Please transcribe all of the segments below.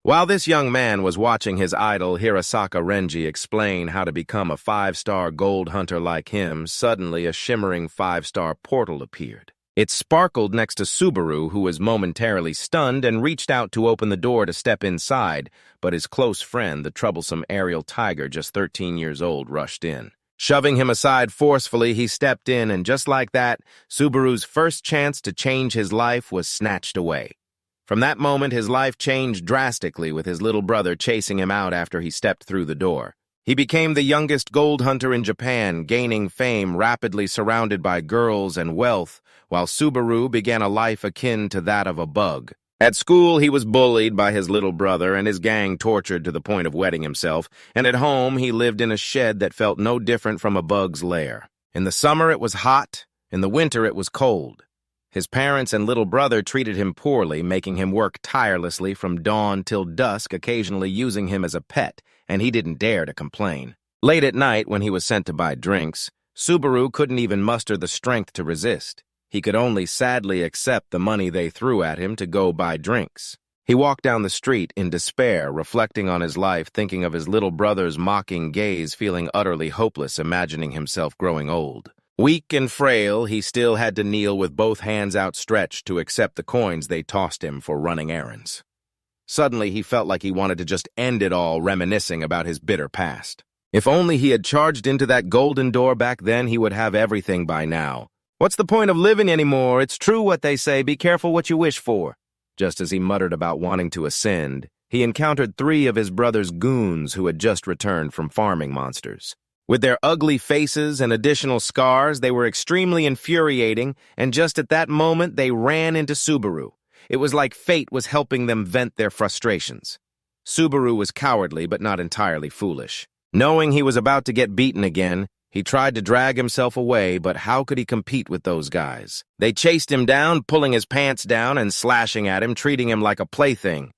While this young man was watching his idol Hirasaka Renji explain how to become a 5-star gold hunter like him, suddenly a shimmering 5-star portal appeared. It sparkled next to Subaru, who was momentarily stunned and reached out to open the door to step inside, but his close friend, the troublesome aerial tiger, just 13 years old, rushed in. Shoving him aside forcefully, he stepped in, and just like that, Subaru's first chance to change his life was snatched away. From that moment, his life changed drastically, with his little brother chasing him out after he stepped through the door. He became the youngest gold hunter in Japan, gaining fame, rapidly surrounded by girls and wealth, while Subaru began a life akin to that of a bug. At school, he was bullied by his little brother and his gang tortured to the point of wetting himself, and at home he lived in a shed that felt no different from a bug's lair. In the summer it was hot, in the winter it was cold. His parents and little brother treated him poorly, making him work tirelessly from dawn till dusk, occasionally using him as a pet, and he didn't dare to complain. Late at night, when he was sent to buy drinks, Subaru couldn't even muster the strength to resist. He could only sadly accept the money they threw at him to go buy drinks. He walked down the street in despair, reflecting on his life, thinking of his little brother's mocking gaze, feeling utterly hopeless, imagining himself growing old. Weak and frail, he still had to kneel with both hands outstretched to accept the coins they tossed him for running errands. Suddenly, he felt like he wanted to just end it all, reminiscing about his bitter past. If only he had charged into that golden door back then, he would have everything by now. What's the point of living anymore? It's true what they say, be careful what you wish for. Just as he muttered about wanting to ascend, he encountered 3 of his brother's goons who had just returned from farming monsters. With their ugly faces and additional scars, they were extremely infuriating, and just at that moment, they ran into Subaru. It was like fate was helping them vent their frustrations. Subaru was cowardly, but not entirely foolish. Knowing he was about to get beaten again, he tried to drag himself away, but how could he compete with those guys? They chased him down, pulling his pants down and slashing at him, treating him like a plaything.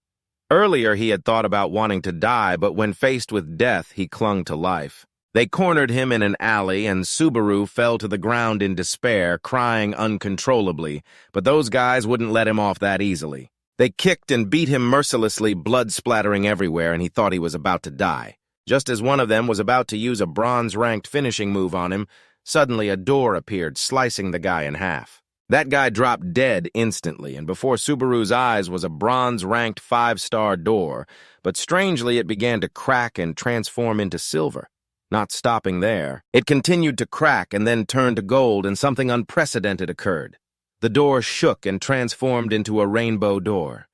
Earlier, he had thought about wanting to die, but when faced with death, he clung to life. They cornered him in an alley, and Subaru fell to the ground in despair, crying uncontrollably, but those guys wouldn't let him off that easily. They kicked and beat him mercilessly, blood splattering everywhere, and he thought he was about to die. Just as one of them was about to use a bronze-ranked finishing move on him, suddenly a door appeared, slicing the guy in half. That guy dropped dead instantly, and before Subaru's eyes was a bronze-ranked 5-star door, but strangely it began to crack and transform into silver. Not stopping there, it continued to crack and then turned to gold, and something unprecedented occurred. The door shook and transformed into a rainbow door.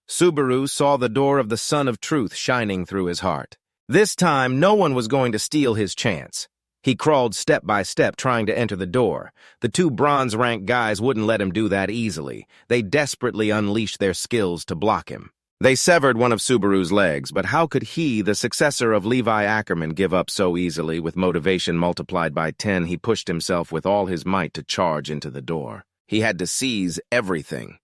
Subaru saw the door of the Sun of Truth shining through his heart. This time, no one was going to steal his chance. He crawled step by step, trying to enter the door. The 2 bronze-ranked guys wouldn't let him do that easily. They desperately unleashed their skills to block him. They severed one of Subaru's legs, but how could he, the successor of Levi Ackerman, give up so easily? With motivation multiplied by 10, he pushed himself with all his might to charge into the door. He had to seize everything.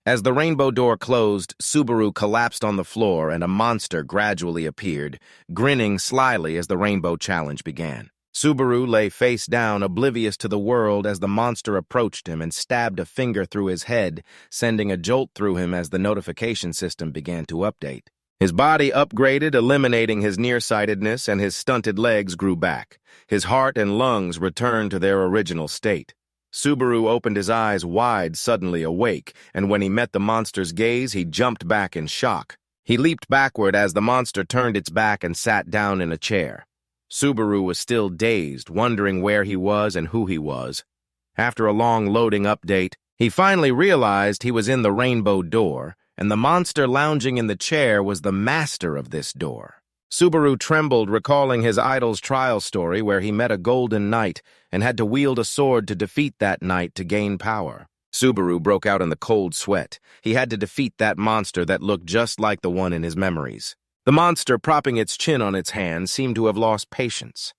As the rainbow door closed, Subaru collapsed on the floor and a monster gradually appeared, grinning slyly as the rainbow challenge began. Subaru lay face down, oblivious to the world, as the monster approached him and stabbed a finger through his head, sending a jolt through him as the notification system began to update. His body upgraded, eliminating his nearsightedness, and his stunted legs grew back. His heart and lungs returned to their original state. Subaru opened his eyes wide, suddenly awake, and when he met the monster's gaze, he jumped back in shock. He leaped backward as the monster turned its back and sat down in a chair. Subaru was still dazed, wondering where he was and who he was. After a long loading update, he finally realized he was in the rainbow door, and the monster lounging in the chair was the master of this door. Subaru trembled, recalling his idol's trial story where he met a golden knight and had to wield a sword to defeat that knight to gain power. Subaru broke out in the cold sweat. He had to defeat that monster that looked just like the one in his memories. The monster, propping its chin on its hand, seemed to have lost patience.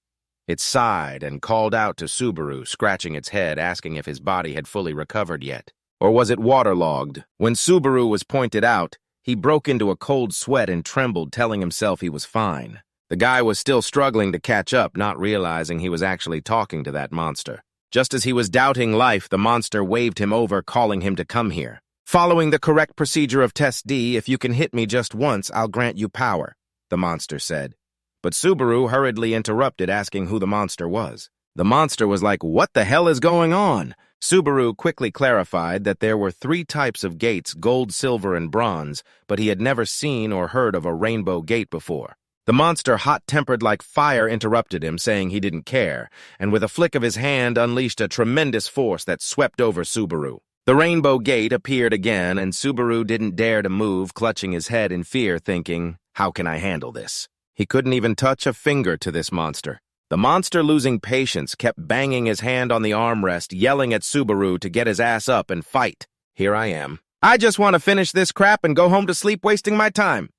It sighed and called out to Subaru, scratching its head, asking if his body had fully recovered yet. Or was it waterlogged? When Subaru was pointed out, he broke into a cold sweat and trembled, telling himself he was fine. The guy was still struggling to catch up, not realizing he was actually talking to that monster. Just as he was doubting life, the monster waved him over, calling him to come here. Following the correct procedure of Test D, if you can hit me just once, I'll grant you power, the monster said. But Subaru hurriedly interrupted, asking who the monster was. The monster was like, "What the hell is going on?" Subaru quickly clarified that there were 3 types of gates, gold, silver, and bronze, but he had never seen or heard of a rainbow gate before. The monster, hot-tempered like fire, interrupted him, saying he didn't care, and with a flick of his hand unleashed a tremendous force that swept over Subaru. The rainbow gate appeared again, and Subaru didn't dare to move, clutching his head in fear, thinking, how can I handle this? He couldn't even touch a finger to this monster. The monster, losing patience, kept banging his hand on the armrest, yelling at Subaru to get his ass up and fight. Here I am. I just want to finish this crap and go home to sleep, wasting my time.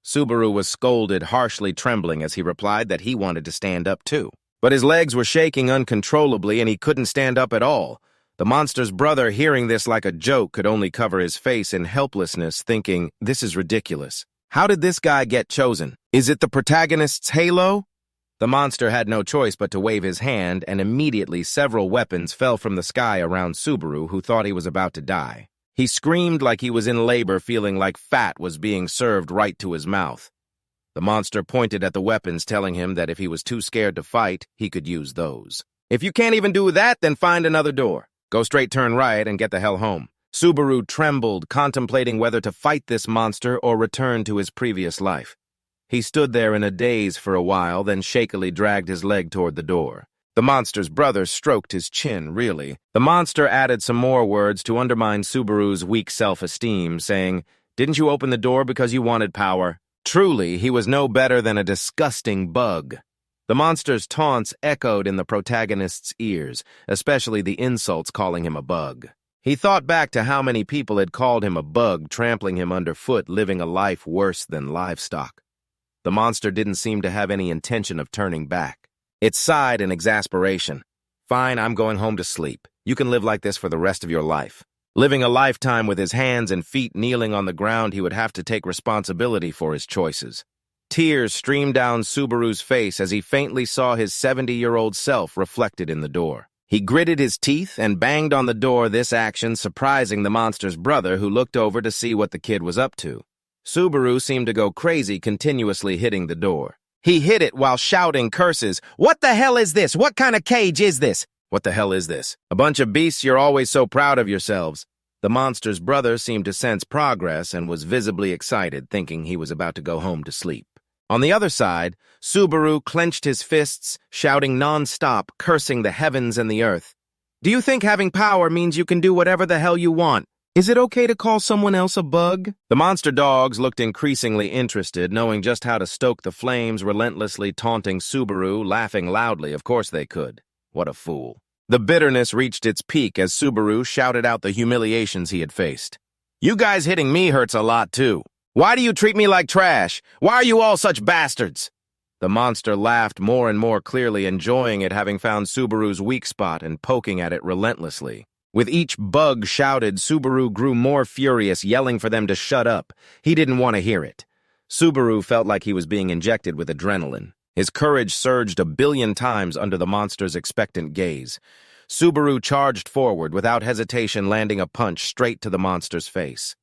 Subaru was scolded, harshly trembling as he replied that he wanted to stand up too. But his legs were shaking uncontrollably and he couldn't stand up at all. The monster's brother, hearing this like a joke, could only cover his face in helplessness, thinking, this is ridiculous. How did this guy get chosen? Is it the protagonist's halo? The monster had no choice but to wave his hand, and immediately several weapons fell from the sky around Subaru, who thought he was about to die. He screamed like he was in labor, feeling like fat was being served right to his mouth. The monster pointed at the weapons, telling him that if he was too scared to fight, he could use those. If you can't even do that, then find another door. Go straight, turn right, and get the hell home. Subaru trembled, contemplating whether to fight this monster or return to his previous life. He stood there in a daze for a while, then shakily dragged his leg toward the door. The monster's brother stroked his chin, really. The monster added some more words to undermine Subaru's weak self-esteem, saying, "Didn't you open the door because you wanted power?" Truly, he was no better than a disgusting bug. The monster's taunts echoed in the protagonist's ears, especially the insults calling him a bug. He thought back to how many people had called him a bug, trampling him underfoot, living a life worse than livestock. The monster didn't seem to have any intention of turning back. It sighed in exasperation. Fine, I'm going home to sleep. You can live like this for the rest of your life. Living a lifetime with his hands and feet kneeling on the ground, he would have to take responsibility for his choices. Tears streamed down Subaru's face as he faintly saw his 70-year-old self reflected in the door. He gritted his teeth and banged on the door, this action surprising the monster's brother, who looked over to see what the kid was up to. Subaru seemed to go crazy, continuously hitting the door. He hit it while shouting curses. "What the hell is this? What kind of cage is this? What the hell is this? A bunch of beasts, you're always so proud of yourselves." The monster's brother seemed to sense progress and was visibly excited, thinking he was about to go home to sleep. On the other side, Subaru clenched his fists, shouting non-stop, cursing the heavens and the earth. "Do you think having power means you can do whatever the hell you want? Is it okay to call someone else a bug?" The monster dogs looked increasingly interested, knowing just how to stoke the flames, relentlessly taunting Subaru, laughing loudly. Of course they could. What a fool. The bitterness reached its peak as Subaru shouted out the humiliations he had faced. "You guys hitting me hurts a lot, too. Why do you treat me like trash? Why are you all such bastards?" The monster laughed more and more clearly, enjoying it, having found Subaru's weak spot and poking at it relentlessly. With each bug shouted, Subaru grew more furious, yelling for them to shut up. He didn't want to hear it. Subaru felt like he was being injected with adrenaline. His courage surged 1,000,000,000 times under the monster's expectant gaze. Subaru charged forward, without hesitation, landing a punch straight to the monster's face.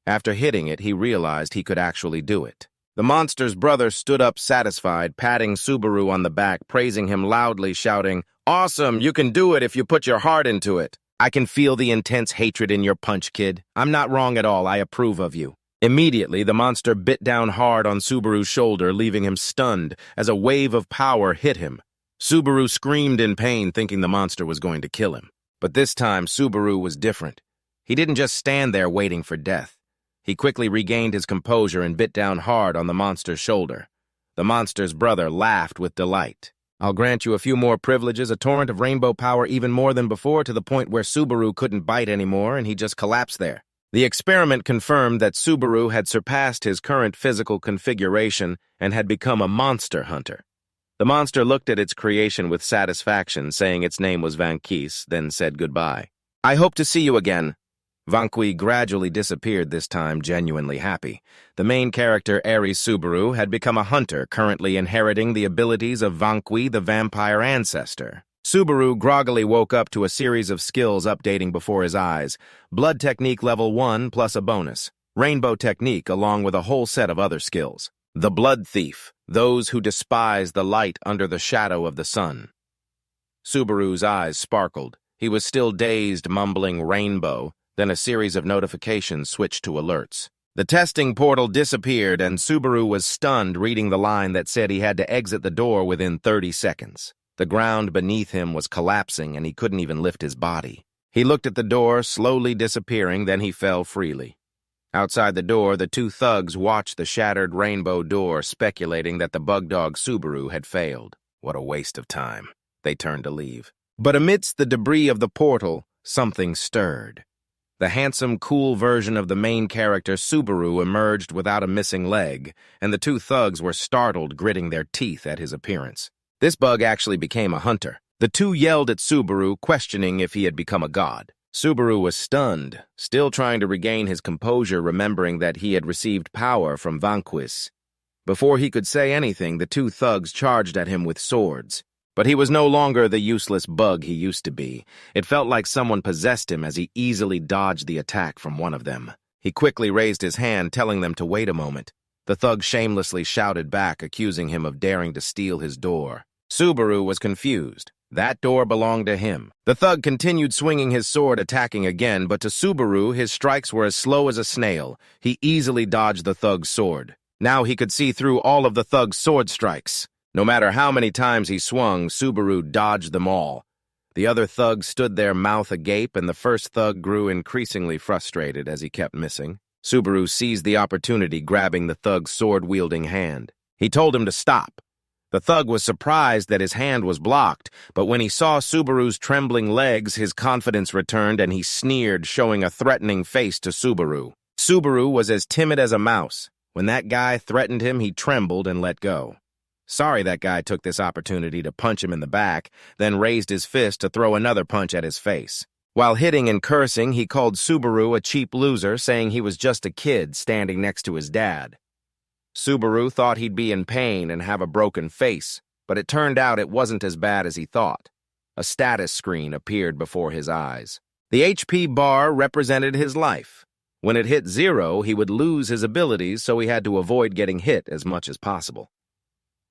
After hitting it, he realized he could actually do it. The monster's brother stood up satisfied, patting Subaru on the back, praising him loudly, shouting, "Awesome, you can do it if you put your heart into it. I can feel the intense hatred in your punch, kid. I'm not wrong at all. I approve of you." Immediately, the monster bit down hard on Subaru's shoulder, leaving him stunned as a wave of power hit him. Subaru screamed in pain, thinking the monster was going to kill him. But this time, Subaru was different. He didn't just stand there waiting for death. He quickly regained his composure and bit down hard on the monster's shoulder. The monster's brother laughed with delight. "I'll grant you a few more privileges, a torrent of rainbow power even more than before, to the point where Subaru couldn't bite anymore and he just collapsed there." The experiment confirmed that Subaru had surpassed his current physical configuration and had become a monster hunter. The monster looked at its creation with satisfaction, saying its name was Vanquis, then said goodbye. "I hope to see you again." Vanquis gradually disappeared, this time genuinely happy. The main character, Aries Subaru, had become a hunter, currently inheriting the abilities of Vanquis, the vampire ancestor. Subaru groggily woke up to a series of skills updating before his eyes. Blood Technique Level 1 plus a bonus. Rainbow Technique along with a whole set of other skills. The Blood Thief, those who despise the light under the shadow of the sun. Subaru's eyes sparkled. He was still dazed, mumbling rainbow, then a series of notifications switched to alerts. The testing portal disappeared and Subaru was stunned reading the line that said he had to exit the door within 30 seconds. The ground beneath him was collapsing and he couldn't even lift his body. He looked at the door, slowly disappearing, then he fell freely. Outside the door, the two thugs watched the shattered rainbow door, speculating that the bug dog Subaru had failed. What a waste of time. They turned to leave. But amidst the debris of the portal, something stirred. The handsome, cool version of the main character, Subaru, emerged without a missing leg, and the two thugs were startled, gritting their teeth at his appearance. This bug actually became a hunter. The two yelled at Subaru, questioning if he had become a god. Subaru was stunned, still trying to regain his composure, remembering that he had received power from Vanquis. Before he could say anything, the two thugs charged at him with swords. But he was no longer the useless bug he used to be. It felt like someone possessed him as he easily dodged the attack from one of them. He quickly raised his hand, telling them to wait a moment. The thug shamelessly shouted back, accusing him of daring to steal his door. Subaru was confused. That door belonged to him. The thug continued swinging his sword, attacking again, but to Subaru, his strikes were as slow as a snail. He easily dodged the thug's sword. Now he could see through all of the thug's sword strikes. No matter how many times he swung, Subaru dodged them all. The other thug stood there, mouth agape, and the first thug grew increasingly frustrated as he kept missing. Subaru seized the opportunity, grabbing the thug's sword-wielding hand. He told him to stop. The thug was surprised that his hand was blocked, but when he saw Subaru's trembling legs, his confidence returned and he sneered, showing a threatening face to Subaru. Subaru was as timid as a mouse. When that guy threatened him, he trembled and let go. Sorry that guy took this opportunity to punch him in the back, then raised his fist to throw another punch at his face. While hitting and cursing, he called Subaru a cheap loser, saying he was just a kid standing next to his dad. Subaru thought he'd be in pain and have a broken face, but it turned out it wasn't as bad as he thought. A status screen appeared before his eyes. The HP bar represented his life. When it hit 0, he would lose his abilities, so he had to avoid getting hit as much as possible.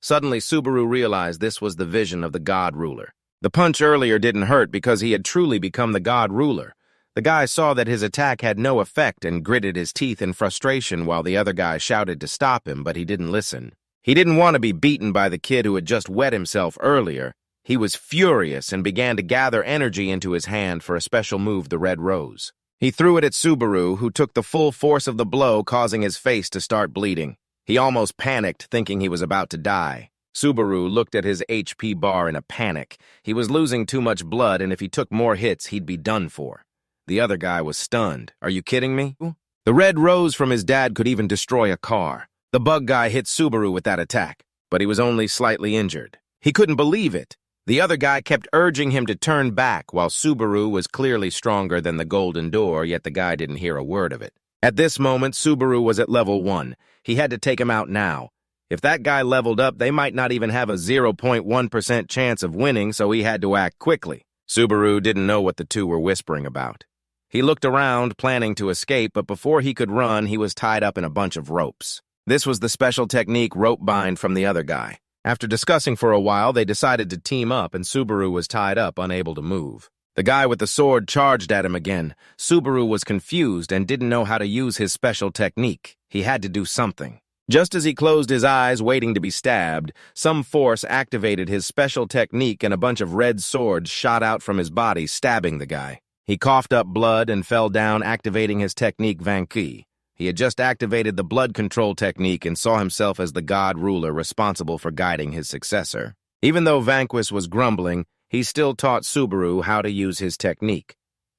Suddenly, Subaru realized this was the vision of the God Ruler. The punch earlier didn't hurt because he had truly become the God Ruler. The guy saw that his attack had no effect and gritted his teeth in frustration while the other guy shouted to stop him, but he didn't listen. He didn't want to be beaten by the kid who had just wet himself earlier. He was furious and began to gather energy into his hand for a special move, the Red Rose. He threw it at Subaru, who took the full force of the blow, causing his face to start bleeding. He almost panicked, thinking he was about to die. Subaru looked at his HP bar in a panic. He was losing too much blood, and if he took more hits, he'd be done for. The other guy was stunned. Are you kidding me? The Red Rose from his dad could even destroy a car. The bug guy hit Subaru with that attack, but he was only slightly injured. He couldn't believe it. The other guy kept urging him to turn back, while Subaru was clearly stronger than the golden door, yet the guy didn't hear a word of it. At this moment, Subaru was at level 1. He had to take him out now. If that guy leveled up, they might not even have a 0.1% chance of winning, so he had to act quickly. Subaru didn't know what the two were whispering about. He looked around, planning to escape, but before he could run, he was tied up in a bunch of ropes. This was the special technique rope bind from the other guy. After discussing for a while, they decided to team up, and Subaru was tied up, unable to move. The guy with the sword charged at him again. Subaru was confused and didn't know how to use his special technique. He had to do something. Just as he closed his eyes, waiting to be stabbed, some force activated his special technique and a bunch of red swords shot out from his body, stabbing the guy. He coughed up blood and fell down, activating his technique Vanquis. He had just activated the blood control technique and saw himself as the God Ruler responsible for guiding his successor. Even though Vanquis was grumbling, he still taught Subaru how to use his technique.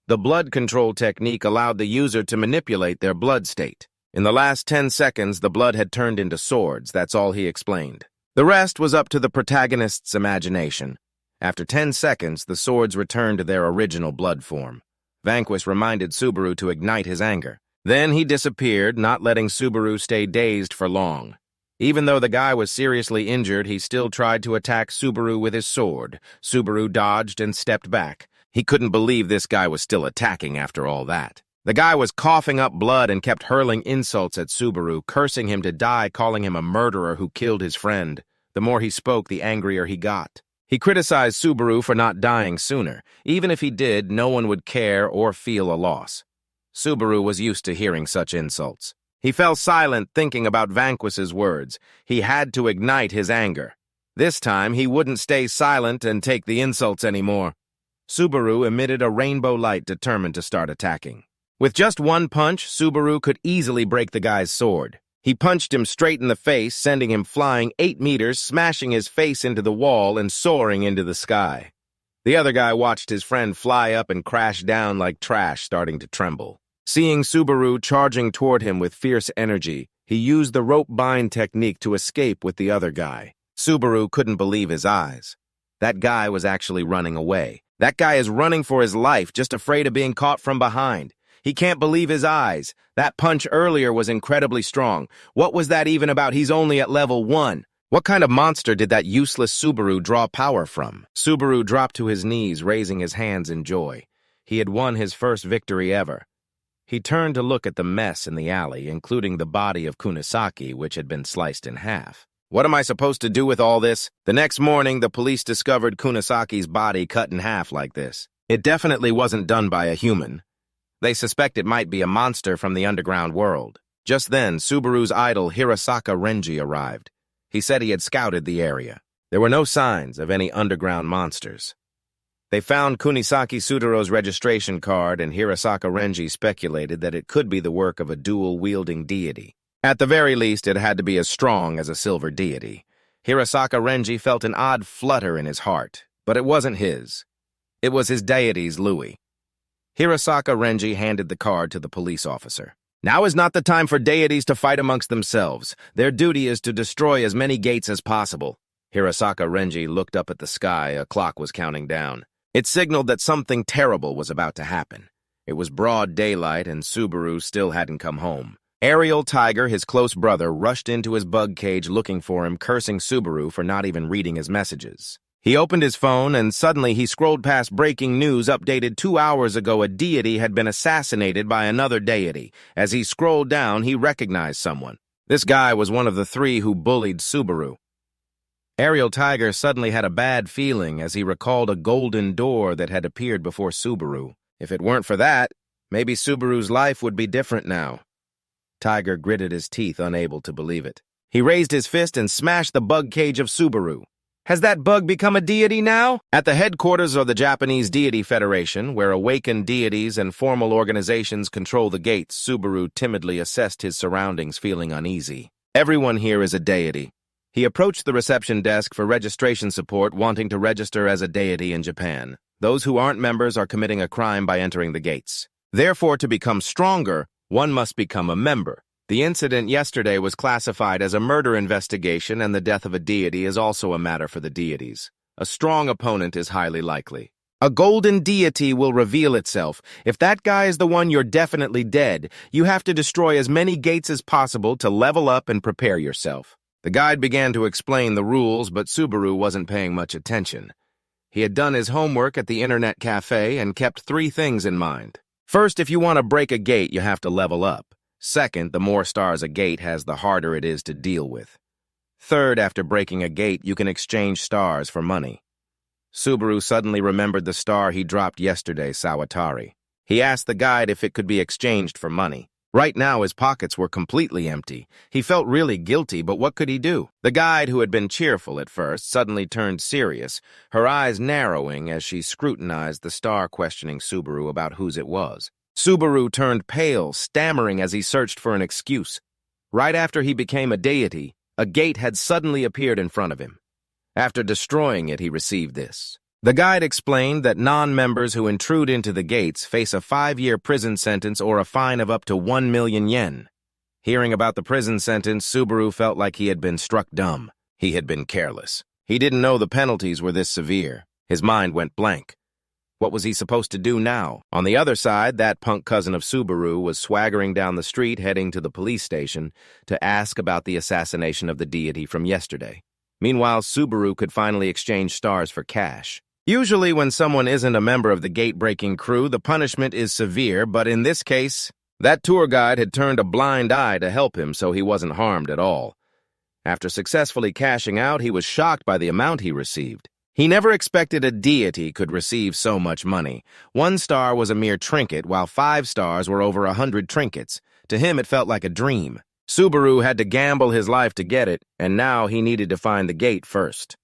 The blood control technique allowed the user to manipulate their blood state. In the last 10 seconds, the blood had turned into swords, that's all he explained. The rest was up to the protagonist's imagination. After 10 seconds, the swords returned to their original blood form. Vanquis reminded Subaru to ignite his anger. Then he disappeared, not letting Subaru stay dazed for long. Even though the guy was seriously injured, he still tried to attack Subaru with his sword. Subaru dodged and stepped back. He couldn't believe this guy was still attacking after all that. The guy was coughing up blood and kept hurling insults at Subaru, cursing him to die, calling him a murderer who killed his friend. The more he spoke, the angrier he got. He criticized Subaru for not dying sooner. Even if he did, no one would care or feel a loss. Subaru was used to hearing such insults. He fell silent, thinking about Vanquish's words. He had to ignite his anger. This time, he wouldn't stay silent and take the insults anymore. Subaru emitted a rainbow light, determined to start attacking. With just one punch, Subaru could easily break the guy's sword. He punched him straight in the face, sending him flying 8 meters, smashing his face into the wall and soaring into the sky. The other guy watched his friend fly up and crash down like trash, starting to tremble. Seeing Subaru charging toward him with fierce energy, he used the rope bind technique to escape with the other guy. Subaru couldn't believe his eyes. That guy was actually running away. That guy is running for his life, just afraid of being caught from behind. He can't believe his eyes. That punch earlier was incredibly strong. What was that even about? He's only at level 1. What kind of monster did that useless Subaru draw power from? Subaru dropped to his knees, raising his hands in joy. He had won his first victory ever. He turned to look at the mess in the alley, including the body of Kunisaki, which had been sliced in half. What am I supposed to do with all this? The next morning, the police discovered Kunisaki's body cut in half like this. It definitely wasn't done by a human. They suspect it might be a monster from the underground world. Just then, Subaru's idol Hirasaka Renji arrived. He said he had scouted the area. There were no signs of any underground monsters. They found Kunisaki Sudaro's registration card, and Hirasaka Renji speculated that it could be the work of a dual-wielding deity. At the very least, it had to be as strong as a silver deity. Hirasaka Renji felt an odd flutter in his heart, but it wasn't his. It was his deity's Louis. Hirasaka Renji handed the card to the police officer. Now is not the time for deities to fight amongst themselves. Their duty is to destroy as many gates as possible. Hirasaka Renji looked up at the sky. A clock was counting down. It signaled that something terrible was about to happen. It was broad daylight, and Subaru still hadn't come home. Aerial Tiger, his close brother, rushed into his bug cage looking for him, cursing Subaru for not even reading his messages. He opened his phone, and suddenly he scrolled past breaking news updated 2 hours ago. A deity had been assassinated by another deity. As he scrolled down, he recognized someone. This guy was one of the 3 who bullied Subaru. Aerial Tiger suddenly had a bad feeling as he recalled a golden door that had appeared before Subaru. If it weren't for that, maybe Subaru's life would be different now. Tiger gritted his teeth, unable to believe it. He raised his fist and smashed the bug cage of Subaru. Has that bug become a deity now? At the headquarters of the Japanese Deity Federation, where awakened deities and formal organizations control the gates, Subaru timidly assessed his surroundings, feeling uneasy. Everyone here is a deity. He approached the reception desk for registration support, wanting to register as a deity in Japan. Those who aren't members are committing a crime by entering the gates. Therefore, to become stronger, one must become a member. The incident yesterday was classified as a murder investigation, and the death of a deity is also a matter for the deities. A strong opponent is highly likely. A golden deity will reveal itself. If that guy is the one, you're definitely dead. You have to destroy as many gates as possible to level up and prepare yourself. The guide began to explain the rules, but Subaru wasn't paying much attention. He had done his homework at the internet cafe and kept 3 things in mind. First, if you want to break a gate, you have to level up. Second, the more stars a gate has, the harder it is to deal with. Third, after breaking a gate, you can exchange stars for money. Subaru suddenly remembered the star he dropped yesterday, Sawatari. He asked the guide if it could be exchanged for money. Right now, his pockets were completely empty. He felt really guilty, but what could he do? The guide, who had been cheerful at first, suddenly turned serious, her eyes narrowing as she scrutinized the star, questioning Subaru about whose it was. Subaru turned pale, stammering as he searched for an excuse. Right after he became a deity, a gate had suddenly appeared in front of him. After destroying it, he received this. The guide explained that non-members who intrude into the gates face a 5-year prison sentence or a fine of up to 1 million yen. Hearing about the prison sentence, Subaru felt like he had been struck dumb. He had been careless. He didn't know the penalties were this severe. His mind went blank. What was he supposed to do now? On the other side, that punk cousin of Subaru was swaggering down the street heading to the police station to ask about the assassination of the deity from yesterday. Meanwhile, Subaru could finally exchange stars for cash. Usually when someone isn't a member of the gate-breaking crew, the punishment is severe, but in this case, that tour guide had turned a blind eye to help him, so he wasn't harmed at all. After successfully cashing out, he was shocked by the amount he received. He never expected a deity could receive so much money. 1 star was a mere trinket, while 5 stars were over 100 trinkets. To him, it felt like a dream. Subaru had to gamble his life to get it, and now he needed to find the gate first.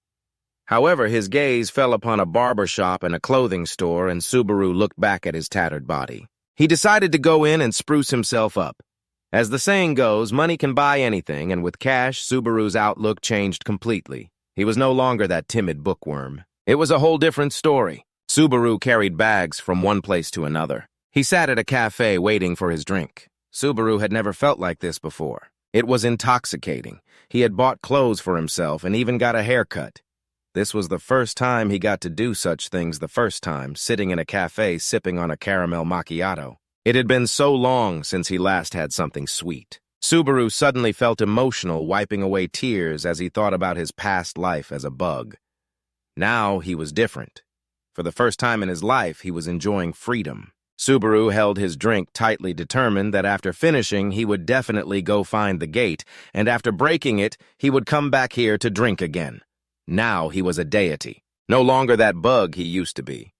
However, his gaze fell upon a barber shop and a clothing store, and Subaru looked back at his tattered body. He decided to go in and spruce himself up. As the saying goes, money can buy anything, and with cash, Subaru's outlook changed completely. He was no longer that timid bookworm. It was a whole different story. Subaru carried bags from one place to another. He sat at a cafe waiting for his drink. Subaru had never felt like this before. It was intoxicating. He had bought clothes for himself and even got a haircut. This was the first time he got to do such things the first time, sitting in a cafe sipping on a caramel macchiato. It had been so long since he last had something sweet. Subaru suddenly felt emotional, wiping away tears as he thought about his past life as a bug. Now he was different. For the first time in his life, he was enjoying freedom. Subaru held his drink tightly, determined that after finishing, he would definitely go find the gate, and after breaking it, he would come back here to drink again. Now he was a deity, no longer that bug he used to be.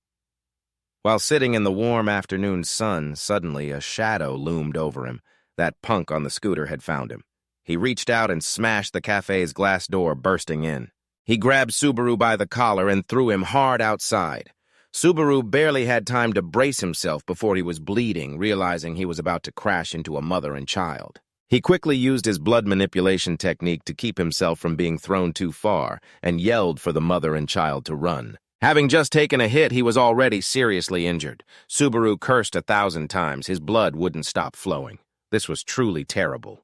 While sitting in the warm afternoon sun, suddenly a shadow loomed over him. That punk on the scooter had found him. He reached out and smashed the cafe's glass door, bursting in. He grabbed Subaru by the collar and threw him hard outside. Subaru barely had time to brace himself before he was bleeding, realizing he was about to crash into a mother and child. He quickly used his blood manipulation technique to keep himself from being thrown too far and yelled for the mother and child to run. Having just taken a hit, he was already seriously injured. Subaru cursed 1,000 times. His blood wouldn't stop flowing. This was truly terrible.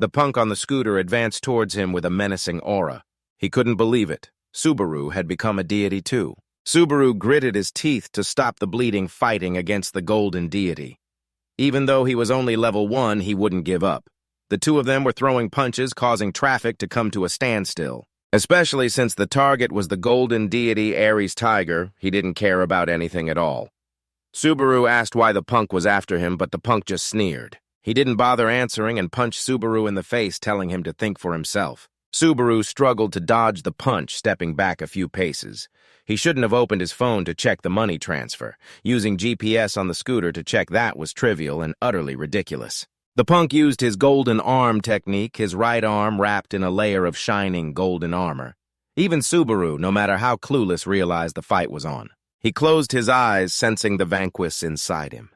The punk on the scooter advanced towards him with a menacing aura. He couldn't believe it. Subaru had become a deity too. Subaru gritted his teeth to stop the bleeding, fighting against the golden deity. Even though he was only level 1, he wouldn't give up. The two of them were throwing punches, causing traffic to come to a standstill. Especially since the target was the golden deity Ares Tiger, he didn't care about anything at all. Subaru asked why the punk was after him, but the punk just sneered. He didn't bother answering and punched Subaru in the face, telling him to think for himself. Subaru struggled to dodge the punch, stepping back a few paces. He shouldn't have opened his phone to check the money transfer. Using GPS on the scooter to check that was trivial and utterly ridiculous. The punk used his golden arm technique, his right arm wrapped in a layer of shining golden armor. Even Subaru, no matter how clueless, realized the fight was on. He closed his eyes, sensing the vanquish inside him.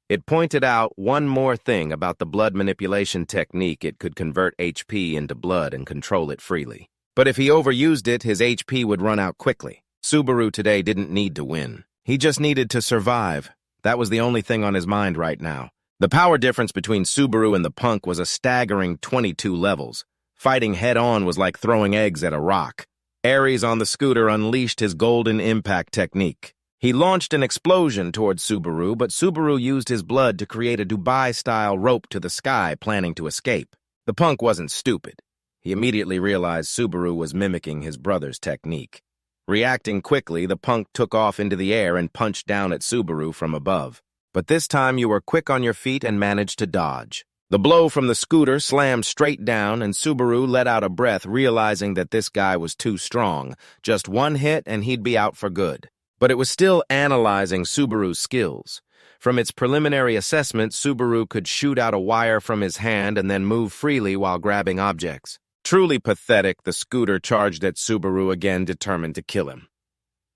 It pointed out one more thing about the blood manipulation technique: it could convert HP into blood and control it freely. But if he overused it, his HP would run out quickly. Subaru today didn't need to win. He just needed to survive. That was the only thing on his mind right now. The power difference between Subaru and the punk was a staggering 22 levels. Fighting head-on was like throwing eggs at a rock. Ares on the scooter unleashed his golden impact technique. He launched an explosion towards Subaru, but Subaru used his blood to create a Dubai-style rope to the sky, planning to escape. The punk wasn't stupid. He immediately realized Subaru was mimicking his brother's technique. Reacting quickly, the punk took off into the air and punched down at Subaru from above. But this time you were quick on your feet and managed to dodge. The blow from the scooter slammed straight down, and Subaru let out a breath, realizing that this guy was too strong. Just one hit and he'd be out for good. But it was still analyzing Subaru's skills. From its preliminary assessment, Subaru could shoot out a wire from his hand and then move freely while grabbing objects. Truly pathetic, the scooter charged at Subaru again, determined to kill him.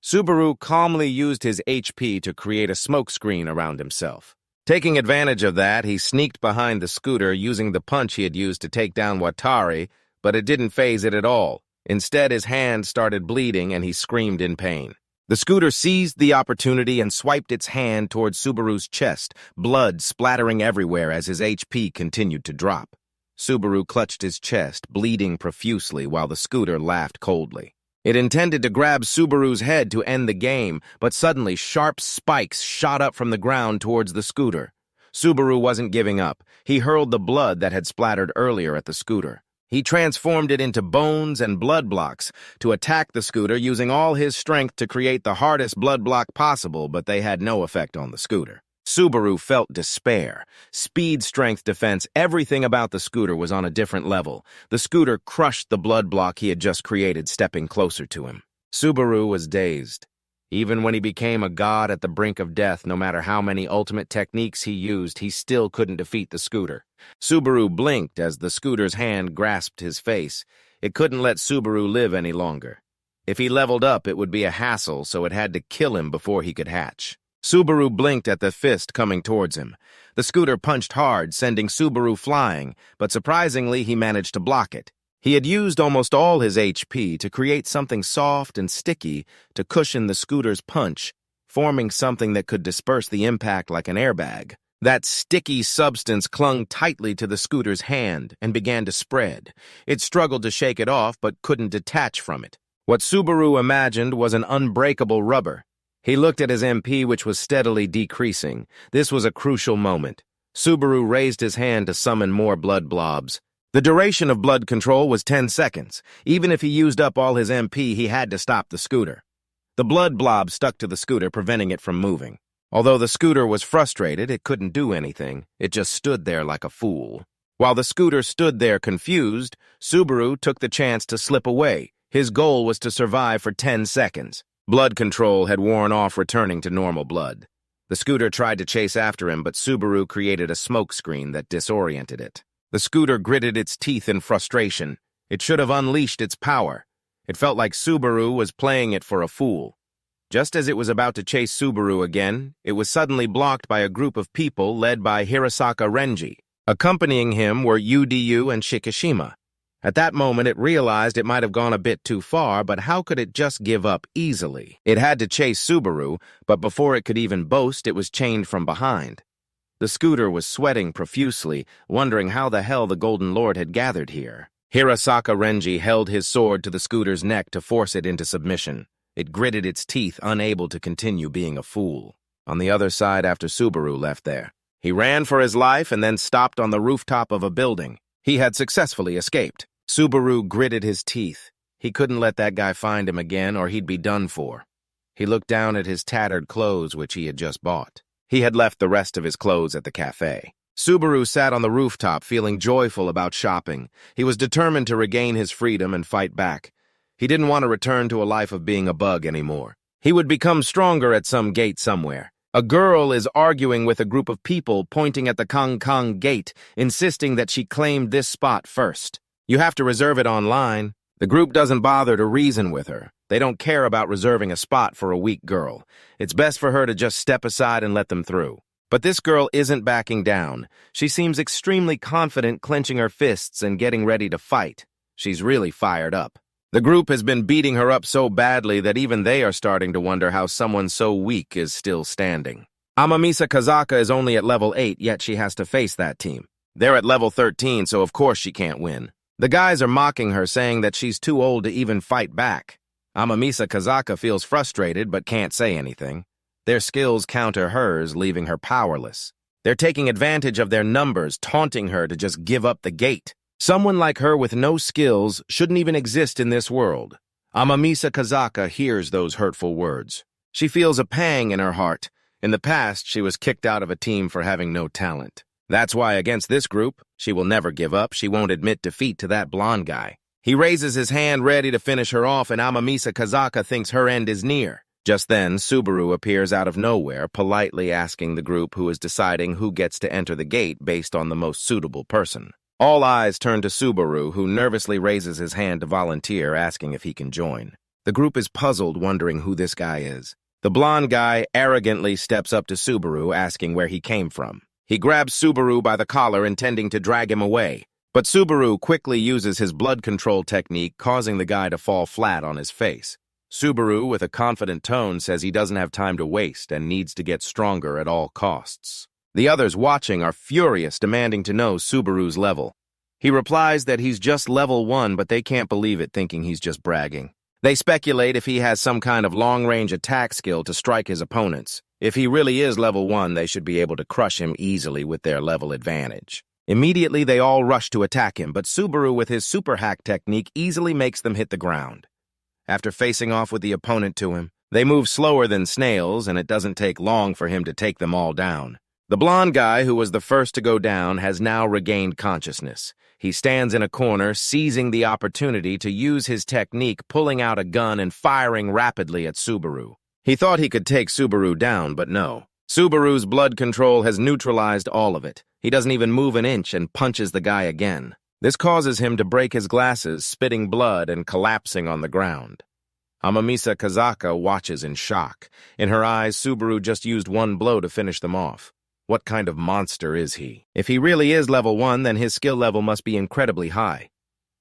Subaru calmly used his HP to create a smokescreen around himself. Taking advantage of that, he sneaked behind the scooter using the punch he had used to take down Watari, but it didn't faze it at all. Instead, his hand started bleeding and he screamed in pain. The scooter seized the opportunity and swiped its hand towards Subaru's chest, blood splattering everywhere as his HP continued to drop. Subaru clutched his chest, bleeding profusely, while the scooter laughed coldly. It intended to grab Subaru's head to end the game, but suddenly sharp spikes shot up from the ground towards the scooter. Subaru wasn't giving up. He hurled the blood that had splattered earlier at the scooter. He transformed it into bones and blood blocks to attack the scooter using all his strength to create the hardest blood block possible, but they had no effect on the scooter. Subaru felt despair. Speed, strength, defense, everything about the scooter was on a different level. The scooter crushed the blood block he had just created, stepping closer to him. Subaru was dazed. Even when he became a god at the brink of death, no matter how many ultimate techniques he used, he still couldn't defeat the scooter. Subaru blinked as the scooter's hand grasped his face. It couldn't let Subaru live any longer. If he leveled up, it would be a hassle, so it had to kill him before he could hatch. Subaru blinked at the fist coming towards him. The scooter punched hard, sending Subaru flying, but surprisingly, he managed to block it. He had used almost all his HP to create something soft and sticky to cushion the scooter's punch, forming something that could disperse the impact like an airbag. That sticky substance clung tightly to the scooter's hand and began to spread. It struggled to shake it off, but couldn't detach from it. What Subaru imagined was an unbreakable rubber. He looked at his MP, which was steadily decreasing. This was a crucial moment. Subaru raised his hand to summon more blood blobs. The duration of blood control was 10 seconds. Even if he used up all his MP, he had to stop the scooter. The blood blob stuck to the scooter, preventing it from moving. Although the scooter was frustrated, it couldn't do anything. It just stood there like a fool. While the scooter stood there confused, Subaru took the chance to slip away. His goal was to survive for 10 seconds. Blood control had worn off, returning to normal blood. The scooter tried to chase after him, but Subaru created a smoke screen that disoriented it. The scooter gritted its teeth in frustration. It should have unleashed its power. It felt like Subaru was playing it for a fool. Just as it was about to chase Subaru again, it was suddenly blocked by a group of people led by Hirasaka Renji. Accompanying him were Udu and Shikishima. At that moment, it realized it might have gone a bit too far, but how could it just give up easily? It had to chase Subaru, but before it could even boast, it was chained from behind. The scooter was sweating profusely, wondering how the hell the Golden Lord had gathered here. Hirasaka Renji held his sword to the scooter's neck to force it into submission. It gritted its teeth, unable to continue being a fool. On the other side, after Subaru left there, he ran for his life and then stopped on the rooftop of a building. He had successfully escaped. Subaru gritted his teeth. He couldn't let that guy find him again, or he'd be done for. He looked down at his tattered clothes, which he had just bought. He had left the rest of his clothes at the cafe. Subaru sat on the rooftop, feeling joyful about shopping. He was determined to regain his freedom and fight back. He didn't want to return to a life of being a bug anymore. He would become stronger at some gate somewhere. A girl is arguing with a group of people, pointing at the Kang gate, insisting that she claimed this spot first. You have to reserve it online. The group doesn't bother to reason with her. They don't care about reserving a spot for a weak girl. It's best for her to just step aside and let them through. But this girl isn't backing down. She seems extremely confident, clenching her fists and getting ready to fight. She's really fired up. The group has been beating her up so badly that even they are starting to wonder how someone so weak is still standing. Amamisa Kazaka is only at level 8, yet she has to face that team. They're at level 13, so of course she can't win. The guys are mocking her, saying that she's too old to even fight back. Amamisa Kazaka feels frustrated but can't say anything. Their skills counter hers, leaving her powerless. They're taking advantage of their numbers, taunting her to just give up the gate. Someone like her with no skills shouldn't even exist in this world. Amamisa Kazaka hears those hurtful words. She feels a pang in her heart. In the past, she was kicked out of a team for having no talent. That's why against this group, she will never give up. She won't admit defeat to that blonde guy. He raises his hand ready to finish her off, and Amamisa Kazaka thinks her end is near. Just then, Subaru appears out of nowhere, politely asking the group who is deciding who gets to enter the gate based on the most suitable person. All eyes turn to Subaru, who nervously raises his hand to volunteer, asking if he can join. The group is puzzled, wondering who this guy is. The blonde guy arrogantly steps up to Subaru, asking where he came from. He grabs Subaru by the collar, intending to drag him away. But Subaru quickly uses his blood control technique, causing the guy to fall flat on his face. Subaru, with a confident tone, says he doesn't have time to waste and needs to get stronger at all costs. The others watching are furious, demanding to know Subaru's level. He replies that he's just level 1, but they can't believe it, thinking he's just bragging. They speculate if he has some kind of long-range attack skill to strike his opponents. If he really is level 1, they should be able to crush him easily with their level advantage. Immediately, they all rush to attack him, but Subaru with his super hack technique easily makes them hit the ground. After facing off with the opponent to him, they move slower than snails, and it doesn't take long for him to take them all down. The blonde guy, who was the first to go down, has now regained consciousness. He stands in a corner, seizing the opportunity to use his technique, pulling out a gun and firing rapidly at Subaru. He thought he could take Subaru down, but no. Subaru's blood control has neutralized all of it. He doesn't even move an inch and punches the guy again. This causes him to break his glasses, spitting blood and collapsing on the ground. Amamisa Kazaka watches in shock. In her eyes, Subaru just used one blow to finish them off. What kind of monster is he? If he really is level 1, then his skill level must be incredibly high.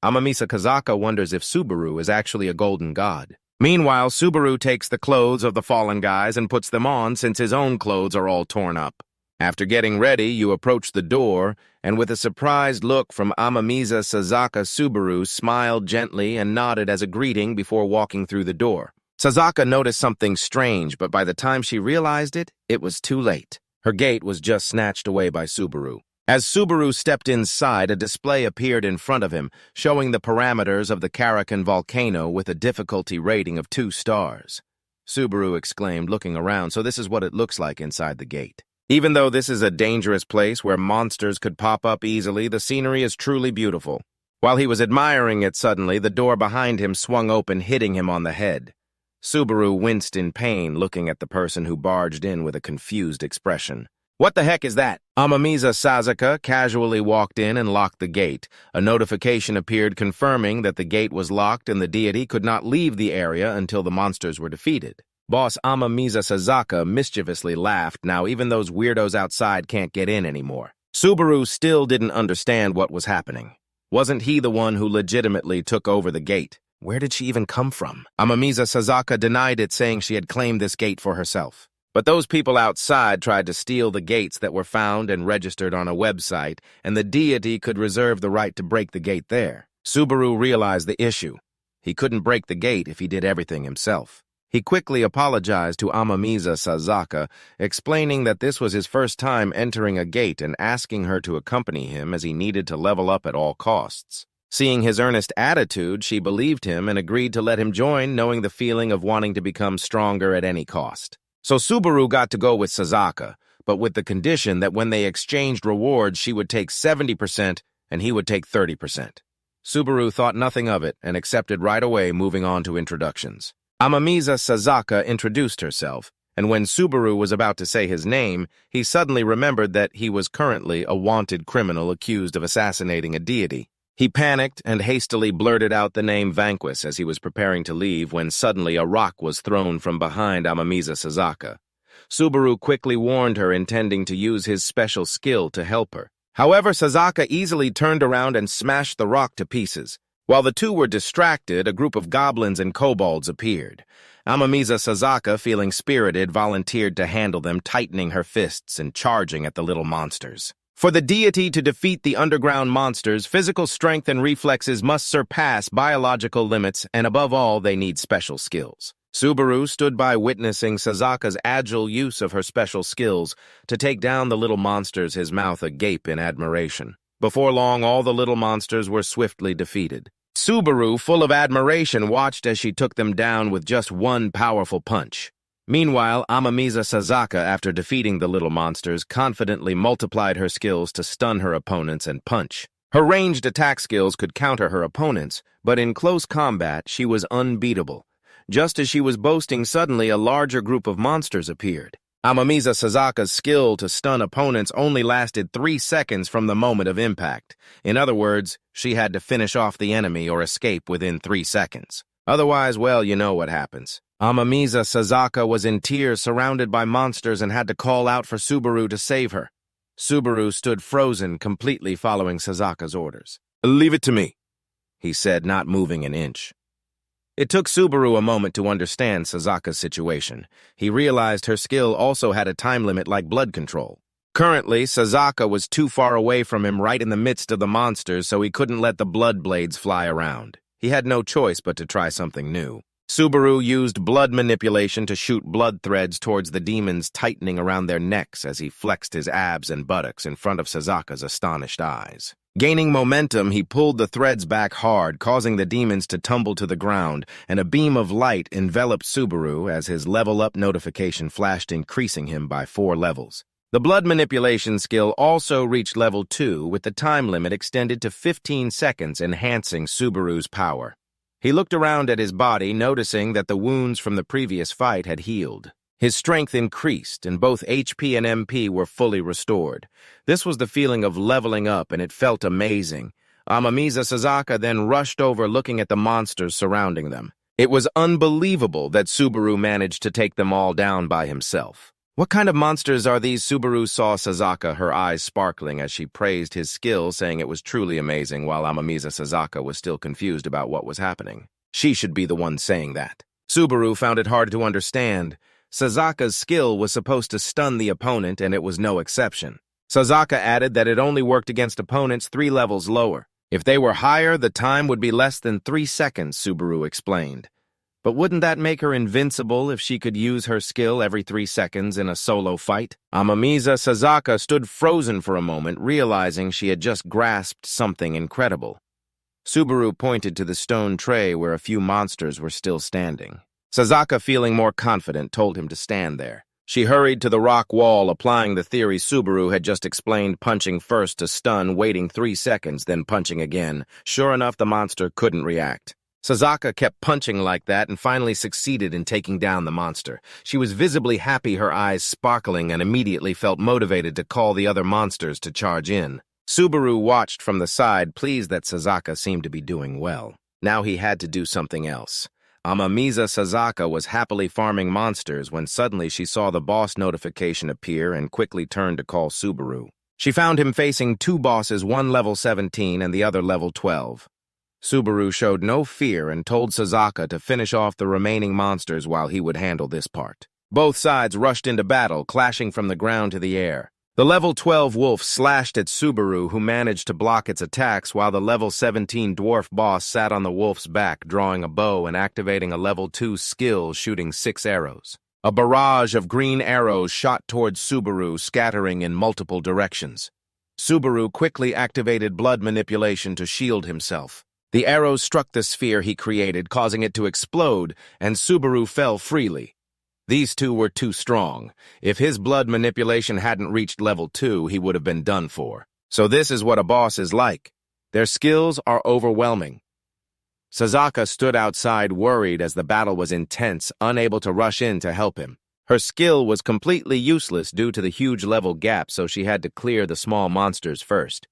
Amamisa Kazaka wonders if Subaru is actually a golden god. Meanwhile, Subaru takes the clothes of the fallen guys and puts them on since his own clothes are all torn up. After getting ready, you approach the door, and with a surprised look from Amamisa Sazaka, Subaru smiled gently and nodded as a greeting before walking through the door. Sazaka noticed something strange, but by the time she realized it, it was too late. Her gate was just snatched away by Subaru. As Subaru stepped inside, a display appeared in front of him, showing the parameters of the Karakan volcano with a difficulty rating of 2 stars. Subaru exclaimed, looking around, so this is what it looks like inside the gate. Even though this is a dangerous place where monsters could pop up easily, the scenery is truly beautiful. While he was admiring it suddenly, the door behind him swung open, hitting him on the head. Subaru winced in pain, looking at the person who barged in with a confused expression. "What the heck is that?" Amamisa Sazaka casually walked in and locked the gate. A notification appeared confirming that the gate was locked and the deity could not leave the area until the monsters were defeated. Boss Amamisa Sazaka mischievously laughed. Now even those weirdos outside can't get in anymore. Subaru still didn't understand what was happening. Wasn't he the one who legitimately took over the gate? Where did she even come from? Amamisa Sazaka denied it, saying she had claimed this gate for herself. But those people outside tried to steal the gates that were found and registered on a website, and the deity could reserve the right to break the gate there. Subaru realized the issue. He couldn't break the gate if he did everything himself. He quickly apologized to Amamisa Sazaka, explaining that this was his first time entering a gate and asking her to accompany him as he needed to level up at all costs. Seeing his earnest attitude, she believed him and agreed to let him join, knowing the feeling of wanting to become stronger at any cost. So Subaru got to go with Sazaka, but with the condition that when they exchanged rewards, she would take 70% and he would take 30%. Subaru thought nothing of it and accepted right away, moving on to introductions. Amamisa Sazaka introduced herself, and when Subaru was about to say his name, he suddenly remembered that he was currently a wanted criminal accused of assassinating a deity. He panicked and hastily blurted out the name Vanquis as he was preparing to leave when suddenly a rock was thrown from behind Amamisa Sazaka. Subaru quickly warned her, intending to use his special skill to help her. However, Sazaka easily turned around and smashed the rock to pieces. While the two were distracted, a group of goblins and kobolds appeared. Amamisa Sazaka, feeling spirited, volunteered to handle them, tightening her fists and charging at the little monsters. For the deity to defeat the underground monsters, physical strength and reflexes must surpass biological limits, and above all, they need special skills. Subaru stood by witnessing Sazaka's agile use of her special skills to take down the little monsters, his mouth agape in admiration. Before long, all the little monsters were swiftly defeated. Subaru, full of admiration, watched as she took them down with just one powerful punch. Meanwhile, Amamisa Sazaka, after defeating the little monsters, confidently multiplied her skills to stun her opponents and punch. Her ranged attack skills could counter her opponents, but in close combat, she was unbeatable. Just as she was boasting, suddenly a larger group of monsters appeared. Amamisa Sazaka's skill to stun opponents only lasted 3 seconds from the moment of impact. In other words, she had to finish off the enemy or escape within 3 seconds. Otherwise, well, you know what happens. Amamisa Sazaka was in tears, surrounded by monsters, and had to call out for Subaru to save her. Subaru stood frozen, completely following Sazaka's orders. "Leave it to me," he said, not moving an inch. It took Subaru a moment to understand Sazaka's situation. He realized her skill also had a time limit like blood control. Currently, Sazaka was too far away from him, right in the midst of the monsters, so he couldn't let the blood blades fly around. He had no choice but to try something new. Subaru used blood manipulation to shoot blood threads towards the demons, tightening around their necks as he flexed his abs and buttocks in front of Sazaka's astonished eyes. Gaining momentum, he pulled the threads back hard, causing the demons to tumble to the ground, and a beam of light enveloped Subaru as his level-up notification flashed, increasing him by 4 levels. The blood manipulation skill also reached level 2, with the time limit extended to 15 seconds, enhancing Subaru's power. He looked around at his body, noticing that the wounds from the previous fight had healed. His strength increased, and both HP and MP were fully restored. This was the feeling of leveling up, and it felt amazing. Amamiza Sazaka then rushed over, looking at the monsters surrounding them. It was unbelievable that Subaru managed to take them all down by himself. What kind of monsters are these? Subaru saw Sazaka, her eyes sparkling as she praised his skill, saying it was truly amazing, while Amamiza Sazaka was still confused about what was happening. She should be the one saying that. Subaru found it hard to understand. Sazaka's skill was supposed to stun the opponent, and it was no exception. Sazaka added that it only worked against opponents 3 levels lower. If they were higher, the time would be less than 3 seconds, Subaru explained. But wouldn't that make her invincible if she could use her skill every 3 seconds in a solo fight? Amamiza Sazaka stood frozen for a moment, realizing she had just grasped something incredible. Subaru pointed to the stone tray where a few monsters were still standing. Sazaka, feeling more confident, told him to stand there. She hurried to the rock wall, applying the theory Subaru had just explained, punching first to stun, waiting 3 seconds, then punching again. Sure enough, the monster couldn't react. Sazaka kept punching like that and finally succeeded in taking down the monster. She was visibly happy, her eyes sparkling, and immediately felt motivated to call the other monsters to charge in. Subaru watched from the side, pleased that Sazaka seemed to be doing well. Now he had to do something else. Amamiza Sazaka was happily farming monsters when suddenly she saw the boss notification appear and quickly turned to call Subaru. She found him facing 2 bosses, one level 17 and the other level 12. Subaru showed no fear and told Sazaka to finish off the remaining monsters while he would handle this part. Both sides rushed into battle, clashing from the ground to the air. The level 12 wolf slashed at Subaru, who managed to block its attacks, while the level 17 dwarf boss sat on the wolf's back, drawing a bow and activating a level 2 skill, shooting 6 arrows. A barrage of green arrows shot towards Subaru, scattering in multiple directions. Subaru quickly activated blood manipulation to shield himself. The arrows struck the sphere he created, causing it to explode, and Subaru fell freely. These two were too strong. If his blood manipulation hadn't reached level 2, he would have been done for. So this is what a boss is like. Their skills are overwhelming. Sazaka stood outside, worried as the battle was intense, unable to rush in to help him. Her skill was completely useless due to the huge level gap, so she had to clear the small monsters first.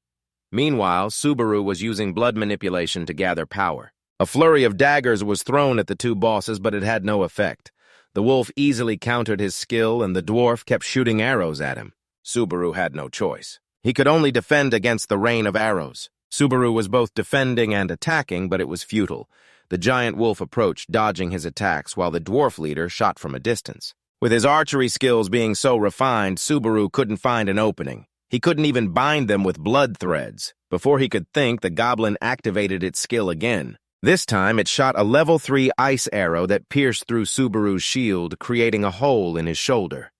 Meanwhile, Subaru was using blood manipulation to gather power. A flurry of daggers was thrown at the 2 bosses, but it had no effect. The wolf easily countered his skill, and the dwarf kept shooting arrows at him. Subaru had no choice. He could only defend against the rain of arrows. Subaru was both defending and attacking, but it was futile. The giant wolf approached, dodging his attacks, while the dwarf leader shot from a distance. With his archery skills being so refined, Subaru couldn't find an opening. He couldn't even bind them with blood threads. Before he could think, the goblin activated its skill again. This time, it shot a level 3 ice arrow that pierced through Subaru's shield, creating a hole in his shoulder.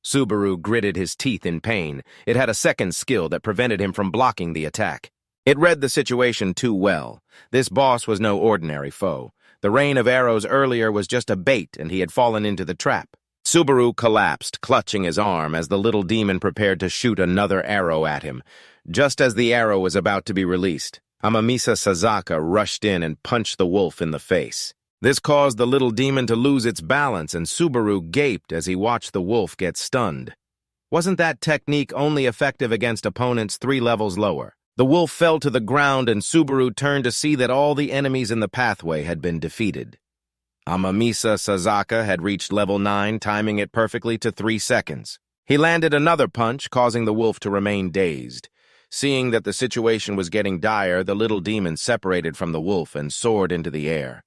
Subaru gritted his teeth in pain. It had a second skill that prevented him from blocking the attack. It read the situation too well. This boss was no ordinary foe. The rain of arrows earlier was just a bait, and he had fallen into the trap. Subaru collapsed, clutching his arm as the little demon prepared to shoot another arrow at him. Just as the arrow was about to be released, Amamiza Sazaka rushed in and punched the wolf in the face. This caused the little demon to lose its balance, and Subaru gaped as he watched the wolf get stunned. Wasn't that technique only effective against opponents 3 levels lower? The wolf fell to the ground, and Subaru turned to see that all the enemies in the pathway had been defeated. Amamiza Sazaka had reached level 9, timing it perfectly to 3 seconds. He landed another punch, causing the wolf to remain dazed. Seeing that the situation was getting dire, the little demon separated from the wolf and soared into the air.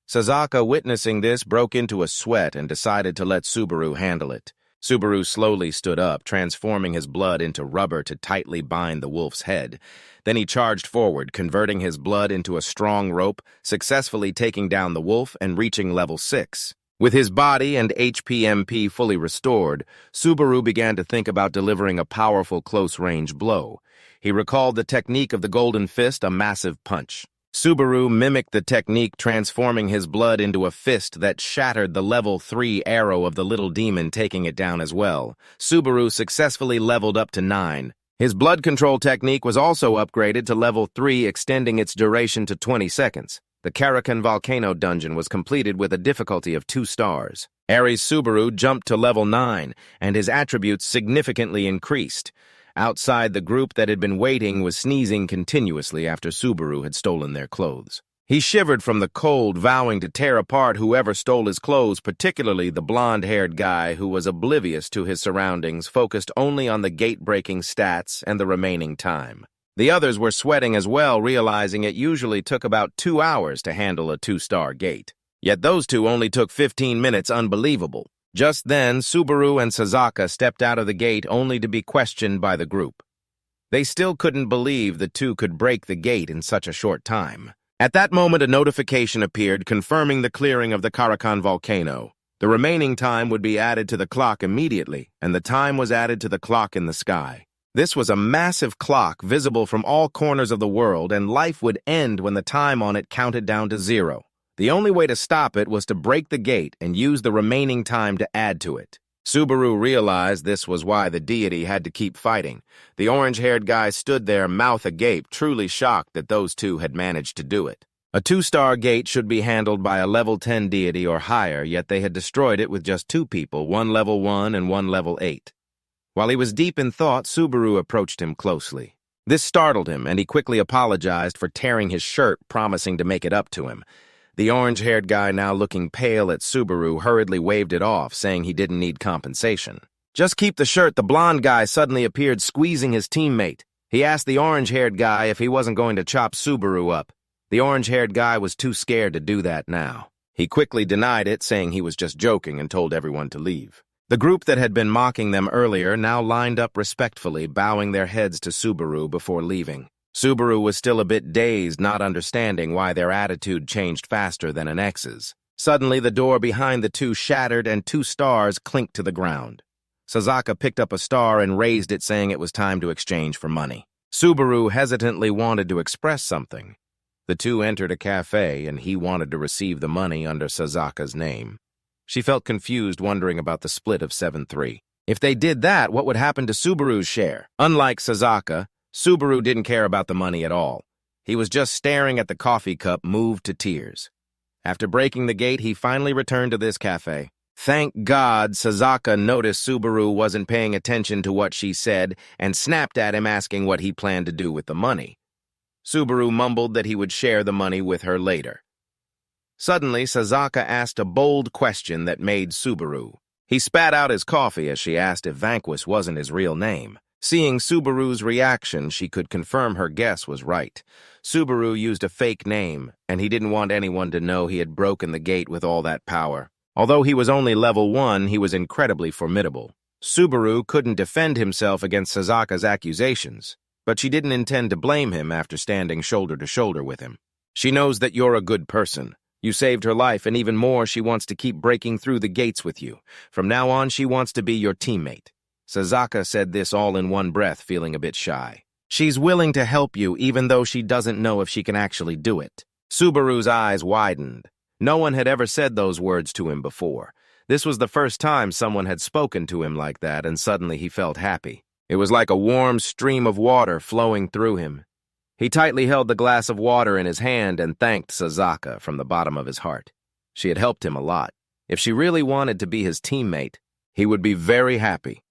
Sazaka, witnessing this, broke into a sweat and decided to let Subaru handle it. Subaru slowly stood up, transforming his blood into rubber to tightly bind the wolf's head. Then he charged forward, converting his blood into a strong rope, successfully taking down the wolf and reaching level 6. With his body and HP-MP fully restored, Subaru began to think about delivering a powerful close-range blow. He recalled the technique of the Golden Fist, a massive punch. Subaru mimicked the technique, transforming his blood into a fist that shattered the level 3 arrow of the little demon, taking it down as well. Subaru successfully leveled up to 9. His blood control technique was also upgraded to level 3, extending its duration to 20 seconds. The Karakan Volcano dungeon was completed with a difficulty of 2 stars. Ares Subaru jumped to level 9, and his attributes significantly increased. Outside, the group that had been waiting was sneezing continuously after Subaru had stolen their clothes. He shivered from the cold, vowing to tear apart whoever stole his clothes, particularly the blonde-haired guy who was oblivious to his surroundings, focused only on the gate-breaking stats and the remaining time. The others were sweating as well, realizing it usually took about 2 hours to handle a 2-star gate. Yet those two only took 15 minutes. Unbelievable. Just then, Subaru and Sasaka stepped out of the gate only to be questioned by the group. They still couldn't believe the two could break the gate in such a short time. At that moment, a notification appeared confirming the clearing of the Karakan volcano. The remaining time would be added to the clock immediately, and the time was added to the clock in the sky. This was a massive clock visible from all corners of the world, and life would end when the time on it counted down to 0. The only way to stop it was to break the gate and use the remaining time to add to it. Subaru realized this was why the deity had to keep fighting. The orange-haired guy stood there, mouth agape, truly shocked that those two had managed to do it. A 2-star gate should be handled by a level 10 deity or higher, yet they had destroyed it with just 2 people, one level 1 and one level 8. While he was deep in thought, Subaru approached him closely. This startled him, and he quickly apologized for tearing his shirt, promising to make it up to him. The orange-haired guy, now looking pale at Subaru, hurriedly waved it off, saying he didn't need compensation. "Just keep the shirt." The blonde guy suddenly appeared, squeezing his teammate. He asked the orange-haired guy if he wasn't going to chop Subaru up. The orange-haired guy was too scared to do that now. He quickly denied it, saying he was just joking, and told everyone to leave. The group that had been mocking them earlier now lined up respectfully, bowing their heads to Subaru before leaving. Subaru was still a bit dazed, not understanding why their attitude changed faster than an X's. Suddenly, the door behind the two shattered and 2 stars clinked to the ground. Sasaka picked up a star and raised it, saying it was time to exchange for money. Subaru hesitantly wanted to express something. The two entered a cafe, and he wanted to receive the money under Sasaka's name. She felt confused, wondering about the split of 7-3. If they did that, what would happen to Subaru's share? Unlike Sasaka, Subaru didn't care about the money at all. He was just staring at the coffee cup, moved to tears. After breaking the gate, he finally returned to this cafe. Thank God Sasaka noticed Subaru wasn't paying attention to what she said and snapped at him, asking what he planned to do with the money. Subaru mumbled that he would share the money with her later. Suddenly, Sasaka asked a bold question that made Subaru. He spat out his coffee as she asked if Vanquish wasn't his real name. Seeing Subaru's reaction, she could confirm her guess was right. Subaru used a fake name, and he didn't want anyone to know he had broken the gate with all that power. Although he was only level 1, he was incredibly formidable. Subaru couldn't defend himself against Sasaka's accusations, but she didn't intend to blame him after standing shoulder to shoulder with him. She knows that you're a good person. You saved her life, and even more, she wants to keep breaking through the gates with you. From now on, she wants to be your teammate. Sasaka said this all in one breath, feeling a bit shy. She's willing to help you, even though she doesn't know if she can actually do it. Subaru's eyes widened. No one had ever said those words to him before. This was the first time someone had spoken to him like that, and suddenly he felt happy. It was like a warm stream of water flowing through him. He tightly held the glass of water in his hand and thanked Sasaka from the bottom of his heart. She had helped him a lot. If she really wanted to be his teammate, he would be very happy.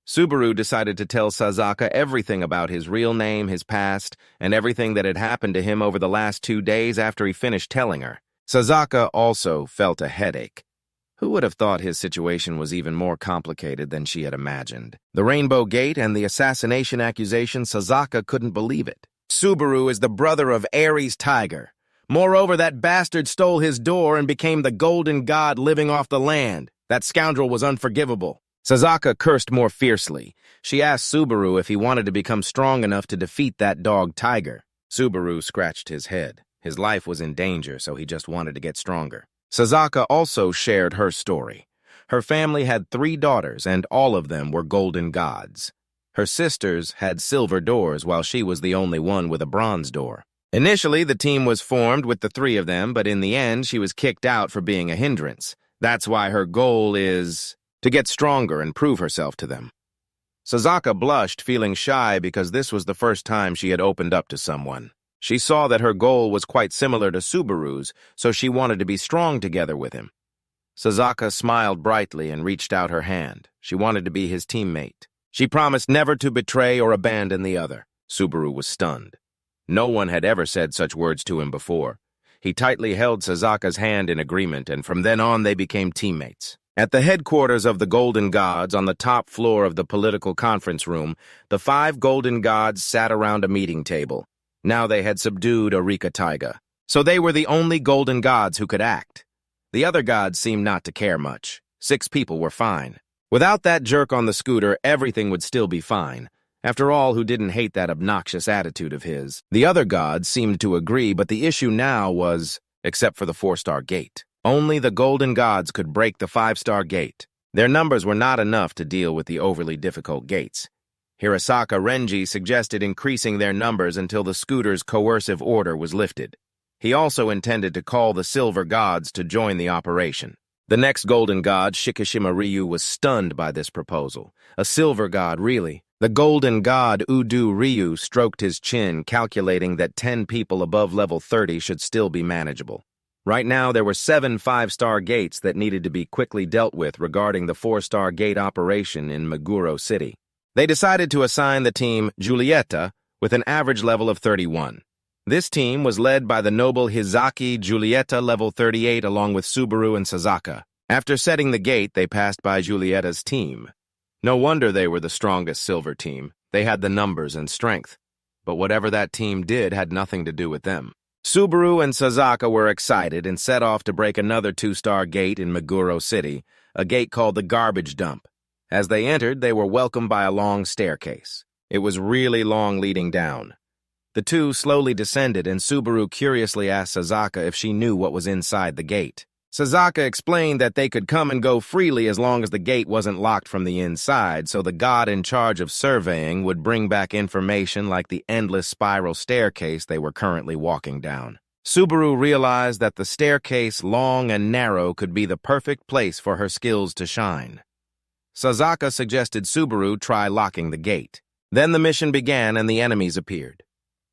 Subaru decided to tell Sasaka everything about his real name, his past, and everything that had happened to him over the last 2 days after he finished telling her. Sasaka also felt a headache. Who would have thought his situation was even more complicated than she had imagined? The Rainbow Gate and the assassination accusation, Sasaka couldn't believe it. Subaru is the brother of Ares Tiger. Moreover, that bastard stole his door and became the golden god living off the land. That scoundrel was unforgivable. Sasaka cursed more fiercely. She asked Subaru if he wanted to become strong enough to defeat that dog Tiger. Subaru scratched his head. His life was in danger, so he just wanted to get stronger. Sasaka also shared her story. Her family had 3 daughters, and all of them were golden gods. Her sisters had silver doors, while she was the only one with a bronze door. Initially, the team was formed with the 3 of them, but in the end, she was kicked out for being a hindrance. That's why her goal is to get stronger and prove herself to them. Sasaka blushed, feeling shy because this was the first time she had opened up to someone. She saw that her goal was quite similar to Subaru's, so she wanted to be strong together with him. Sasaka smiled brightly and reached out her hand. She wanted to be his teammate. She promised never to betray or abandon the other. Subaru was stunned. No one had ever said such words to him before. He tightly held Sasaka's hand in agreement, and from then on they became teammates. At the headquarters of the Golden Gods, on the top floor of the political conference room, the 5 Golden Gods sat around a meeting table. Now they had subdued Arika Taiga, so they were the only Golden Gods who could act. The other gods seemed not to care much. 6 people were fine. Without that jerk on the scooter, everything would still be fine. After all, who didn't hate that obnoxious attitude of his? The other gods seemed to agree, but the issue now was, except for the 4-star gate. Only the Golden Gods could break the 5-star gate. Their numbers were not enough to deal with the overly difficult gates. Hirasaka Renji suggested increasing their numbers until the scooter's coercive order was lifted. He also intended to call the Silver Gods to join the operation. The next Golden God, Shikishima Ryu, was stunned by this proposal. A Silver God, really? The Golden God Udu Ryu stroked his chin, calculating that 10 people above level 30 should still be manageable. Right now, there were 7 5-star gates that needed to be quickly dealt with regarding the 4-star gate operation in Meguro City. They decided to assign the team Giulietta with an average level of 31. This team was led by the noble Hizaki Giulietta, level 38, along with Subaru and Sasaka. After setting the gate, they passed by Giulietta's team. No wonder they were the strongest silver team. They had the numbers and strength. But whatever that team did had nothing to do with them. Subaru and Sasaka were excited and set off to break another 2-star gate in Meguro City, a gate called the Garbage Dump. As they entered, they were welcomed by a long staircase. It was really long, leading down. The two slowly descended, and Subaru curiously asked Sasaka if she knew what was inside the gate. Sasaka explained that they could come and go freely as long as the gate wasn't locked from the inside, so the god in charge of surveying would bring back information like the endless spiral staircase they were currently walking down. Subaru realized that the staircase, long and narrow, could be the perfect place for her skills to shine. Sasaka suggested Subaru try locking the gate. Then the mission began and the enemies appeared.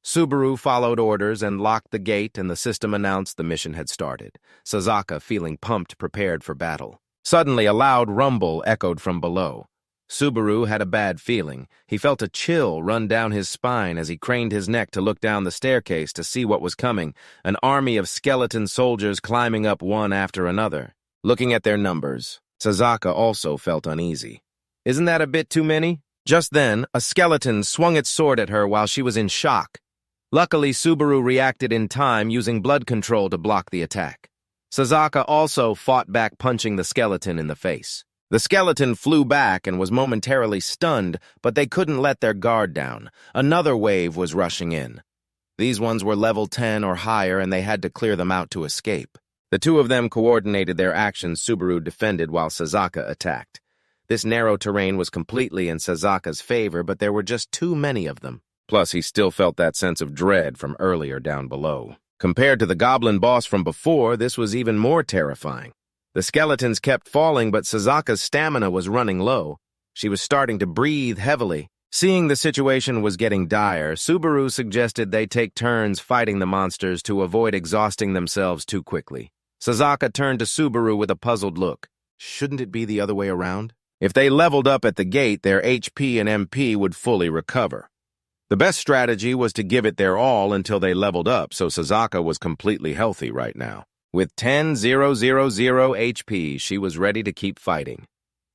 Subaru followed orders and locked the gate, and the system announced the mission had started. Sasaka, feeling pumped, prepared for battle. Suddenly, a loud rumble echoed from below. Subaru had a bad feeling. He felt a chill run down his spine as he craned his neck to look down the staircase to see what was coming, an army of skeleton soldiers climbing up one after another. Looking at their numbers, Sasaka also felt uneasy. Isn't that a bit too many? Just then, a skeleton swung its sword at her while she was in shock. Luckily, Subaru reacted in time, using blood control to block the attack. Sasaka also fought back, punching the skeleton in the face. The skeleton flew back and was momentarily stunned, but they couldn't let their guard down. Another wave was rushing in. These ones were level 10 or higher, and they had to clear them out to escape. The two of them coordinated their actions. Subaru defended while Sasaka attacked. This narrow terrain was completely in Sasaka's favor, but there were just too many of them. Plus, he still felt that sense of dread from earlier down below. Compared to the goblin boss from before, this was even more terrifying. The skeletons kept falling, but Sasaka's stamina was running low. She was starting to breathe heavily. Seeing the situation was getting dire, Subaru suggested they take turns fighting the monsters to avoid exhausting themselves too quickly. Sasaka turned to Subaru with a puzzled look. Shouldn't it be the other way around? If they leveled up at the gate, their HP and MP would fully recover. The best strategy was to give it their all until they leveled up, so Sasaka was completely healthy right now. With 10,000 HP, she was ready to keep fighting.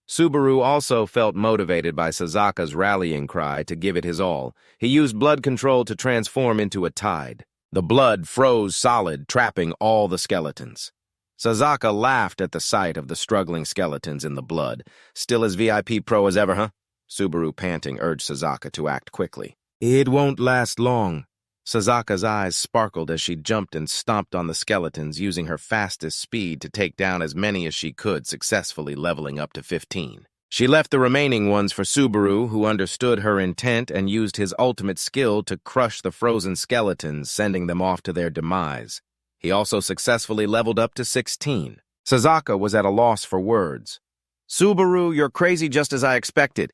Subaru also felt motivated by Sasaka's rallying cry to give it his all. He used blood control to transform into a tide. The blood froze solid, trapping all the skeletons. Sazaka laughed at the sight of the struggling skeletons in the blood. Still as VIP pro as ever, huh? Subaru, panting, urged Sazaka to act quickly. It won't last long. Sazaka's eyes sparkled as she jumped and stomped on the skeletons, using her fastest speed to take down as many as she could, successfully leveling up to 15. She left the remaining ones for Subaru, who understood her intent and used his ultimate skill to crush the frozen skeletons, sending them off to their demise. He also successfully leveled up to 16. Sazaka was at a loss for words. Subaru, you're crazy just as I expected.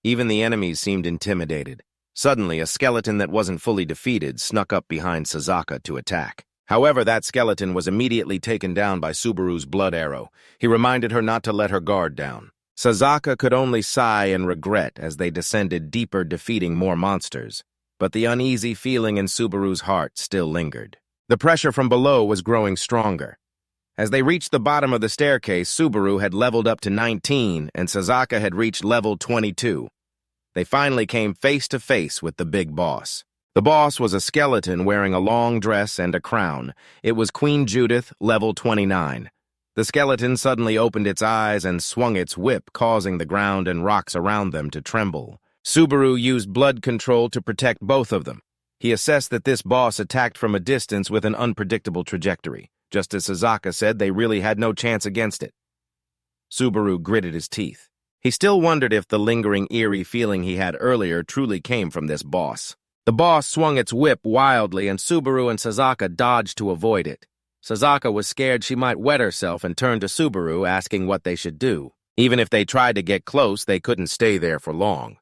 Even the enemies seemed intimidated. Suddenly, a skeleton that wasn't fully defeated snuck up behind Sazaka to attack. However, that skeleton was immediately taken down by Subaru's blood arrow. He reminded her not to let her guard down. Sazaka could only sigh in regret as they descended deeper, defeating more monsters. But the uneasy feeling in Subaru's heart still lingered. The pressure from below was growing stronger. As they reached the bottom of the staircase, Subaru had leveled up to 19 and Sazaka had reached level 22. They finally came face to face with the big boss. The boss was a skeleton wearing a long dress and a crown. It was Queen Judith, level 29. The skeleton suddenly opened its eyes and swung its whip, causing the ground and rocks around them to tremble. Subaru used blood control to protect both of them. He assessed that this boss attacked from a distance with an unpredictable trajectory. Just as Sazaka said, they really had no chance against it. Subaru gritted his teeth. He still wondered if the lingering eerie feeling he had earlier truly came from this boss. The boss swung its whip wildly, and Subaru and Sazaka dodged to avoid it. Sazaka was scared she might wet herself and turned to Subaru, asking what they should do. Even if they tried to get close, they couldn't stay there for long.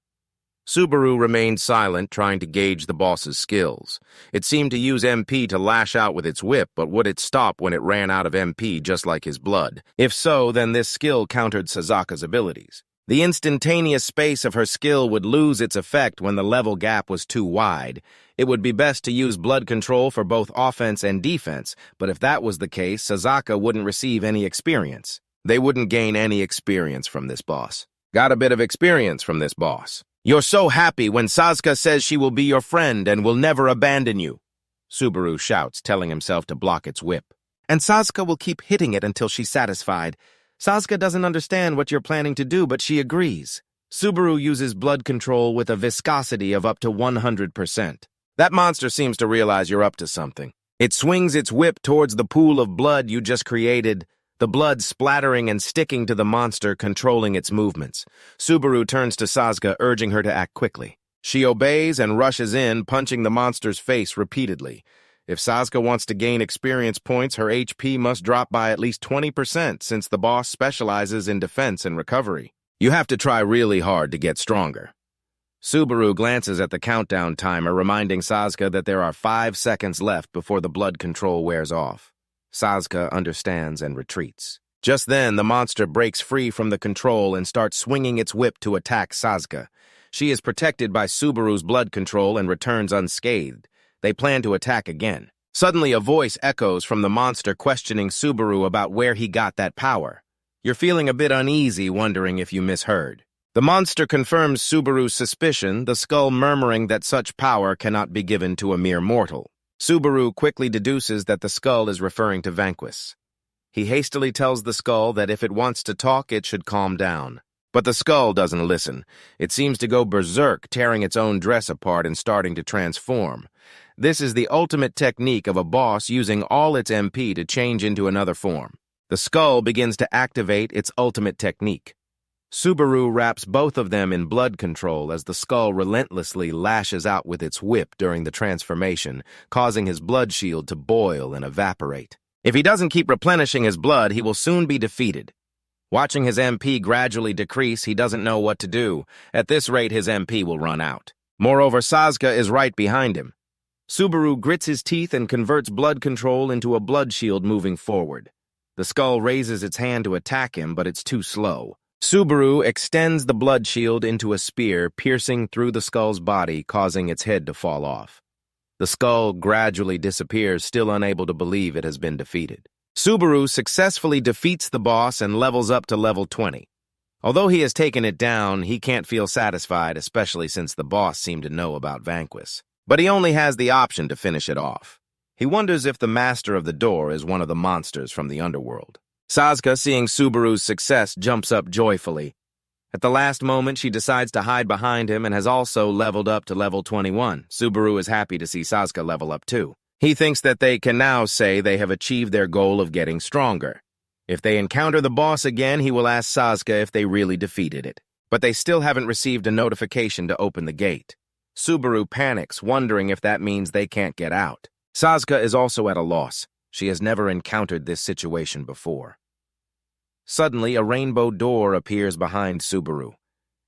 Subaru remained silent, trying to gauge the boss's skills. It seemed to use MP to lash out with its whip, but would it stop when it ran out of MP just like his blood? If so, then this skill countered Sazaka's abilities. The instantaneous space of her skill would lose its effect when the level gap was too wide. It would be best to use blood control for both offense and defense, but if that was the case, Sazaka wouldn't receive any experience. They wouldn't gain any experience from this boss. Got a bit of experience from this boss. You're so happy when Sazaka says she will be your friend and will never abandon you, Subaru shouts, telling himself to block its whip. And Sazaka will keep hitting it until she's satisfied. Sazaka doesn't understand what you're planning to do, but she agrees. Subaru uses blood control with a viscosity of up to 100%. That monster seems to realize you're up to something. It swings its whip towards the pool of blood you just created, the blood splattering and sticking to the monster, controlling its movements. Subaru turns to Sazaka, urging her to act quickly. She obeys and rushes in, punching the monster's face repeatedly. If Sazaka wants to gain experience points, her HP must drop by at least 20%, since the boss specializes in defense and recovery. You have to try really hard to get stronger. Subaru glances at the countdown timer, reminding Sazaka that there are 5 seconds left before the blood control wears off. Sazaka understands and retreats. Just then, the monster breaks free from the control and starts swinging its whip to attack Sazaka. She is protected by Subaru's blood control and returns unscathed. They plan to attack again. Suddenly, a voice echoes from the monster, questioning Subaru about where he got that power. You're feeling a bit uneasy, wondering if you misheard. The monster confirms Subaru's suspicion, the skull murmuring that such power cannot be given to a mere mortal. Subaru quickly deduces that the skull is referring to Vanquish. He hastily tells the skull that if it wants to talk, it should calm down. But the skull doesn't listen. It seems to go berserk, tearing its own dress apart and starting to transform. This is the ultimate technique of a boss using all its MP to change into another form. The skull begins to activate its ultimate technique. Subaru wraps both of them in blood control as the skull relentlessly lashes out with its whip during the transformation, causing his blood shield to boil and evaporate. If he doesn't keep replenishing his blood, he will soon be defeated. Watching his MP gradually decrease, he doesn't know what to do. At this rate, his MP will run out. Moreover, Sazaka is right behind him. Subaru grits his teeth and converts blood control into a blood shield moving forward. The skull raises its hand to attack him, but it's too slow. Subaru extends the blood shield into a spear, piercing through the skull's body, causing its head to fall off. The skull gradually disappears, still unable to believe it has been defeated. Subaru successfully defeats the boss and levels up to level 20. Although he has taken it down, he can't feel satisfied, especially since the boss seemed to know about Vanquish. But he only has the option to finish it off. He wonders if the master of the door is one of the monsters from the underworld. Sasuke, seeing Subaru's success, jumps up joyfully. At the last moment, she decides to hide behind him and has also leveled up to level 21. Subaru is happy to see Sasuke level up too. He thinks that they can now say they have achieved their goal of getting stronger. If they encounter the boss again, he will ask Sasuke if they really defeated it. But they still haven't received a notification to open the gate. Subaru panics, wondering if that means they can't get out. Sasuke is also at a loss. She has never encountered this situation before. Suddenly, a rainbow door appears behind Subaru.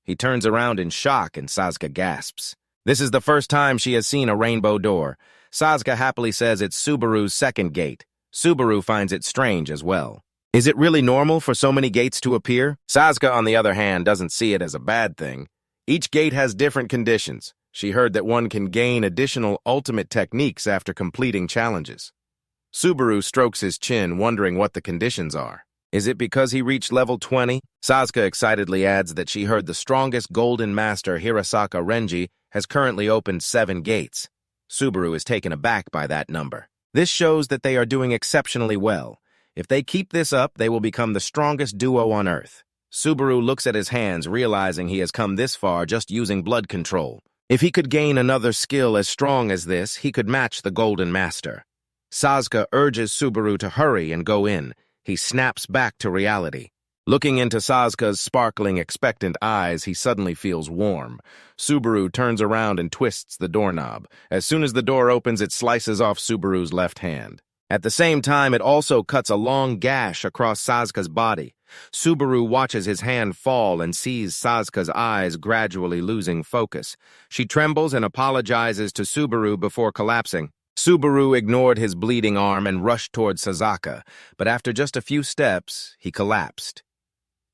He turns around in shock and Sasuke gasps. This is the first time she has seen a rainbow door. Sasuke happily says it's Subaru's second gate. Subaru finds it strange as well. Is it really normal for so many gates to appear? Sasuke, on the other hand, doesn't see it as a bad thing. Each gate has different conditions. She heard that one can gain additional ultimate techniques after completing challenges. Subaru strokes his chin, wondering what the conditions are. Is it because he reached level 20? Sasuke excitedly adds that she heard the strongest golden master, Hirasaka Renji, has currently opened 7 gates. Subaru is taken aback by that number. This shows that they are doing exceptionally well. If they keep this up, they will become the strongest duo on Earth. Subaru looks at his hands, realizing he has come this far just using blood control. If he could gain another skill as strong as this, he could match the Golden Master. Sasuke urges Subaru to hurry and go in. He snaps back to reality. Looking into Sasuke's sparkling, expectant eyes, he suddenly feels warm. Subaru turns around and twists the doorknob. As soon as the door opens, it slices off Subaru's left hand. At the same time, it also cuts a long gash across Sasuke's body. Subaru watches his hand fall and sees Sasuke's eyes gradually losing focus. She trembles and apologizes to Subaru before collapsing. Subaru ignored his bleeding arm and rushed toward Sasuke, but after just a few steps, he collapsed.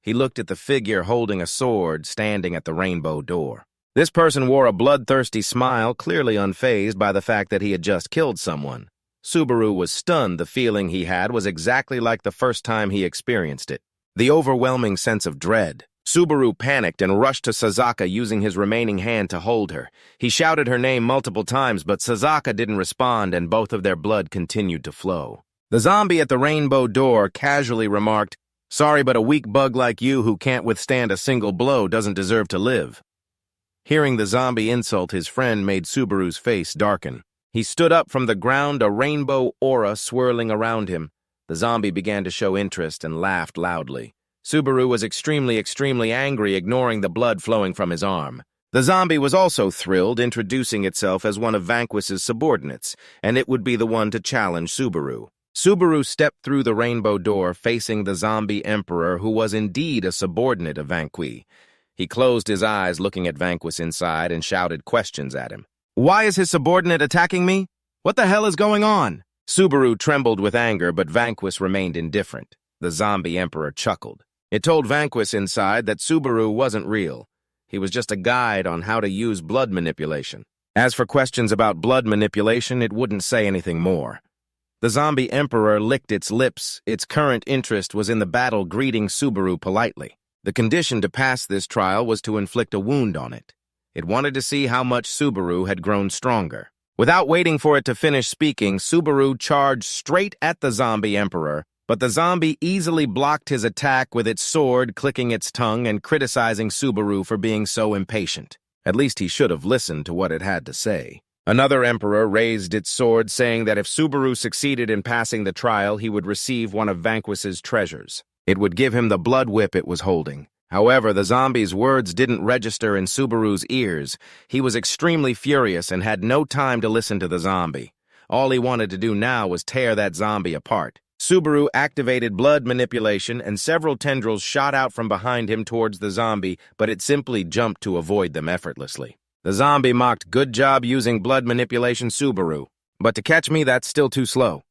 He looked at the figure holding a sword standing at the rainbow door. This person wore a bloodthirsty smile, clearly unfazed by the fact that he had just killed someone. Subaru was stunned. The feeling he had was exactly like the first time he experienced it. The overwhelming sense of dread. Subaru panicked and rushed to Sasuke, using his remaining hand to hold her. He shouted her name multiple times, but Sasuke didn't respond, and both of their blood continued to flow. The zombie at the rainbow door casually remarked, "Sorry, but a weak bug like you who can't withstand a single blow doesn't deserve to live." Hearing the zombie insult his friend made Subaru's face darken. He stood up from the ground, a rainbow aura swirling around him. The zombie began to show interest and laughed loudly. Subaru was extremely angry, ignoring the blood flowing from his arm. The zombie was also thrilled, introducing itself as one of Vanquish's subordinates, and it would be the one to challenge Subaru. Subaru stepped through the rainbow door, facing the zombie emperor, who was indeed a subordinate of Vanquish. He closed his eyes, looking at Vanquish inside, and shouted questions at him. "Why is his subordinate attacking me? What the hell is going on?" Subaru trembled with anger, but Vanquish remained indifferent. The zombie emperor chuckled. It told Vanquish inside that Subaru wasn't real. He was just a guide on how to use blood manipulation. As for questions about blood manipulation, it wouldn't say anything more. The zombie emperor licked its lips. Its current interest was in the battle, greeting Subaru politely. The condition to pass this trial was to inflict a wound on it. It wanted to see how much Subaru had grown stronger. Without waiting for it to finish speaking, Subaru charged straight at the zombie emperor, but the zombie easily blocked his attack with its sword, clicking its tongue and criticizing Subaru for being so impatient. At least he should have listened to what it had to say. Another emperor raised its sword, saying that if Subaru succeeded in passing the trial, he would receive one of Vanquish's treasures. It would give him the blood whip it was holding. However, the zombie's words didn't register in Subaru's ears. He was extremely furious and had no time to listen to the zombie. All he wanted to do now was tear that zombie apart. Subaru activated blood manipulation, and several tendrils shot out from behind him towards the zombie, but it simply jumped to avoid them effortlessly. The zombie mocked, "Good job using blood manipulation, Subaru. But to catch me, that's still too slow."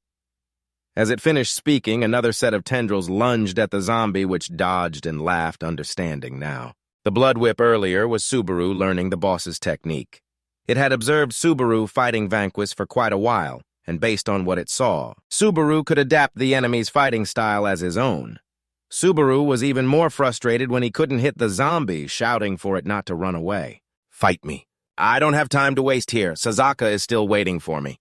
As it finished speaking, another set of tendrils lunged at the zombie, which dodged and laughed, understanding now. The blood whip earlier was Subaru learning the boss's technique. It had observed Subaru fighting Vanquish for quite a while, and based on what it saw, Subaru could adapt the enemy's fighting style as his own. Subaru was even more frustrated when he couldn't hit the zombie, shouting for it not to run away. "Fight me. I don't have time to waste here. Sasuke is still waiting for me."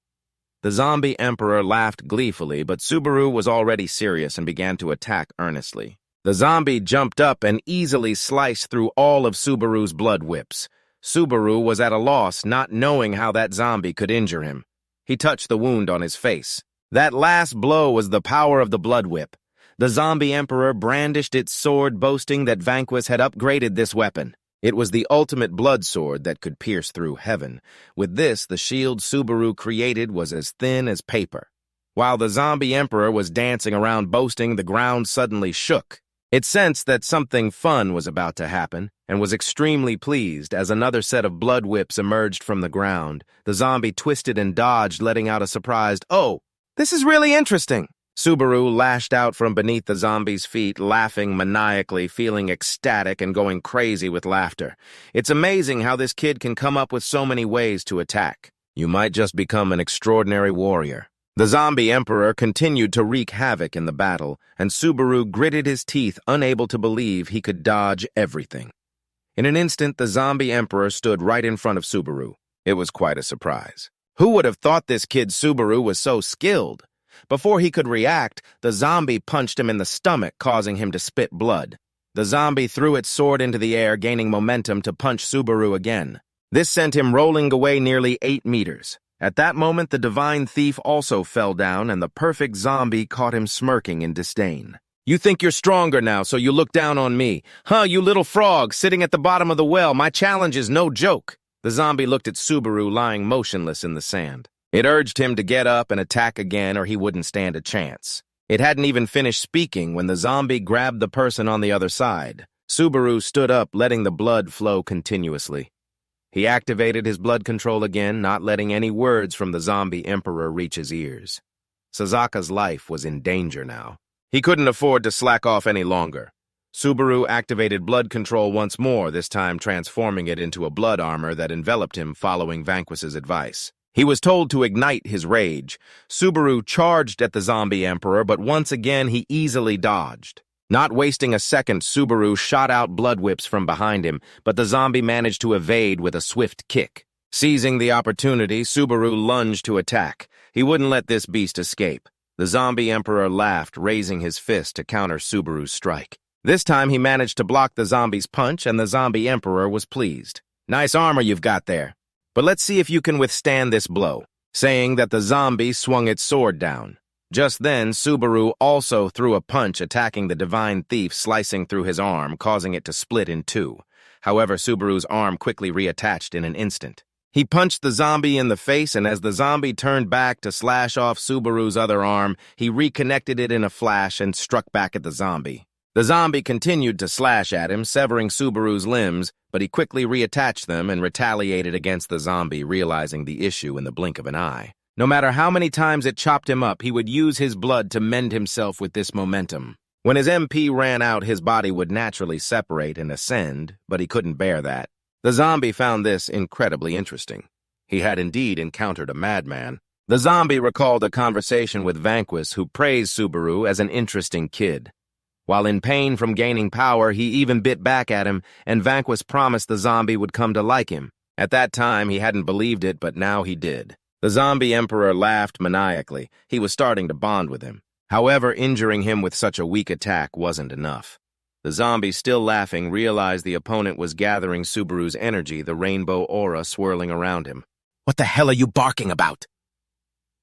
The zombie emperor laughed gleefully, but Subaru was already serious and began to attack earnestly. The zombie jumped up and easily sliced through all of Subaru's blood whips. Subaru was at a loss, not knowing how that zombie could injure him. He touched the wound on his face. That last blow was the power of the blood whip. The zombie emperor brandished its sword, boasting that Vanquish had upgraded this weapon. It was the ultimate blood sword that could pierce through heaven. With this, the shield Subaru created was as thin as paper. While the zombie emperor was dancing around boasting, the ground suddenly shook. It sensed that something fun was about to happen, and was extremely pleased as another set of blood whips emerged from the ground. The zombie twisted and dodged, letting out a surprised, "Oh, this is really interesting." Subaru lashed out from beneath the zombie's feet, laughing maniacally, feeling ecstatic and going crazy with laughter. It's amazing how this kid can come up with so many ways to attack. You might just become an extraordinary warrior. The zombie emperor continued to wreak havoc in the battle, and Subaru gritted his teeth, unable to believe he could dodge everything. In an instant, the zombie emperor stood right in front of Subaru. It was quite a surprise. Who would have thought this kid Subaru was so skilled? Before he could react, the zombie punched him in the stomach, causing him to spit blood. The zombie threw its sword into the air, gaining momentum to punch Subaru again. This sent him rolling away nearly 8 meters. At that moment, the divine thief also fell down, and the perfect zombie caught him smirking in disdain. "You think you're stronger now, so you look down on me. Huh, you little frog, sitting at the bottom of the well. My challenge is no joke." The zombie looked at Subaru lying motionless in the sand. It urged him to get up and attack again, or he wouldn't stand a chance. It hadn't even finished speaking when the zombie grabbed the person on the other side. Subaru stood up, letting the blood flow continuously. He activated his blood control again, not letting any words from the zombie emperor reach his ears. Sasaka's life was in danger now. He couldn't afford to slack off any longer. Subaru activated blood control once more, this time transforming it into a blood armor that enveloped him, following Vanquish's advice. He was told to ignite his rage. Subaru charged at the zombie emperor, but once again he easily dodged. Not wasting a second, Subaru shot out blood whips from behind him, but the zombie managed to evade with a swift kick. Seizing the opportunity, Subaru lunged to attack. He wouldn't let this beast escape. The zombie emperor laughed, raising his fist to counter Subaru's strike. This time he managed to block the zombie's punch, and the zombie emperor was pleased. "Nice armor you've got there. But let's see if you can withstand this blow." Saying that, the zombie swung its sword down. Just then, Subaru also threw a punch, attacking the divine thief, slicing through his arm, causing it to split in two. However, Subaru's arm quickly reattached in an instant. He punched the zombie in the face, and as the zombie turned back to slash off Subaru's other arm, he reconnected it in a flash and struck back at the zombie. The zombie continued to slash at him, severing Subaru's limbs, but he quickly reattached them and retaliated against the zombie, realizing the issue in the blink of an eye. No matter how many times it chopped him up, he would use his blood to mend himself with this momentum. When his MP ran out, his body would naturally separate and ascend, but he couldn't bear that. The zombie found this incredibly interesting. He had indeed encountered a madman. The zombie recalled a conversation with Vanquish, who praised Subaru as an interesting kid. While in pain from gaining power, he even bit back at him, and Vanquish promised the zombie would come to like him. At that time, he hadn't believed it, but now he did. The zombie emperor laughed maniacally. He was starting to bond with him. However, injuring him with such a weak attack wasn't enough. The zombie, still laughing, realized the opponent was gathering Subaru's energy, the rainbow aura swirling around him. "What the hell are you barking about?"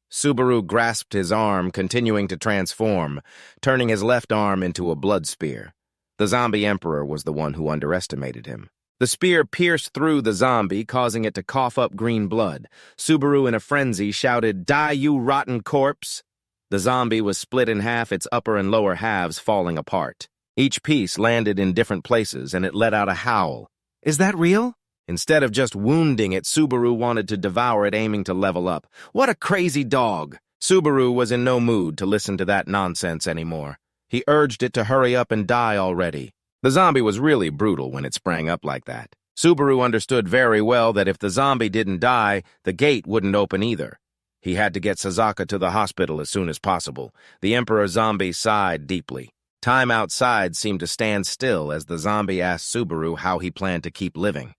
Subaru grasped his arm, continuing to transform, turning his left arm into a blood spear. The zombie emperor was the one who underestimated him. The spear pierced through the zombie, causing it to cough up green blood. Subaru, in a frenzy, shouted, "Die, you rotten corpse!" The zombie was split in half, its upper and lower halves falling apart. Each piece landed in different places, and it let out a howl. "Is that real?" Instead of just wounding it, Subaru wanted to devour it, aiming to level up. What a crazy dog! Subaru was in no mood to listen to that nonsense anymore. He urged it to hurry up and die already. The zombie was really brutal when it sprang up like that. Subaru understood very well that if the zombie didn't die, the gate wouldn't open either. He had to get Sasaka to the hospital as soon as possible. The Emperor zombie sighed deeply. Time outside seemed to stand still as the zombie asked Subaru how he planned to keep living.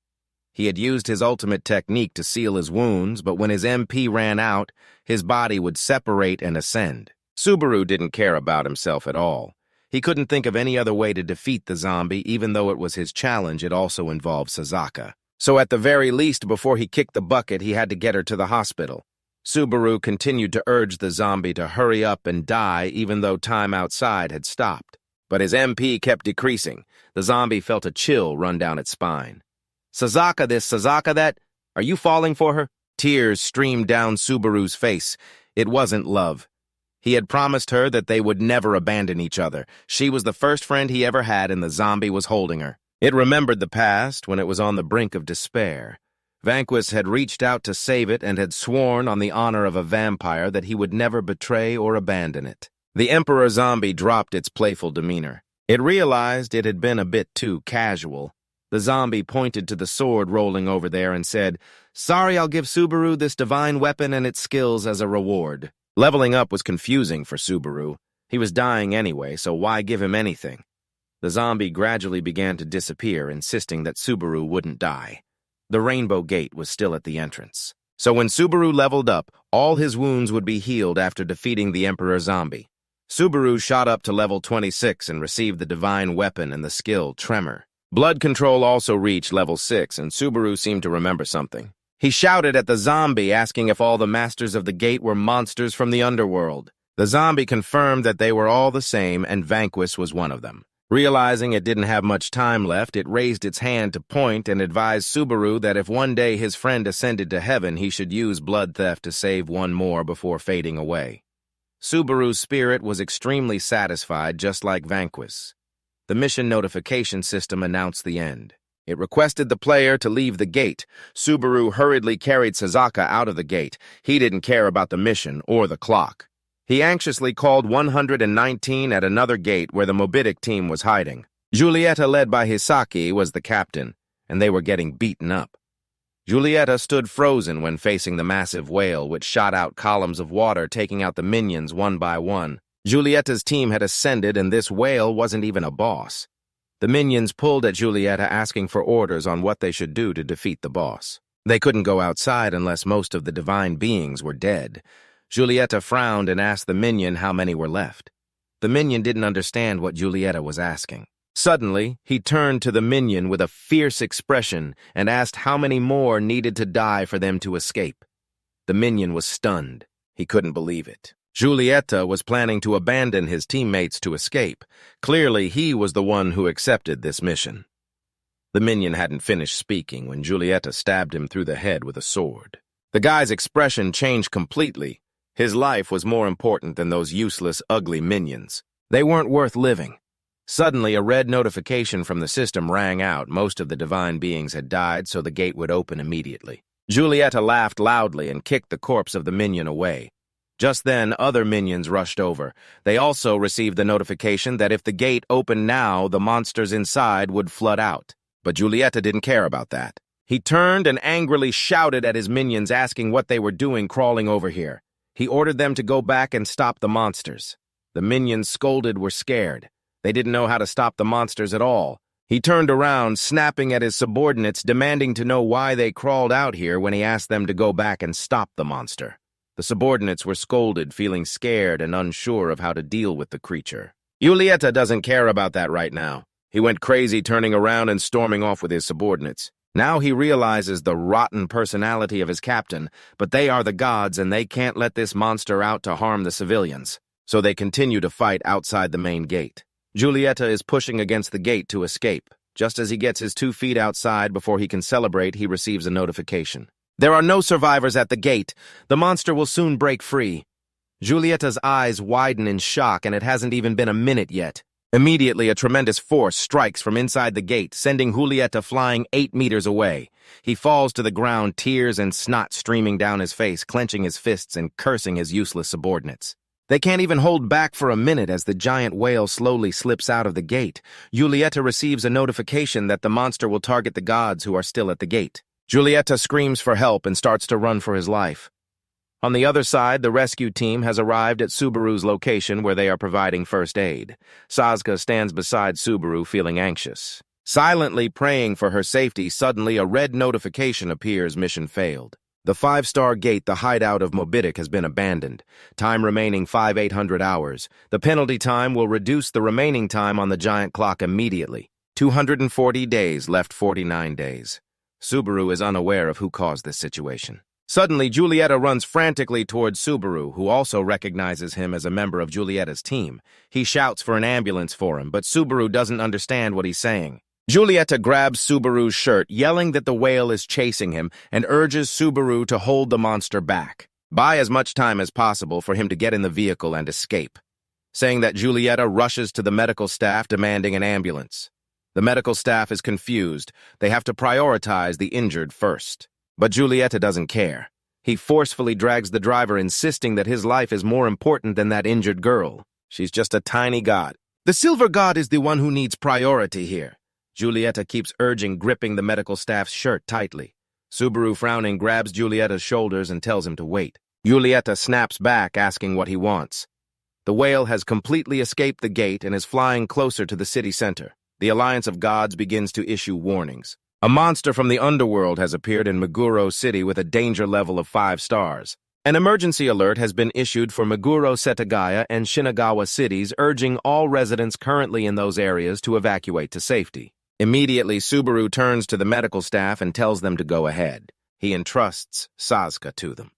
He had used his ultimate technique to seal his wounds, but when his MP ran out, his body would separate and ascend. Subaru didn't care about himself at all. He couldn't think of any other way to defeat the zombie, even though it was his challenge. It also involved Sasaka. So at the very least, before he kicked the bucket, he had to get her to the hospital. Subaru continued to urge the zombie to hurry up and die, even though time outside had stopped. But his MP kept decreasing. The zombie felt a chill run down its spine. Sasaka this, Sasaka that. Are you falling for her? Tears streamed down Subaru's face. It wasn't love. He had promised her that they would never abandon each other. She was the first friend he ever had, and the zombie was holding her. It remembered the past when it was on the brink of despair. Vanquis had reached out to save it and had sworn on the honor of a vampire that he would never betray or abandon it. The Emperor zombie dropped its playful demeanor. It realized it had been a bit too casual. The zombie pointed to the sword rolling over there and said, "Sorry, I'll give Subaru this divine weapon and its skills as a reward." Leveling up was confusing for Subaru. He was dying anyway, so why give him anything? The zombie gradually began to disappear, insisting that Subaru wouldn't die. The Rainbow Gate was still at the entrance. So when Subaru leveled up, all his wounds would be healed after defeating the Emperor zombie. Subaru shot up to level 26 and received the divine weapon and the skill Tremor. Blood control also reached level 6, and Subaru seemed to remember something. He shouted at the zombie, asking if all the masters of the gate were monsters from the underworld. The zombie confirmed that they were all the same, and Vanquis was one of them. Realizing it didn't have much time left, it raised its hand to point and advised Subaru that if one day his friend ascended to heaven, he should use blood theft to save one more before fading away. Subaru's spirit was extremely satisfied, just like Vanquis. The mission notification system announced the end. It requested the player to leave the gate. Subaru hurriedly carried Sasaka out of the gate. He didn't care about the mission or the clock. He anxiously called 119 at another gate where the Mobidic team was hiding. Giulietta, led by Hisaki, was the captain, and they were getting beaten up. Giulietta stood frozen when facing the massive whale, which shot out columns of water, taking out the minions one by one. Giulietta's team had ascended, and this whale wasn't even a boss. The minions pulled at Giulietta, asking for orders on what they should do to defeat the boss. They couldn't go outside unless most of the divine beings were dead. Giulietta frowned and asked the minion how many were left. The minion didn't understand what Giulietta was asking. Suddenly, he turned to the minion with a fierce expression and asked how many more needed to die for them to escape. The minion was stunned. He couldn't believe it. Giulietta was planning to abandon his teammates to escape. Clearly, he was the one who accepted this mission. The minion hadn't finished speaking when Giulietta stabbed him through the head with a sword. The guy's expression changed completely. His life was more important than those useless, ugly minions. They weren't worth living. Suddenly, a red notification from the system rang out. Most of the divine beings had died, so the gate would open immediately. Giulietta laughed loudly and kicked the corpse of the minion away. Just then, other minions rushed over. They also received the notification that if the gate opened now, the monsters inside would flood out. But Giulietta didn't care about that. He turned and angrily shouted at his minions, asking what they were doing crawling over here. He ordered them to go back and stop the monsters. The minions, scolded, were scared. They didn't know how to stop the monsters at all. He turned around, snapping at his subordinates, demanding to know why they crawled out here when he asked them to go back and stop the monster. The subordinates were scolded, feeling scared and unsure of how to deal with the creature. Giulietta doesn't care about that right now. He went crazy, turning around and storming off with his subordinates. Now he realizes the rotten personality of his captain, but they are the gods and they can't let this monster out to harm the civilians. So they continue to fight outside the main gate. Giulietta is pushing against the gate to escape. Just as he gets his 2 feet outside before he can celebrate, he receives a notification. There are no survivors at the gate. The monster will soon break free. Giulietta's eyes widen in shock, and it hasn't even been a minute yet. Immediately, a tremendous force strikes from inside the gate, sending Giulietta flying 8 meters away. He falls to the ground, tears and snot streaming down his face, clenching his fists and cursing his useless subordinates. They can't even hold back for a minute as the giant whale slowly slips out of the gate. Giulietta receives a notification that the monster will target the gods who are still at the gate. Giulietta screams for help and starts to run for his life. On the other side, the rescue team has arrived at Subaru's location where they are providing first aid. Sasuke stands beside Subaru feeling anxious. Silently praying for her safety, suddenly a red notification appears: mission failed. The 5-star gate, the hideout of Mobidic, has been abandoned. Time remaining 5,800 hours. The penalty time will reduce the remaining time on the giant clock immediately. 240 days, left 49 days. Subaru is unaware of who caused this situation. Suddenly, Giulietta runs frantically towards Subaru, who also recognizes him as a member of Giulietta's team. He shouts for an ambulance for him, but Subaru doesn't understand what he's saying. Giulietta grabs Subaru's shirt, yelling that the whale is chasing him, and urges Subaru to hold the monster back. Buy as much time as possible for him to get in the vehicle and escape. Saying that, Giulietta rushes to the medical staff demanding an ambulance. The medical staff is confused. They have to prioritize the injured first. But Giulietta doesn't care. He forcefully drags the driver, insisting that his life is more important than that injured girl. She's just a tiny god. The silver god is the one who needs priority here. Giulietta keeps urging, gripping the medical staff's shirt tightly. Subaru, frowning, grabs Giulietta's shoulders and tells him to wait. Giulietta snaps back, asking what he wants. The whale has completely escaped the gate and is flying closer to the city center. The Alliance of Gods begins to issue warnings. A monster from the underworld has appeared in Meguro City with a danger level of 5 stars. An emergency alert has been issued for Meguro, Setagaya, and Shinagawa cities, urging all residents currently in those areas to evacuate to safety. Immediately, Subaru turns to the medical staff and tells them to go ahead. He entrusts Sasuke to them.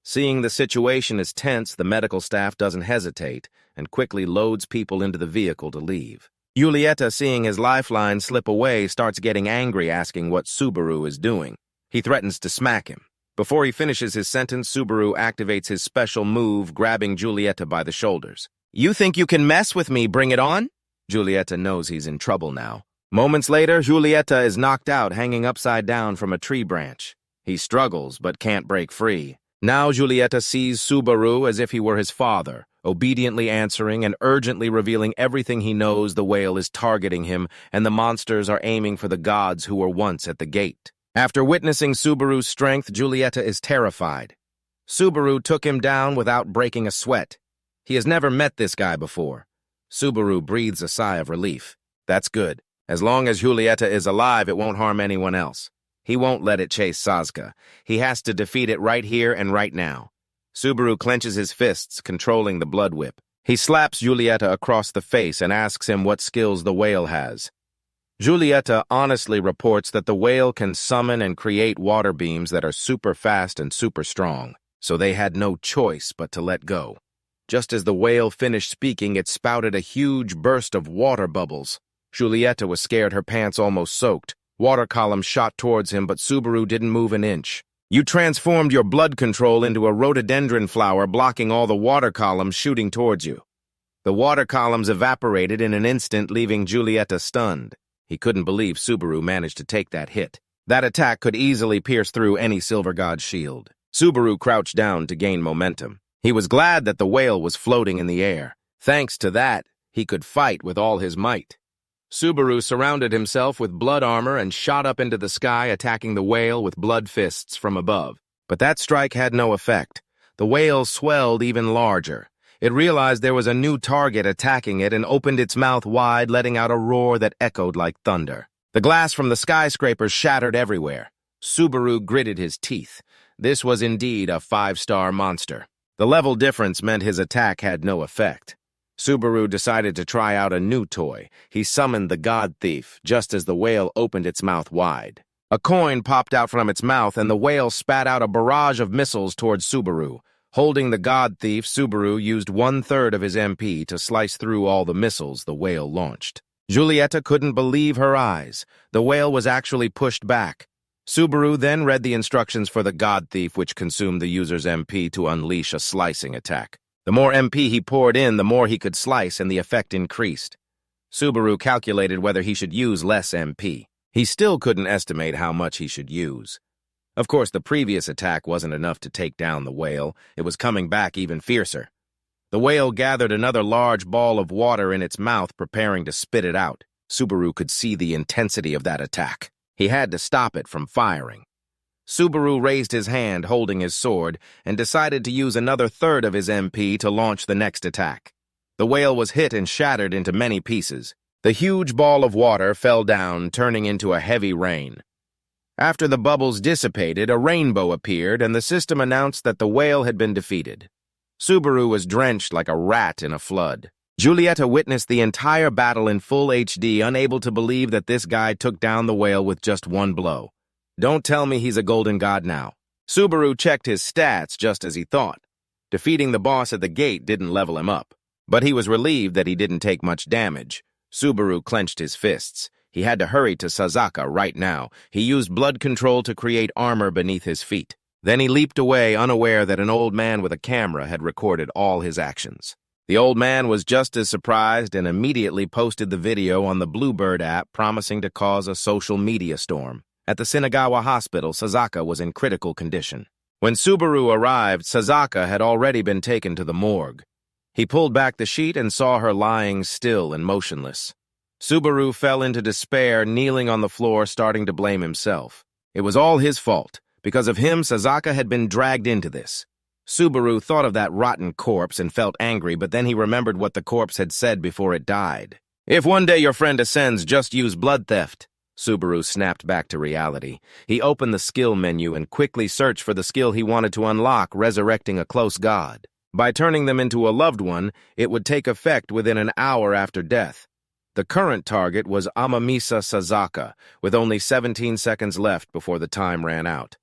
Seeing the situation is tense, the medical staff doesn't hesitate and quickly loads people into the vehicle to leave. Giulietta, seeing his lifeline slip away, starts getting angry, asking what Subaru is doing. He threatens to smack him. Before he finishes his sentence, Subaru activates his special move, grabbing Giulietta by the shoulders. "You think you can mess with me? Bring it on?" Giulietta knows he's in trouble now. Moments later, Giulietta is knocked out, hanging upside down from a tree branch. He struggles, but can't break free. Now Giulietta sees Subaru as if he were his father, obediently answering and urgently revealing everything he knows. The whale is targeting him, and the monsters are aiming for the gods who were once at the gate. After witnessing Subaru's strength, Giulietta is terrified. Subaru took him down without breaking a sweat. He has never met this guy before. Subaru breathes a sigh of relief. That's good. As long as Giulietta is alive, it won't harm anyone else. He won't let it chase Sasuke. He has to defeat it right here and right now. Subaru clenches his fists, controlling the blood whip. He slaps Giulietta across the face and asks him what skills the whale has. Giulietta honestly reports that the whale can summon and create water beams that are super fast and super strong, so they had no choice but to let go. Just as the whale finished speaking, it spouted a huge burst of water bubbles. Giulietta was scared, her pants almost soaked. Water columns shot towards him, but Subaru didn't move an inch. "You transformed your blood control into a rhododendron flower, blocking all the water columns shooting towards you." The water columns evaporated in an instant, leaving Giulietta stunned. He couldn't believe Subaru managed to take that hit. That attack could easily pierce through any Silver God's shield. Subaru crouched down to gain momentum. He was glad that the whale was floating in the air. Thanks to that, he could fight with all his might. Subaru surrounded himself with blood armor and shot up into the sky, attacking the whale with blood fists from above. But that strike had no effect. The whale swelled even larger. It realized there was a new target attacking it and opened its mouth wide, letting out a roar that echoed like thunder. The glass from the skyscrapers shattered everywhere. Subaru gritted his teeth. This was indeed a 5-star monster. The level difference meant his attack had no effect. Subaru decided to try out a new toy. He summoned the God Thief, just as the whale opened its mouth wide. A coin popped out from its mouth, and the whale spat out a barrage of missiles towards Subaru. Holding the God Thief, Subaru used 1/3 of his MP to slice through all the missiles the whale launched. Giulietta couldn't believe her eyes. The whale was actually pushed back. Subaru then read the instructions for the God Thief, which consumed the user's MP to unleash a slicing attack. The more MP he poured in, the more he could slice, and the effect increased. Subaru calculated whether he should use less MP. He still couldn't estimate how much he should use. Of course, the previous attack wasn't enough to take down the whale. It was coming back even fiercer. The whale gathered another large ball of water in its mouth, preparing to spit it out. Subaru could see the intensity of that attack. He had to stop it from firing. Subaru raised his hand, holding his sword, and decided to use another 1/3 of his MP to launch the next attack. The whale was hit and shattered into many pieces. The huge ball of water fell down, turning into a heavy rain. After the bubbles dissipated, a rainbow appeared, and the system announced that the whale had been defeated. Subaru was drenched like a rat in a flood. Julieta witnessed the entire battle in full HD, unable to believe that this guy took down the whale with just one blow. Don't tell me he's a golden god now. Subaru checked his stats just as he thought. Defeating the boss at the gate didn't level him up, but he was relieved that he didn't take much damage. Subaru clenched his fists. He had to hurry to Sasaka right now. He used blood control to create armor beneath his feet. Then he leaped away, unaware that an old man with a camera had recorded all his actions. The old man was just as surprised and immediately posted the video on the Bluebird app, promising to cause a social media storm. At the Shinagawa hospital, Sasaka was in critical condition. When Subaru arrived, Sasaka had already been taken to the morgue. He pulled back the sheet and saw her lying still and motionless. Subaru fell into despair, kneeling on the floor, starting to blame himself. It was all his fault. Because of him, Sasaka had been dragged into this. Subaru thought of that rotten corpse and felt angry, but then he remembered what the corpse had said before it died. If one day your friend ascends, just use blood theft. Subaru snapped back to reality. He opened the skill menu and quickly searched for the skill he wanted to unlock, resurrecting a close god. By turning them into a loved one, it would take effect within an hour after death. The current target was Amamisa Sasaka, with only 17 seconds left before the time ran out.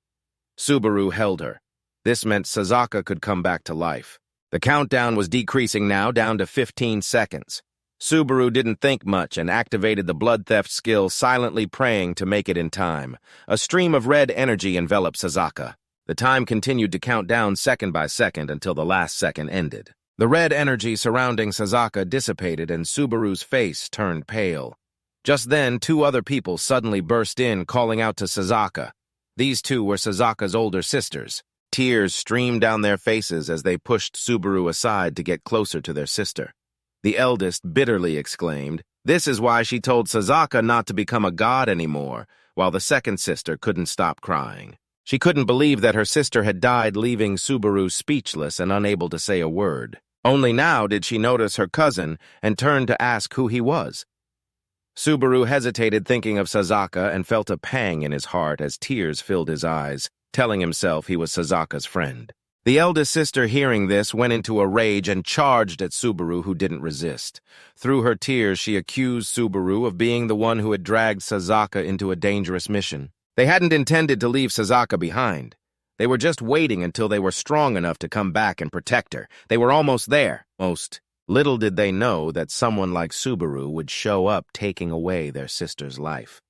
Subaru held her. This meant Sasaka could come back to life. The countdown was decreasing now, down to 15 seconds. Subaru didn't think much and activated the blood theft skill, silently praying to make it in time. A stream of red energy enveloped Sasaka. The time continued to count down second by second until the last second ended. The red energy surrounding Sasaka dissipated and Subaru's face turned pale. Just then, two other people suddenly burst in, calling out to Sasaka. These two were Sasaka's older sisters. Tears streamed down their faces as they pushed Subaru aside to get closer to their sister. The eldest bitterly exclaimed, "This is why she told Sasaka not to become a god anymore," while the second sister couldn't stop crying. She couldn't believe that her sister had died, leaving Subaru speechless and unable to say a word. Only now did she notice her cousin and turned to ask who he was. Subaru hesitated, thinking of Sasaka, and felt a pang in his heart as tears filled his eyes, telling himself he was Sasaka's friend. The eldest sister, hearing this, went into a rage and charged at Subaru, who didn't resist. Through her tears, she accused Subaru of being the one who had dragged Sasaka into a dangerous mission. They hadn't intended to leave Sasaka behind. They were just waiting until they were strong enough to come back and protect her. They were almost there. Little did they know that someone like Subaru would show up, taking away their sister's life.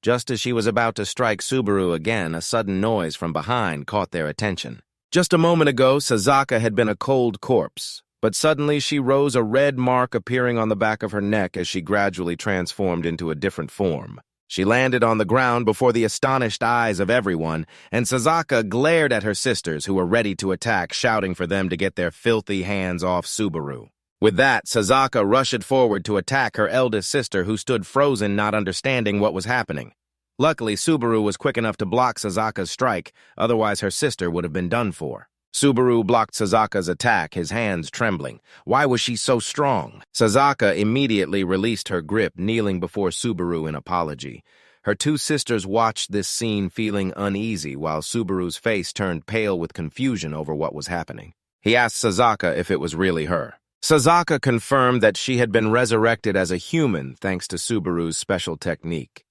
Just as she was about to strike Subaru again, a sudden noise from behind caught their attention. Just a moment ago, Sasaka had been a cold corpse, but suddenly she rose, a red mark appearing on the back of her neck as she gradually transformed into a different form. She landed on the ground before the astonished eyes of everyone, and Sasaka glared at her sisters, who were ready to attack, shouting for them to get their filthy hands off Subaru. With that, Sasaka rushed forward to attack her eldest sister, who stood frozen, not understanding what was happening. Luckily, Subaru was quick enough to block Sasaka's strike, otherwise her sister would have been done for. Subaru blocked Sasaka's attack, his hands trembling. Why was she so strong? Sasaka immediately released her grip, kneeling before Subaru in apology. Her two sisters watched this scene, feeling uneasy, while Subaru's face turned pale with confusion over what was happening. He asked Sasaka if it was really her. Sasaka confirmed that she had been resurrected as a human thanks to Subaru's special technique.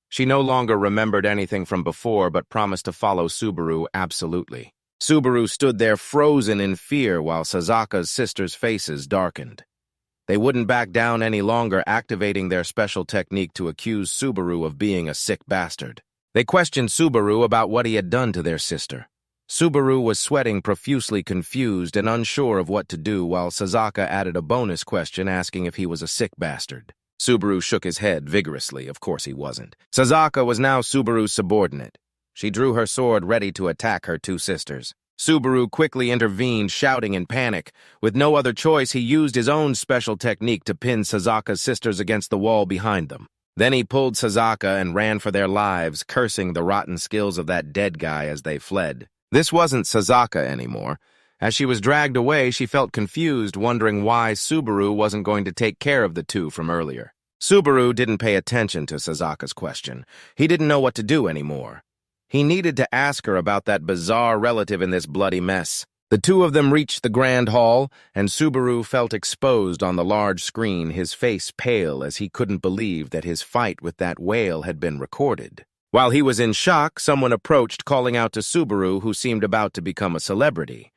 She no longer remembered anything from before, but promised to follow Subaru absolutely. Subaru stood there frozen in fear while Sasaka's sisters' faces darkened. They wouldn't back down any longer, activating their special technique to accuse Subaru of being a sick bastard. They questioned Subaru about what he had done to their sister. Subaru was sweating profusely, confused and unsure of what to do, while Sasaka added a bonus question asking if he was a sick bastard. Subaru shook his head vigorously. Of course he wasn't. Sasaka was now Subaru's subordinate. She drew her sword, ready to attack her two sisters. Subaru quickly intervened, shouting in panic. With no other choice, he used his own special technique to pin Sasaka's sisters against the wall behind them. Then he pulled Sasaka and ran for their lives, cursing the rotten skills of that dead guy as they fled. This wasn't Sasaka anymore. As she was dragged away, she felt confused, wondering why Subaru wasn't going to take care of the two from earlier. Subaru didn't pay attention to Sasaka's question. He didn't know what to do anymore. He needed to ask her about that bizarre relative in this bloody mess. The two of them reached the grand hall, and Subaru felt exposed on the large screen, his face pale as he couldn't believe that his fight with that whale had been recorded. While he was in shock, someone approached, calling out to Subaru, who seemed about to become a celebrity.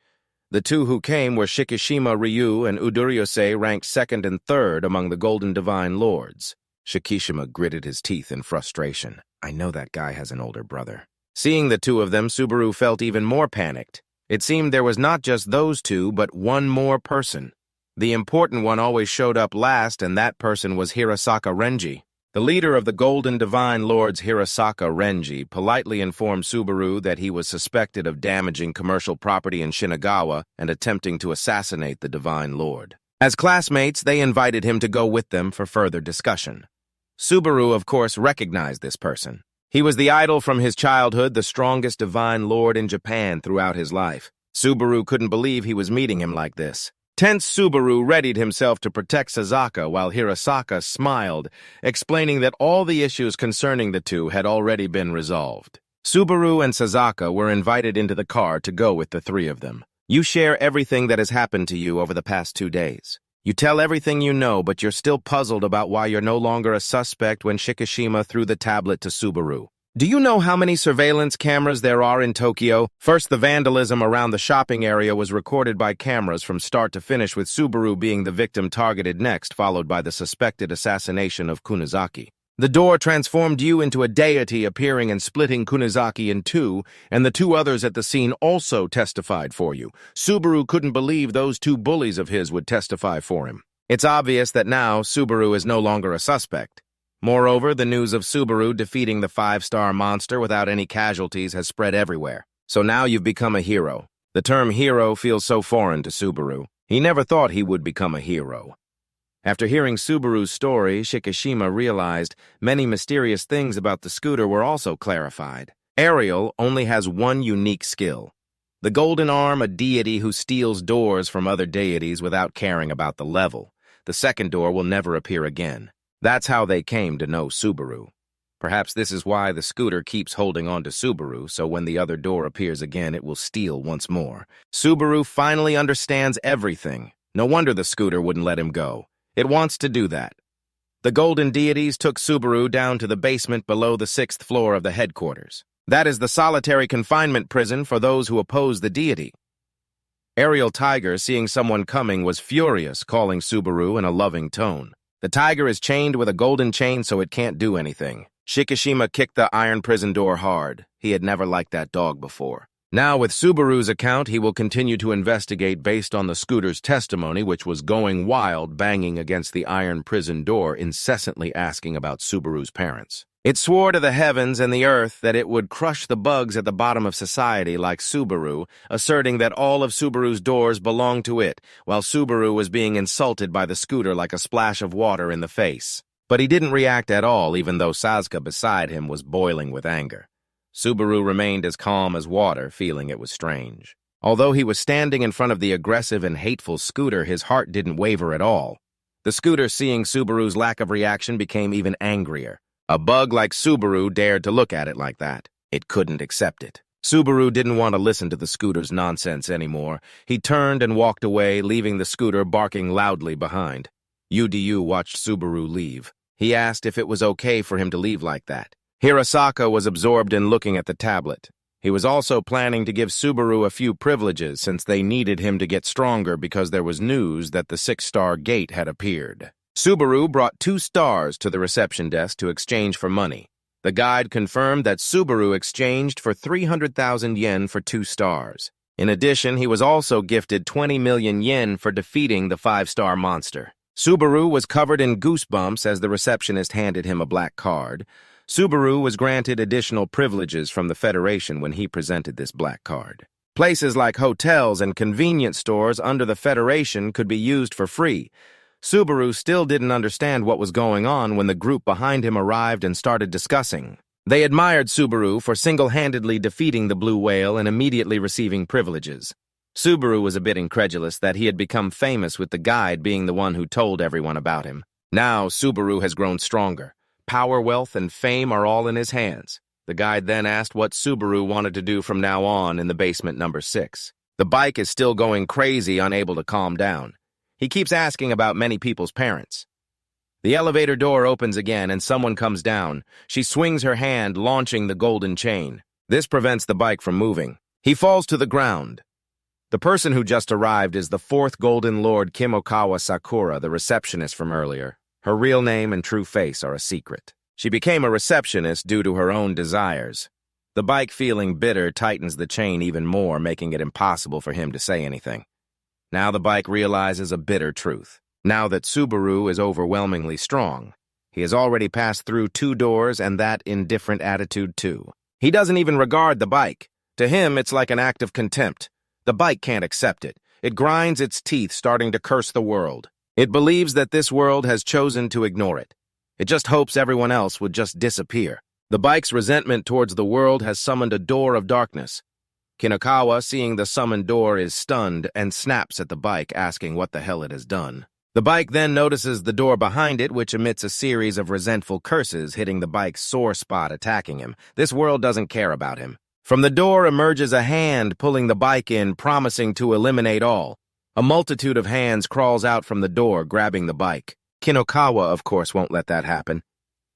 The two who came were Shikishima Ryu and Uduryose, ranked second and third among the Golden Divine Lords. Shikishima gritted his teeth in frustration. I know that guy has an older brother. Seeing the two of them, Subaru felt even more panicked. It seemed there was not just those two, but one more person. The important one always showed up last, and that person was Hirasaka Renji. The leader of the Golden Divine Lords, Hirasaka Renji, politely informed Subaru that he was suspected of damaging commercial property in Shinagawa and attempting to assassinate the Divine Lord. As classmates, they invited him to go with them for further discussion. Subaru, of course, recognized this person. He was the idol from his childhood, the strongest Divine Lord in Japan throughout his life. Subaru couldn't believe he was meeting him like this. Tense, Subaru readied himself to protect Sasaka while Hirasaka smiled, explaining that all the issues concerning the two had already been resolved. Subaru and Sasaka were invited into the car to go with the three of them. You share everything that has happened to you over the past 2 days. You tell everything you know, but you're still puzzled about why you're no longer a suspect when Shikishima threw the tablet to Subaru. Do you know how many surveillance cameras there are in Tokyo? First, the vandalism around the shopping area was recorded by cameras from start to finish, with Subaru being the victim targeted next, followed by the suspected assassination of Kunizaki. The door transformed you into a deity, appearing and splitting Kunizaki in two, and the two others at the scene also testified for you. Subaru couldn't believe those two bullies of his would testify for him. It's obvious that now Subaru is no longer a suspect. Moreover, the news of Subaru defeating the 5-star monster without any casualties has spread everywhere. So now you've become a hero. The term hero feels so foreign to Subaru. He never thought he would become a hero. After hearing Subaru's story, Shikishima realized many mysterious things about the scooter were also clarified. Ariel only has one unique skill. The Golden Arm, a deity who steals doors from other deities without caring about the level. The second door will never appear again. That's how they came to know Subaru. Perhaps this is why the scooter keeps holding on to Subaru, so when the other door appears again, it will steal once more. Subaru finally understands everything. No wonder the scooter wouldn't let him go. It wants to do that. The Golden Deities took Subaru down to the basement below the 6th floor of the headquarters. That is the solitary confinement prison for those who oppose the deity. Ariel Tiger, seeing someone coming, was furious, calling Subaru in a loving tone. The tiger is chained with a golden chain so it can't do anything. Shikishima kicked the iron prison door hard. He had never liked that dog before. Now, with Subaru's account, he will continue to investigate based on the scooter's testimony, which was going wild, banging against the iron prison door, incessantly asking about Subaru's parents. It swore to the heavens and the earth that it would crush the bugs at the bottom of society like Subaru, asserting that all of Subaru's doors belonged to it, while Subaru was being insulted by the scooter like a splash of water in the face. But he didn't react at all, even though Sasuke beside him was boiling with anger. Subaru remained as calm as water, feeling it was strange. Although he was standing in front of the aggressive and hateful scooter, his heart didn't waver at all. The scooter, seeing Subaru's lack of reaction, became even angrier. A bug like Subaru dared to look at it like that. It couldn't accept it. Subaru didn't want to listen to the scooter's nonsense anymore. He turned and walked away, leaving the scooter barking loudly behind. Udu watched Subaru leave. He asked if it was okay for him to leave like that. Hirasaka was absorbed in looking at the tablet. He was also planning to give Subaru a few privileges since they needed him to get stronger because there was news that the 6-star gate had appeared. Subaru brought 2 stars to the reception desk to exchange for money. The guide confirmed that Subaru exchanged for 300,000 yen for 2 stars. In addition, he was also gifted 20 million yen for defeating the 5-star monster. Subaru was covered in goosebumps as the receptionist handed him a black card. Subaru was granted additional privileges from the Federation when he presented this black card. Places like hotels and convenience stores under the Federation could be used for free. Subaru still didn't understand what was going on when the group behind him arrived and started discussing. They admired Subaru for single-handedly defeating the blue whale and immediately receiving privileges. Subaru was a bit incredulous that he had become famous with the guide being the one who told everyone about him. Now, Subaru has grown stronger. Power, wealth, and fame are all in his hands. The guide then asked what Subaru wanted to do from now on in the basement number 6. The bike is still going crazy, unable to calm down. He keeps asking about many people's parents. The elevator door opens again and someone comes down. She swings her hand, launching the golden chain. This prevents the bike from moving. He falls to the ground. The person who just arrived is the 4th Golden Lord Kimokawa Sakura, the receptionist from earlier. Her real name and true face are a secret. She became a receptionist due to her own desires. The bike, feeling bitter, tightens the chain even more, making it impossible for him to say anything. Now the bike realizes a bitter truth. Now that Subaru is overwhelmingly strong, he has already passed through 2 doors, and that in different attitude too. He doesn't even regard the bike. To him, it's like an act of contempt. The bike can't accept it. It grinds its teeth, starting to curse the world. It believes that this world has chosen to ignore it. It just hopes everyone else would just disappear. The bike's resentment towards the world has summoned a door of darkness. Kinokawa, seeing the summoned door, is stunned and snaps at the bike, asking what the hell it has done. The bike then notices the door behind it, which emits a series of resentful curses, hitting the bike's sore spot, attacking him. This world doesn't care about him. From the door emerges a hand, pulling the bike in, promising to eliminate all. A multitude of hands crawls out from the door, grabbing the bike. Kinokawa, of course, won't let that happen.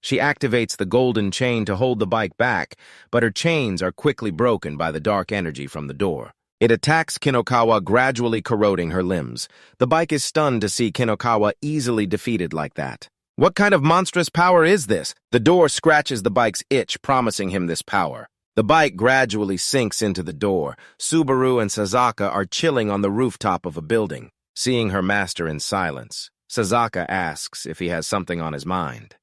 She activates the golden chain to hold the bike back, but her chains are quickly broken by the dark energy from the door. It attacks Kinokawa, gradually corroding her limbs. The bike is stunned to see Kinokawa easily defeated like that. What kind of monstrous power is this? The door scratches the bike's itch, promising him this power. The bike gradually sinks into the door. Subaru and Sasaka are chilling on the rooftop of a building, seeing her master in silence. Sasaka asks if he has something on his mind.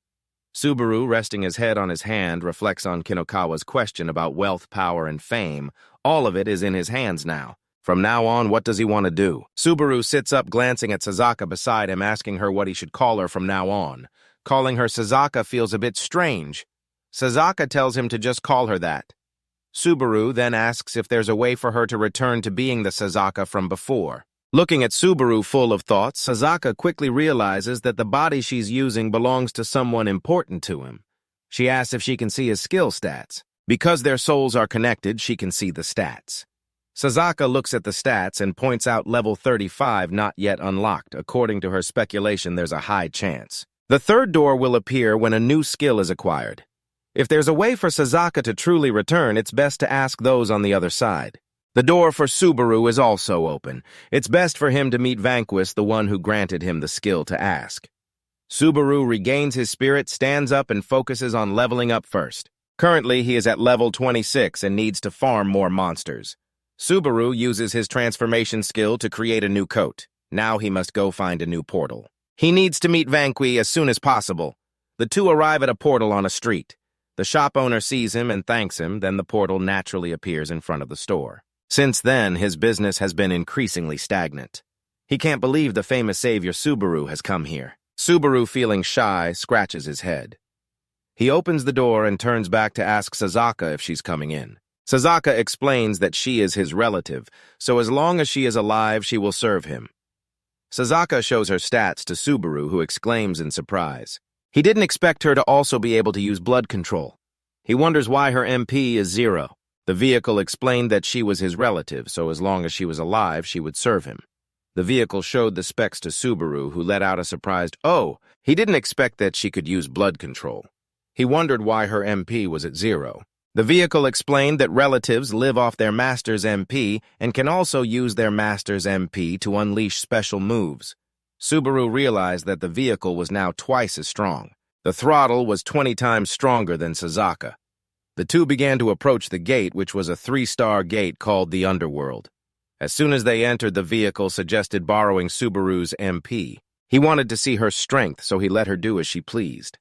Subaru, resting his head on his hand, reflects on Kinokawa's question about wealth, power, and fame. All of it is in his hands now. From now on, what does he want to do? Subaru sits up, glancing at Sasaka beside him, asking her what he should call her from now on. Calling her Sasaka feels a bit strange. Sasaka tells him to just call her that. Subaru then asks if there's a way for her to return to being the Sasaka from before. Looking at Subaru full of thoughts, Sasaka quickly realizes that the body she's using belongs to someone important to him. She asks if she can see his skill stats. Because their souls are connected, she can see the stats. Sasaka looks at the stats and points out level 35 not yet unlocked. According to her speculation, there's a high chance. The 3rd door will appear when a new skill is acquired. If there's a way for Sasaka to truly return, it's best to ask those on the other side. The door for Subaru is also open. It's best for him to meet Vanquist, the one who granted him the skill to ask. Subaru regains his spirit, stands up, and focuses on leveling up first. Currently, he is at level 26 and needs to farm more monsters. Subaru uses his transformation skill to create a new coat. Now he must go find a new portal. He needs to meet Vanqui as soon as possible. The two arrive at a portal on a street. The shop owner sees him and thanks him, then the portal naturally appears in front of the store. Since then, his business has been increasingly stagnant. He can't believe the famous savior Subaru has come here. Subaru, feeling shy, scratches his head. He opens the door and turns back to ask Sasaka if she's coming in. Sasaka explains that she is his relative, so as long as she is alive, she will serve him. Sasaka shows her stats to Subaru, who exclaims in surprise. He didn't expect her to also be able to use blood control. He wonders why her MP is 0. The vehicle explained that she was his relative, so as long as she was alive, she would serve him. The vehicle showed the specs to Subaru, who let out a surprised, "Oh!" He didn't expect that she could use blood control. He wondered why her MP was at 0. The vehicle explained that relatives live off their master's MP and can also use their master's MP to unleash special moves. Subaru realized that the vehicle was now twice as strong. The throttle was 20 times stronger than Sasaka. The two began to approach the gate, which was a 3-star gate called the Underworld. As soon as they entered, the vehicle suggested borrowing Subaru's MP. He wanted to see her strength, so he let her do as she pleased.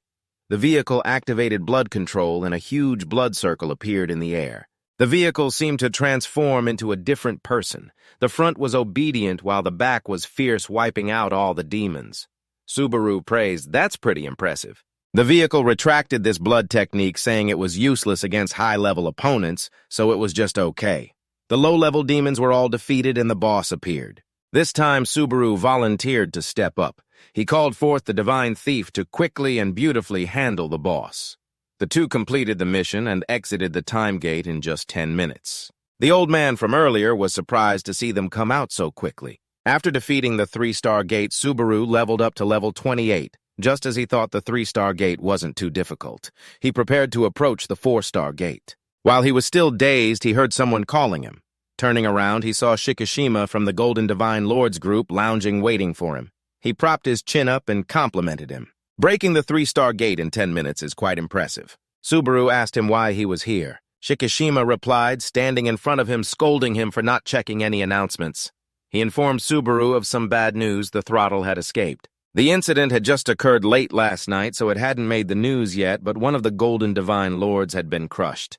The vehicle activated blood control and a huge blood circle appeared in the air. The vehicle seemed to transform into a different person. The front was obedient while the back was fierce, wiping out all the demons. Subaru praised, "That's pretty impressive." The vehicle retracted this blood technique, saying it was useless against high-level opponents, so it was just okay. The low-level demons were all defeated and the boss appeared. This time, Subaru volunteered to step up. He called forth the divine thief to quickly and beautifully handle the boss. The two completed the mission and exited the time gate in just 10 minutes. The old man from earlier was surprised to see them come out so quickly. After defeating the 3-star gate, Subaru leveled up to level 28, just as he thought the 3-star gate wasn't too difficult. He prepared to approach the 4-star gate. While he was still dazed, he heard someone calling him. Turning around, he saw Shikishima from the Golden Divine Lords group lounging waiting for him. He propped his chin up and complimented him. Breaking the 3-star gate in 10 minutes is quite impressive. Subaru asked him why he was here. Shikishima replied, standing in front of him, scolding him for not checking any announcements. He informed Subaru of some bad news: the throttle had escaped. The incident had just occurred late last night, so it hadn't made the news yet, but one of the Golden Divine Lords had been crushed.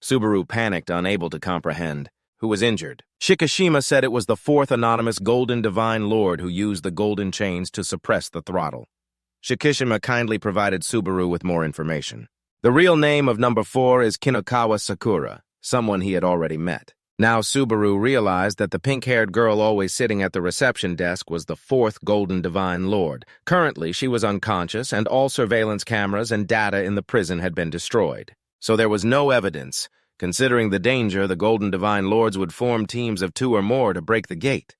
Subaru panicked, unable to comprehend. Who was injured? Shikishima said it was the 4th anonymous Golden Divine Lord who used the golden chains to suppress the throttle. Shikishima kindly provided Subaru with more information. The real name of number 4 is Kinokawa Sakura, someone he had already met. Now Subaru realized that the pink-haired girl always sitting at the reception desk was the 4th Golden Divine Lord. Currently, she was unconscious, and all surveillance cameras and data in the prison had been destroyed. So there was no evidence. Considering the danger, the Golden Divine Lords would form teams of 2 or more to break the gate.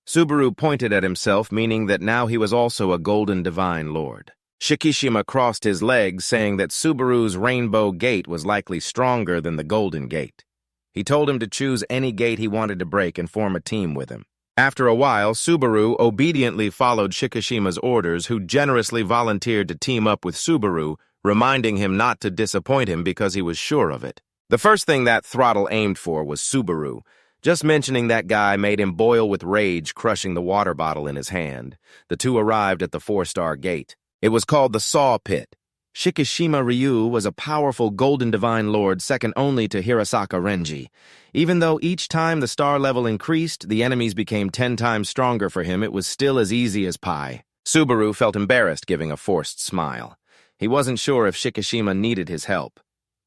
Subaru pointed at himself, meaning that now he was also a Golden Divine Lord. Shikishima crossed his legs, saying that Subaru's Rainbow Gate was likely stronger than the Golden Gate. He told him to choose any gate he wanted to break and form a team with him. After a while, Subaru obediently followed Shikishima's orders, who generously volunteered to team up with Subaru, reminding him not to disappoint him because he was sure of it. The first thing that throttle aimed for was Subaru. Just mentioning that guy made him boil with rage, crushing the water bottle in his hand. The two arrived at the 4-star gate. It was called the Saw Pit. Shikishima Ryu was a powerful Golden Divine Lord second only to Hirasaka Renji. Even though each time the star level increased, the enemies became 10 times stronger for him, it was still as easy as pie. Subaru felt embarrassed, giving a forced smile. He wasn't sure if Shikishima needed his help.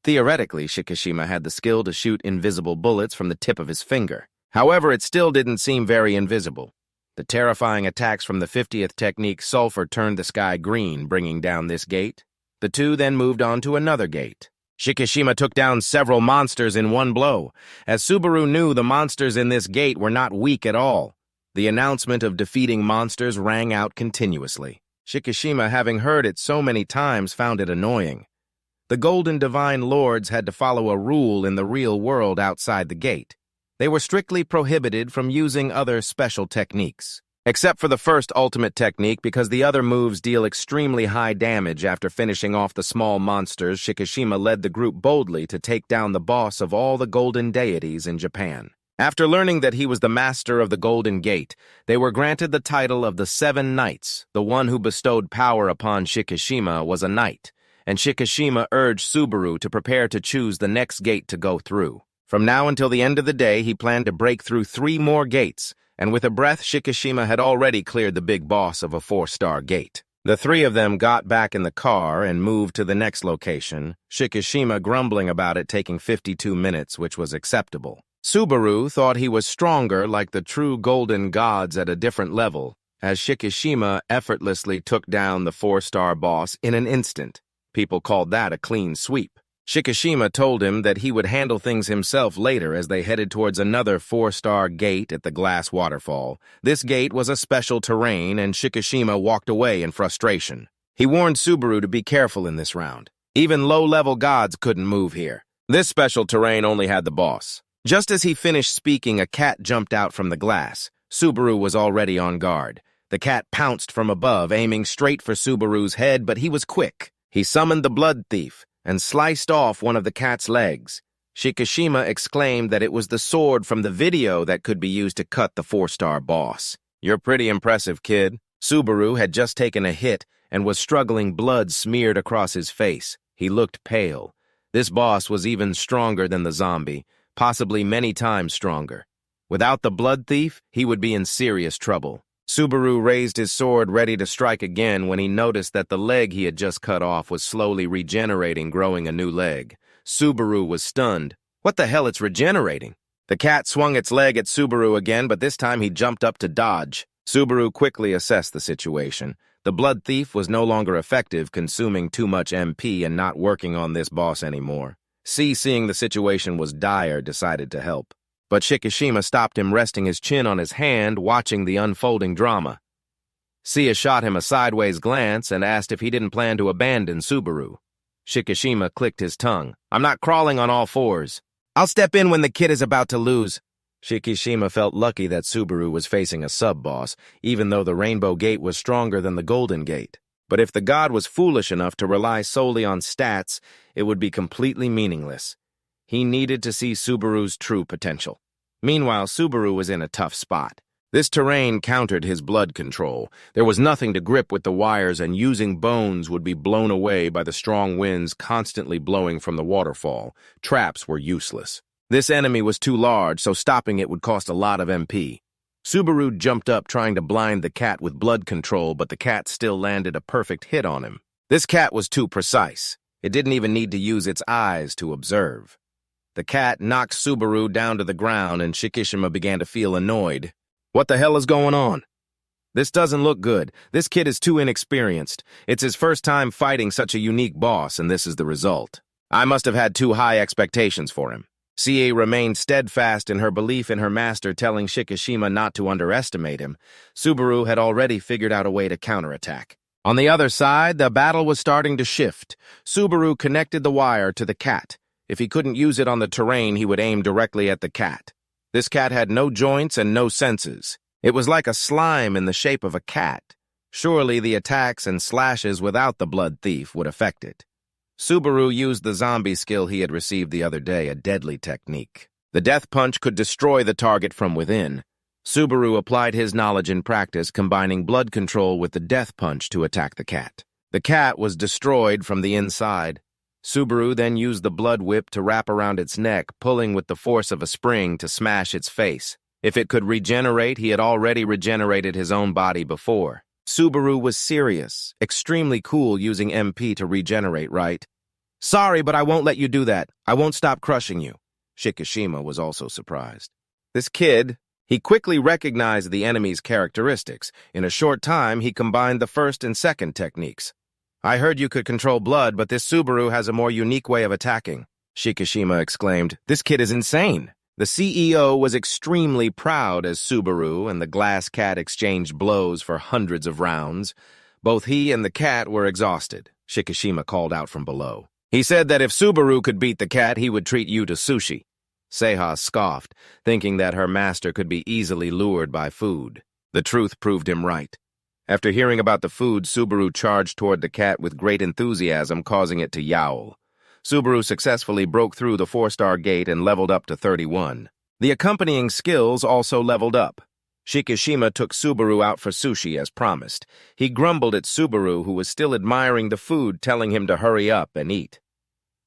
Theoretically, Shikishima had the skill to shoot invisible bullets from the tip of his finger. However, it still didn't seem very invisible. The terrifying attacks from the 50th technique Sulfur turned the sky green, bringing down this gate. The two then moved on to another gate. Shikishima took down several monsters in one blow. As Subaru knew, the monsters in this gate were not weak at all. The announcement of defeating monsters rang out continuously. Shikishima, having heard it so many times, found it annoying. The Golden Divine Lords had to follow a rule in the real world outside the gate. They were strictly prohibited from using other special techniques. Except for the first ultimate technique, because the other moves deal extremely high damage. After finishing off the small monsters, Shikishima led the group boldly to take down the boss of all the golden deities in Japan. After learning that he was the master of the Golden Gate, they were granted the title of the 7 Knights. The one who bestowed power upon Shikishima was a knight, and Shikishima urged Subaru to prepare to choose the next gate to go through. From now until the end of the day, he planned to break through 3 more gates, and with a breath, Shikishima had already cleared the big boss of a 4-star gate. The 3 of them got back in the car and moved to the next location, Shikishima grumbling about it taking 52 minutes, which was acceptable. Subaru thought he was stronger, like the true golden gods, at a different level, as Shikishima effortlessly took down the 4-star boss in an instant. People called that a clean sweep. Shikishima told him that he would handle things himself later as they headed towards another 4-star gate at the glass waterfall. This gate was a special terrain, and Shikishima walked away in frustration. He warned Subaru to be careful in this round. Even low-level gods couldn't move here. This special terrain only had the boss. Just as he finished speaking, a cat jumped out from the glass. Subaru was already on guard. The cat pounced from above, aiming straight for Subaru's head, but he was quick. He summoned the blood thief and sliced off one of the cat's legs. Shikishima exclaimed that it was the sword from the video that could be used to cut the 4-star boss. "You're pretty impressive, kid." Subaru had just taken a hit and was struggling, blood smeared across his face. He looked pale. This boss was even stronger than the zombie, possibly many times stronger. Without the blood thief, he would be in serious trouble. Subaru raised his sword ready to strike again when he noticed that the leg he had just cut off was slowly regenerating, growing a new leg. Subaru was stunned. What the hell, it's regenerating? The cat swung its leg at Subaru again, but this time he jumped up to dodge. Subaru quickly assessed the situation. The blood thief was no longer effective, consuming too much MP and not working on this boss anymore. C, seeing the situation was dire, decided to help. But Shikishima stopped him, resting his chin on his hand, watching the unfolding drama. Sia shot him a sideways glance and asked if he didn't plan to abandon Subaru. Shikishima clicked his tongue. "I'm not crawling on all fours. I'll step in when the kid is about to lose." Shikishima felt lucky that Subaru was facing a sub-boss, even though the Rainbow Gate was stronger than the Golden Gate. But if the god was foolish enough to rely solely on stats, it would be completely meaningless. He needed to see Subaru's true potential. Meanwhile, Subaru was in a tough spot. This terrain countered his blood control. There was nothing to grip with the wires, and using bones would be blown away by the strong winds constantly blowing from the waterfall. Traps were useless. This enemy was too large, so stopping it would cost a lot of MP. Subaru jumped up trying to blind the cat with blood control, but the cat still landed a perfect hit on him. This cat was too precise. It didn't even need to use its eyes to observe. The cat knocked Subaru down to the ground, and Shikishima began to feel annoyed. What the hell is going on? This doesn't look good. This kid is too inexperienced. It's his first time fighting such a unique boss, and this is the result. I must have had too high expectations for him. CA remained steadfast in her belief in her master, telling Shikishima not to underestimate him. Subaru had already figured out a way to counterattack. On the other side, the battle was starting to shift. Subaru connected the wire to the cat. If he couldn't use it on the terrain, he would aim directly at the cat. This cat had no joints and no senses. It was like a slime in the shape of a cat. Surely the attacks and slashes without the blood thief would affect it. Subaru used the zombie skill he had received the other day, a deadly technique. The death punch could destroy the target from within. Subaru applied his knowledge in practice, combining blood control with the death punch to attack the cat. The cat was destroyed from the inside. Subaru then used the blood whip to wrap around its neck, pulling with the force of a spring to smash its face. If it could regenerate, he had already regenerated his own body before. Subaru was serious, extremely cool using MP to regenerate, right? "Sorry, but I won't let you do that. I won't stop crushing you." Shikishima was also surprised. This kid, he quickly recognized the enemy's characteristics. In a short time, he combined the first and second techniques. "I heard you could control blood, but this Subaru has a more unique way of attacking," Shikishima exclaimed. "This kid is insane." The CEO was extremely proud as Subaru and the glass cat exchanged blows for hundreds of rounds. Both he and the cat were exhausted. Shikishima called out from below. He said that if Subaru could beat the cat, he would treat you to sushi. Seiha scoffed, thinking that her master could be easily lured by food. The truth proved him right. After hearing about the food, Subaru charged toward the cat with great enthusiasm, causing it to yowl. Subaru successfully broke through the 4-star gate and leveled up to 31. The accompanying skills also leveled up. Shikishima took Subaru out for sushi as promised. He grumbled at Subaru, who was still admiring the food, telling him to hurry up and eat.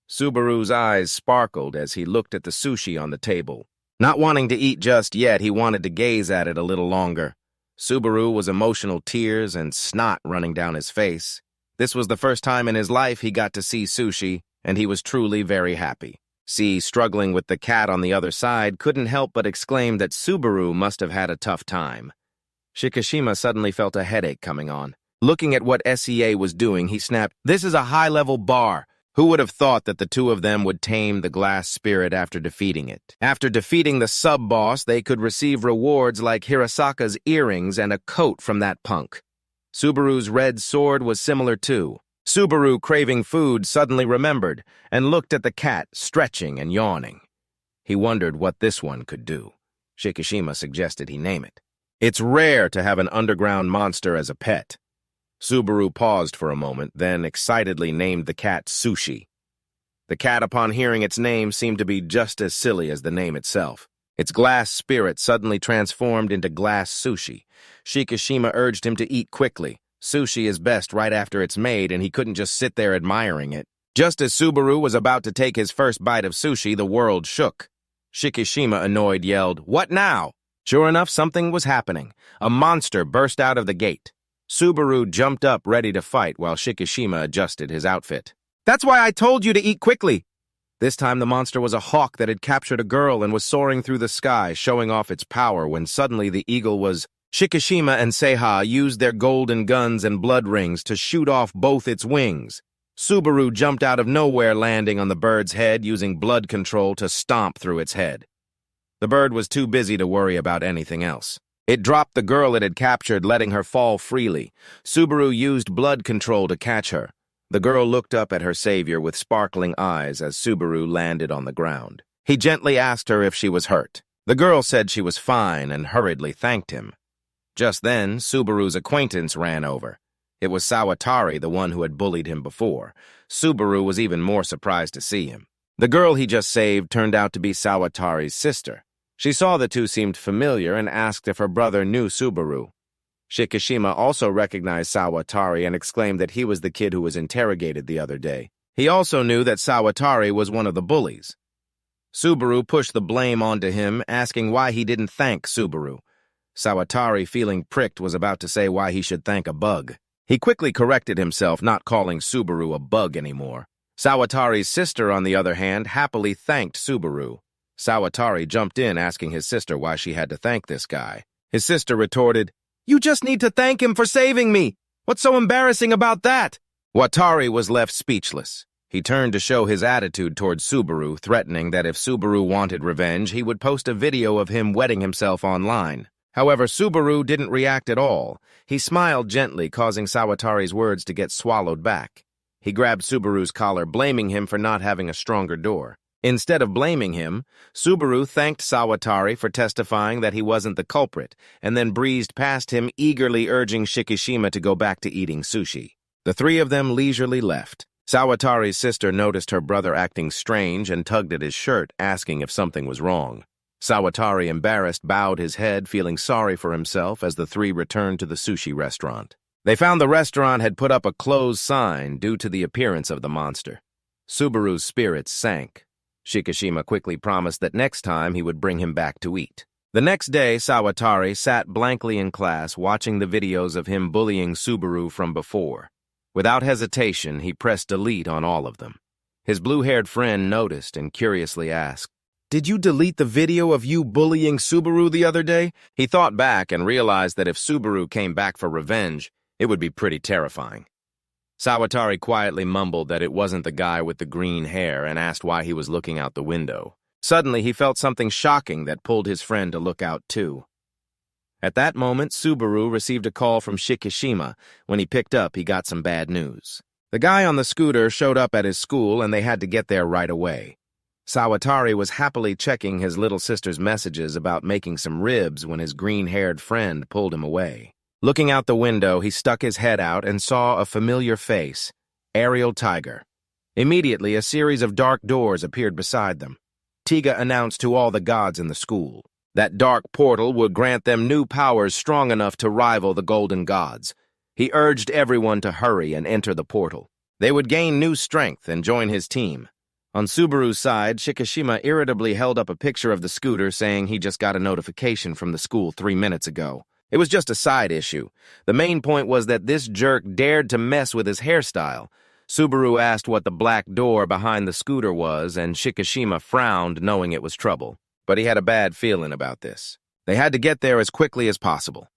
Subaru's eyes sparkled as he looked at the sushi on the table. Not wanting to eat just yet, he wanted to gaze at it a little longer. Subaru was emotional, tears and snot running down his face. This was the first time in his life he got to see sushi, and he was truly very happy. C, struggling with the cat on the other side, couldn't help but exclaim that Subaru must have had a tough time. Shikishima suddenly felt a headache coming on. Looking at what SEA was doing, he snapped, "This is a high-level bar. Who would have thought that the two of them would tame the glass spirit after defeating it? After defeating the sub-boss, they could receive rewards like Hirasaka's earrings and a coat from that punk." Subaru's red sword was similar too. Subaru, craving food, suddenly remembered and looked at the cat, stretching and yawning. He wondered what this one could do. Shikishima suggested he name it. It's rare to have an underground monster as a pet. Subaru paused for a moment, then excitedly named the cat Sushi. The cat, upon hearing its name, seemed to be just as silly as the name itself. Its glass spirit suddenly transformed into glass sushi. Shikishima urged him to eat quickly. Sushi is best right after it's made, and he couldn't just sit there admiring it. Just as Subaru was about to take his first bite of sushi, the world shook. Shikishima, annoyed, yelled, "What now?" Sure enough, something was happening. A monster burst out of the gate. Subaru jumped up, ready to fight, while Shikishima adjusted his outfit. "That's why I told you to eat quickly!" This time the monster was a hawk that had captured a girl and was soaring through the sky, showing off its power, when suddenly the eagle was Shikishima and Seiha used their golden guns and blood rings to shoot off both its wings. Subaru jumped out of nowhere, landing on the bird's head using blood control to stomp through its head. The bird was too busy to worry about anything else. It dropped the girl it had captured, letting her fall freely. Subaru used blood control to catch her. The girl looked up at her savior with sparkling eyes as Subaru landed on the ground. He gently asked her if she was hurt. The girl said she was fine and hurriedly thanked him. Just then, Subaru's acquaintance ran over. It was Sawatari, the one who had bullied him before. Subaru was even more surprised to see him. The girl he just saved turned out to be Sawatari's sister. She saw the two seemed familiar and asked if her brother knew Subaru. Shikishima also recognized Sawatari and exclaimed that he was the kid who was interrogated the other day. He also knew that Sawatari was one of the bullies. Subaru pushed the blame onto him, asking why he didn't thank Subaru. Sawatari, feeling pricked, was about to say why he should thank a bug. He quickly corrected himself, not calling Subaru a bug anymore. Sawatari's sister, on the other hand, happily thanked Subaru. Sawatari jumped in, asking his sister why she had to thank this guy. His sister retorted, "You just need to thank him for saving me. What's so embarrassing about that?" Watari was left speechless. He turned to show his attitude towards Subaru, threatening that if Subaru wanted revenge, he would post a video of him wetting himself online. However, Subaru didn't react at all. He smiled gently, causing Sawatari's words to get swallowed back. He grabbed Subaru's collar, blaming him for not having a stronger door. Instead of blaming him, Subaru thanked Sawatari for testifying that he wasn't the culprit, and then breezed past him, eagerly urging Shikishima to go back to eating sushi. The three of them leisurely left. Sawatari's sister noticed her brother acting strange and tugged at his shirt, asking if something was wrong. Sawatari, embarrassed, bowed his head, feeling sorry for himself as the three returned to the sushi restaurant. They found the restaurant had put up a closed sign due to the appearance of the monster. Subaru's spirits sank. Shikishima quickly promised that next time he would bring him back to eat. The next day, Sawatari sat blankly in class watching the videos of him bullying Subaru from before. Without hesitation, he pressed delete on all of them. His blue-haired friend noticed and curiously asked, "Did you delete the video of you bullying Subaru the other day?" He thought back and realized that if Subaru came back for revenge, it would be pretty terrifying. Sawatari quietly mumbled that it wasn't the guy with the green hair and asked why he was looking out the window. Suddenly, he felt something shocking that pulled his friend to look out too. At that moment, Subaru received a call from Shikishima. When he picked up, he got some bad news. The guy on the scooter showed up at his school and they had to get there right away. Sawatari was happily checking his little sister's messages about making some ribs when his green-haired friend pulled him away. Looking out the window, he stuck his head out and saw a familiar face, Aerial Tiger. Immediately, a series of dark doors appeared beside them. Tiga announced to all the gods in the school that dark portal would grant them new powers strong enough to rival the golden gods. He urged everyone to hurry and enter the portal. They would gain new strength and join his team. On Subaru's side, Shikishima irritably held up a picture of the scooter, saying he just got a notification from the school 3 minutes ago. It was just a side issue. The main point was that this jerk dared to mess with his hairstyle. Subaru asked what the black door behind the scooter was, and Shikishima frowned, knowing it was trouble. But he had a bad feeling about this. They had to get there as quickly as possible.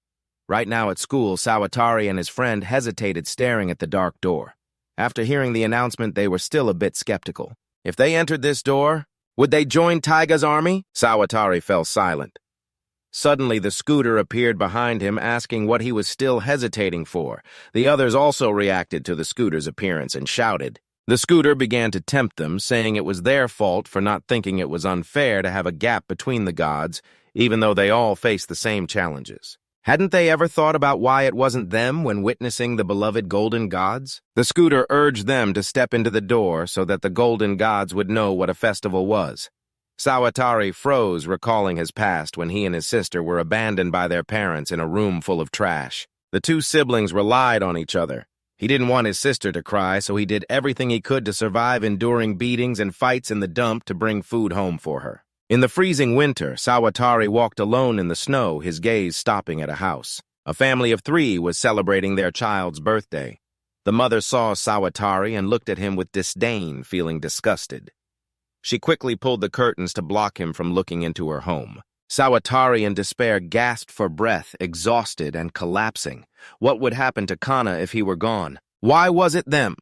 Right now at school, Sawatari and his friend hesitated, staring at the dark door. After hearing the announcement, they were still a bit skeptical. If they entered this door, would they join Taiga's army? Sawatari fell silent. Suddenly, the scooter appeared behind him, asking what he was still hesitating for. The others also reacted to the scooter's appearance and shouted. The scooter began to tempt them, saying it was their fault for not thinking it was unfair to have a gap between the gods, even though they all faced the same challenges. Hadn't they ever thought about why it wasn't them when witnessing the beloved golden gods? The scooter urged them to step into the door so that the golden gods would know what a festival was. Sawatari froze, recalling his past when he and his sister were abandoned by their parents in a room full of trash. The two siblings relied on each other. He didn't want his sister to cry, so he did everything he could to survive, enduring beatings and fights in the dump to bring food home for her. In the freezing winter, Sawatari walked alone in the snow, his gaze stopping at a house. A family of 3 was celebrating their child's birthday. The mother saw Sawatari and looked at him with disdain, feeling disgusted. She quickly pulled the curtains to block him from looking into her home. Sawatari in despair gasped for breath, exhausted and collapsing. What would happen to Kana if he were gone? Why was it them?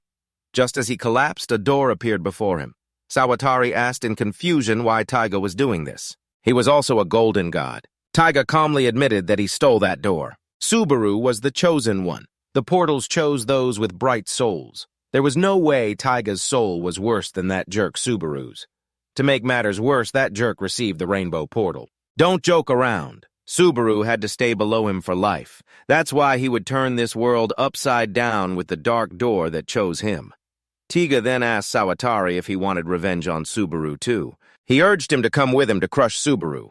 Just as he collapsed, a door appeared before him. Sawatari asked in confusion why Taiga was doing this. He was also a golden god. Taiga calmly admitted that he stole that door. Subaru was the chosen one. The portals chose those with bright souls. There was no way Taiga's soul was worse than that jerk Subaru's. To make matters worse, that jerk received the rainbow portal. Don't joke around. Subaru had to stay below him for life. That's why he would turn this world upside down with the dark door that chose him. Taiga then asked Sawatari if he wanted revenge on Subaru too. He urged him to come with him to crush Subaru.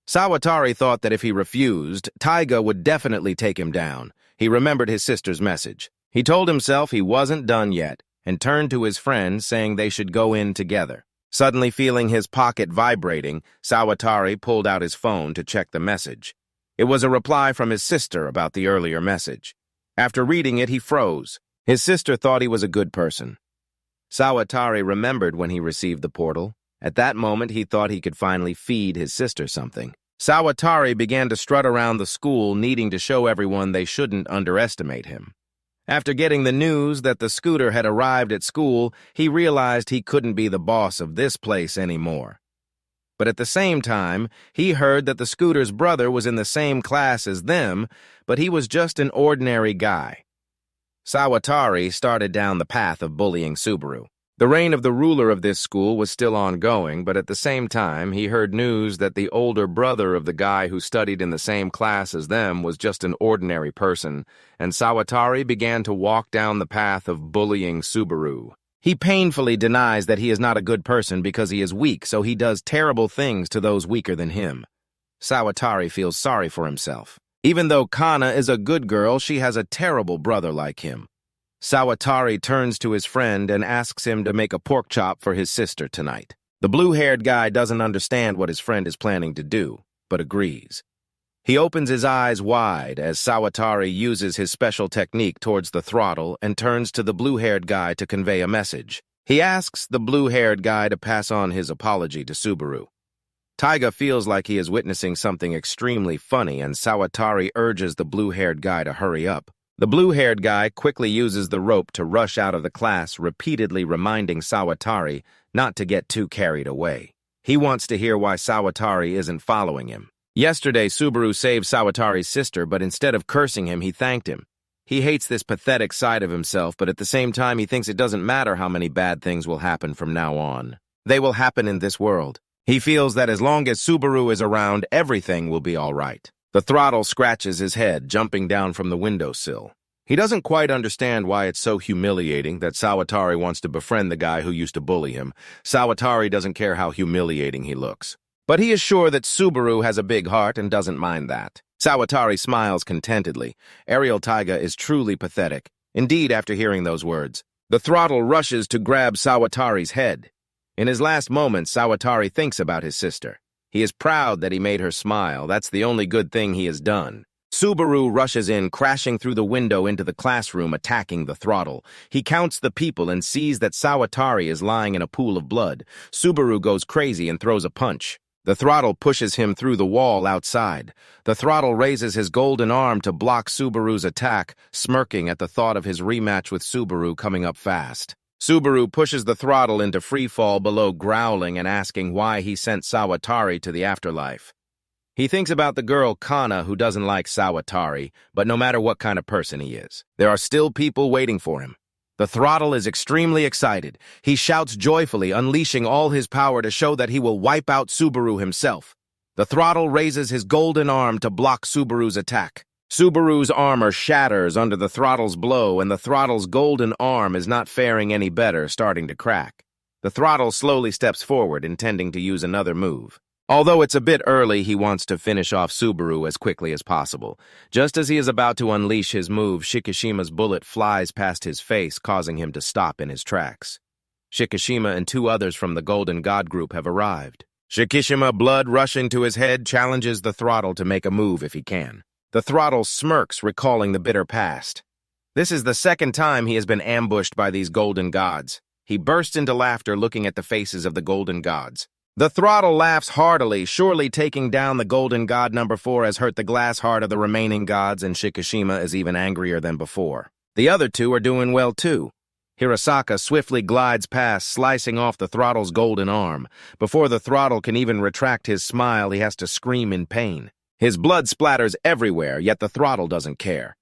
Sawatari thought that if he refused, Taiga would definitely take him down. He remembered his sister's message. He told himself he wasn't done yet and turned to his friend, saying they should go in together. Suddenly feeling his pocket vibrating, Sawatari pulled out his phone to check the message. It was a reply from his sister about the earlier message. After reading it, he froze. His sister thought he was a good person. Sawatari remembered when he received the portal. At that moment, he thought he could finally feed his sister something. Sawatari began to strut around the school, needing to show everyone they shouldn't underestimate him. After getting the news that the scooter had arrived at school, he realized he couldn't be the boss of this place anymore. But at the same time, he heard that the scooter's brother was in the same class as them, but he was just an ordinary guy. Sawatari started down the path of bullying Subaru. The reign of the ruler of this school was still ongoing, but at the same time, he heard news that the older brother of the guy who studied in the same class as them was just an ordinary person, and Sawatari began to walk down the path of bullying Subaru. He painfully denies that he is not a good person because he is weak, so he does terrible things to those weaker than him. Sawatari feels sorry for himself. Even though Kana is a good girl, she has a terrible brother like him. Sawatari turns to his friend and asks him to make a pork chop for his sister tonight. The blue-haired guy doesn't understand what his friend is planning to do, but agrees. He opens his eyes wide as Sawatari uses his special technique towards the throttle and turns to the blue-haired guy to convey a message. He asks the blue-haired guy to pass on his apology to Subaru. Taiga feels like he is witnessing something extremely funny, and Sawatari urges the blue-haired guy to hurry up. The blue-haired guy quickly uses the rope to rush out of the class, repeatedly reminding Sawatari not to get too carried away. He wants to hear why Sawatari isn't following him. Yesterday, Subaru saved Sawatari's sister, but instead of cursing him, he thanked him. He hates this pathetic side of himself, but at the same time, he thinks it doesn't matter how many bad things will happen from now on. They will happen in this world. He feels that as long as Subaru is around, everything will be all right. The throttle scratches his head, jumping down from the windowsill. He doesn't quite understand why it's so humiliating that Sawatari wants to befriend the guy who used to bully him. Sawatari doesn't care how humiliating he looks. But he is sure that Subaru has a big heart and doesn't mind that. Sawatari smiles contentedly. Ariel Taiga is truly pathetic. Indeed, after hearing those words, the throttle rushes to grab Sawatari's head. In his last moments, Sawatari thinks about his sister. He is proud that he made her smile. That's the only good thing he has done. Subaru rushes in, crashing through the window into the classroom, attacking the throttle. He counts the people and sees that Sawatari is lying in a pool of blood. Subaru goes crazy and throws a punch. The throttle pushes him through the wall outside. The throttle raises his golden arm to block Subaru's attack, smirking at the thought of his rematch with Subaru coming up fast. Subaru pushes the throttle into freefall below, growling and asking why he sent Sawatari to the afterlife. He thinks about the girl Kana, who doesn't like Sawatari, but no matter what kind of person he is, there are still people waiting for him. The throttle is extremely excited. He shouts joyfully, unleashing all his power to show that he will wipe out Subaru himself. The throttle raises his golden arm to block Subaru's attack. Subaru's armor shatters under the throttle's blow, and the throttle's golden arm is not faring any better, starting to crack. The throttle slowly steps forward, intending to use another move. Although it's a bit early, he wants to finish off Subaru as quickly as possible. Just as he is about to unleash his move, Shikishima's bullet flies past his face, causing him to stop in his tracks. Shikishima and two others from the Golden God group have arrived. Shikishima, blood rushing to his head, challenges the throttle to make a move if he can. The throttle smirks, recalling the bitter past. This is the second time he has been ambushed by these golden gods. He bursts into laughter looking at the faces of the golden gods. The throttle laughs heartily, surely taking down the golden god number 4 has hurt the glass heart of the remaining gods, and Shikishima is even angrier than before. The other two are doing well too. Hirasaka swiftly glides past, slicing off the throttle's golden arm. Before the throttle can even retract his smile, he has to scream in pain. His blood splatters everywhere, yet the throttle doesn't care.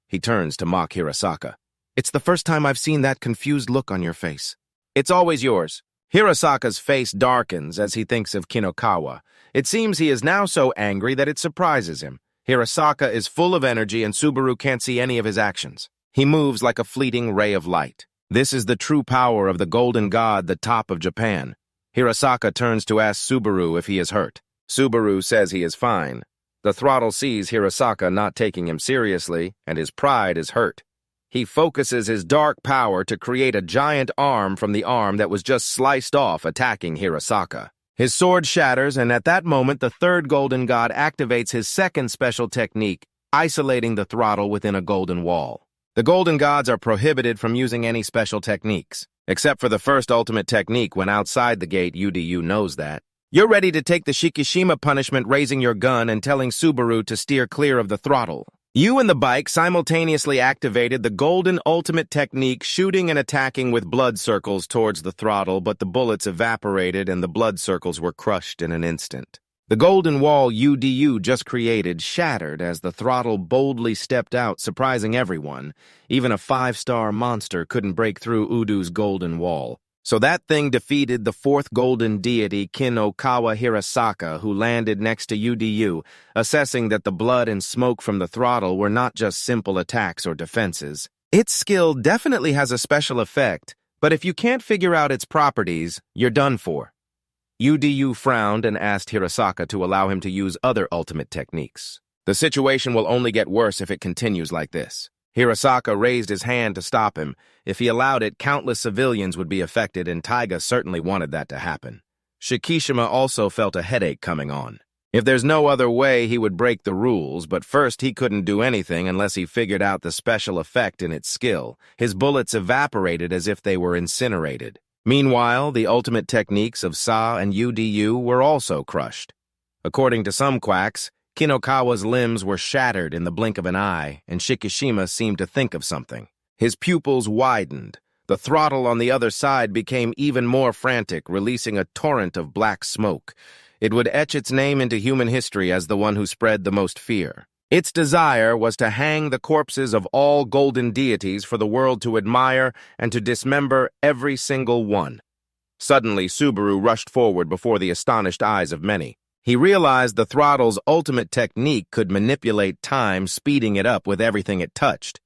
He turns to mock Hirasaka. "It's the first time I've seen that confused look on your face." "It's always yours." Hirasaka's face darkens as he thinks of Kinokawa. It seems he is now so angry that it surprises him. Hirasaka is full of energy and Subaru can't see any of his actions. He moves like a fleeting ray of light. This is the true power of the golden god, the top of Japan. Hirasaka turns to ask Subaru if he is hurt. Subaru says he is fine. The throttle sees Hirasaka not taking him seriously, and his pride is hurt. He focuses his dark power to create a giant arm from the arm that was just sliced off, attacking Hirasaka. His sword shatters, and at that moment the third golden god activates his second special technique, isolating the throttle within a golden wall. The golden gods are prohibited from using any special techniques, except for the first ultimate technique. When outside the gate, UDU knows that. You're ready to take the Shikishima punishment, raising your gun and telling Subaru to steer clear of the throttle. You and the bike simultaneously activated the golden ultimate technique, shooting and attacking with blood circles towards the throttle, but the bullets evaporated and the blood circles were crushed in an instant. The golden wall UDU just created shattered as the throttle boldly stepped out, surprising everyone. Even a 5-star monster couldn't break through Udu's golden wall. So that thing defeated the fourth golden deity, Kinokawa Hirasaka, who landed next to UDU, assessing that the blood and smoke from the throttle were not just simple attacks or defenses. Its skill definitely has a special effect, but if you can't figure out its properties, you're done for. UDU frowned and asked Hirasaka to allow him to use other ultimate techniques. The situation will only get worse if it continues like this. Hirasaka raised his hand to stop him. If he allowed it, countless civilians would be affected, and Taiga certainly wanted that to happen. Shikishima also felt a headache coming on. If there's no other way, he would break the rules, but first he couldn't do anything unless he figured out the special effect in its skill. His bullets evaporated as if they were incinerated. Meanwhile, the ultimate techniques of Sa and UDU were also crushed. According to some quacks, Kinokawa's limbs were shattered in the blink of an eye, and Shikishima seemed to think of something. His pupils widened. The throttle on the other side became even more frantic, releasing a torrent of black smoke. It would etch its name into human history as the one who spread the most fear. Its desire was to hang the corpses of all golden deities for the world to admire and to dismember every single one. Suddenly, Subaru rushed forward before the astonished eyes of many. He realized the throttle's ultimate technique could manipulate time, speeding it up with everything it touched.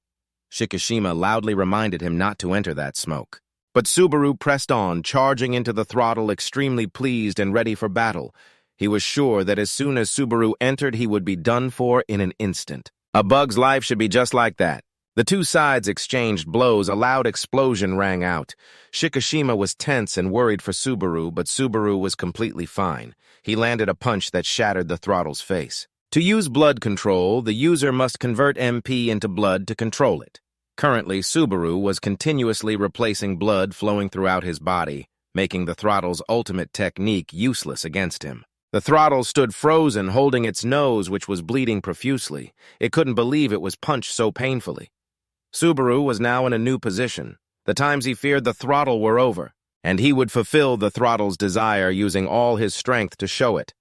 Shikishima loudly reminded him not to enter that smoke. But Subaru pressed on, charging into the throttle, extremely pleased and ready for battle. He was sure that as soon as Subaru entered, he would be done for in an instant. A bug's life should be just like that. The two sides exchanged blows. A loud explosion rang out. Shikishima was tense and worried for Subaru, but Subaru was completely fine. He landed a punch that shattered the throttle's face. To use blood control, the user must convert MP into blood to control it. Currently, Subaru was continuously replacing blood flowing throughout his body, making the throttle's ultimate technique useless against him. The throttle stood frozen, holding its nose, which was bleeding profusely. It couldn't believe it was punched so painfully. Subaru was now in a new position. The times he feared the throttle were over, and he would fulfill the throttle's desire using all his strength to show it.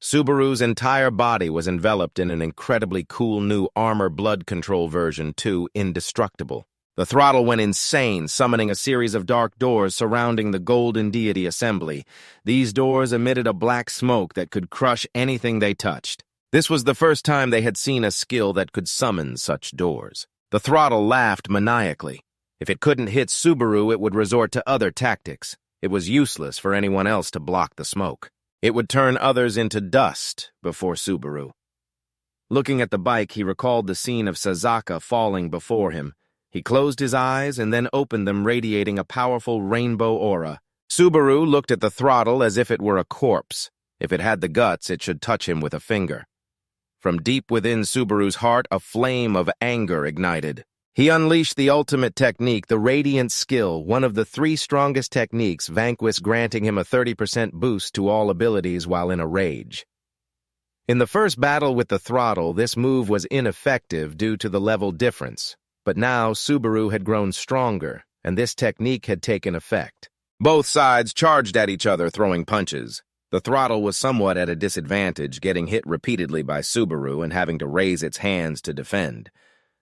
Subaru's entire body was enveloped in an incredibly cool new armor blood control version 2, Indestructible. The throttle went insane, summoning a series of dark doors surrounding the golden deity assembly. These doors emitted a black smoke that could crush anything they touched. This was the first time they had seen a skill that could summon such doors. The throttle laughed maniacally. If it couldn't hit Subaru, it would resort to other tactics. It was useless for anyone else to block the smoke. It would turn others into dust before Subaru. Looking at the bike, he recalled the scene of Sasaka falling before him. He closed his eyes and then opened them, radiating a powerful rainbow aura. Subaru looked at the throttle as if it were a corpse. If it had the guts, it should touch him with a finger. From deep within Subaru's heart, a flame of anger ignited. He unleashed the ultimate technique, the Radiant Skill, one of the 3 strongest techniques, Vanquish granting him a 30% boost to all abilities while in a rage. In the first battle with the throttle, this move was ineffective due to the level difference, but now Subaru had grown stronger, and this technique had taken effect. Both sides charged at each other, throwing punches. The throttle was somewhat at a disadvantage, getting hit repeatedly by Subaru and having to raise its hands to defend.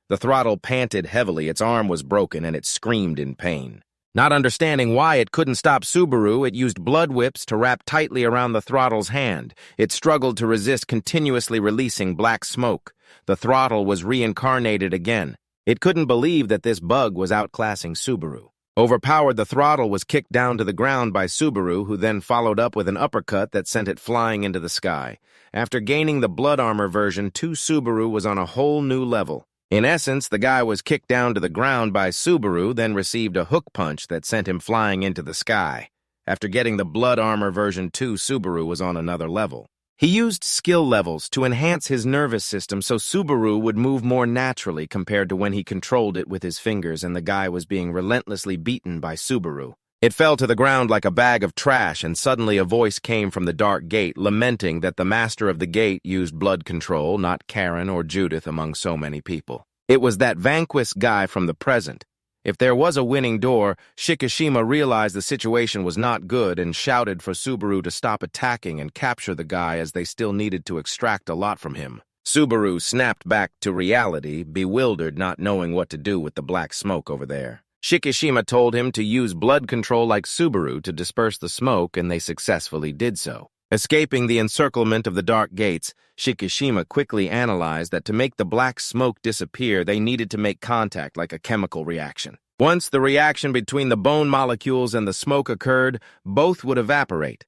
The throttle panted heavily, its arm was broken, and it screamed in pain. Not understanding why it couldn't stop Subaru, it used blood whips to wrap tightly around the throttle's hand. It struggled to resist continuously releasing black smoke. The throttle was reincarnated again. It couldn't believe that this bug was outclassing Subaru. Overpowered, the throttle was kicked down to the ground by Subaru, who then followed up with an uppercut that sent it flying into the sky. After gaining the blood armor version, Subaru was on a whole new level. In essence, the guy was kicked down to the ground by Subaru, then received a hook punch that sent him flying into the sky. After getting the blood armor version 2, Subaru was on another level. He used skill levels to enhance his nervous system so Subaru would move more naturally compared to when he controlled it with his fingers and the guy was being relentlessly beaten by Subaru. It fell to the ground like a bag of trash, and suddenly a voice came from the dark gate lamenting that the master of the gate used blood control, not Karen or Judith among so many people. It was that vanquished guy from the present. If there was a winning door, Shikishima realized the situation was not good and shouted for Subaru to stop attacking and capture the guy as they still needed to extract a lot from him. Subaru snapped back to reality, bewildered, not knowing what to do with the black smoke over there. Shikishima told him to use blood control like Subaru to disperse the smoke, and they successfully did so. Escaping the encirclement of the dark gates, Shikishima quickly analyzed that to make the black smoke disappear, they needed to make contact like a chemical reaction. Once the reaction between the bone molecules and the smoke occurred, both would evaporate.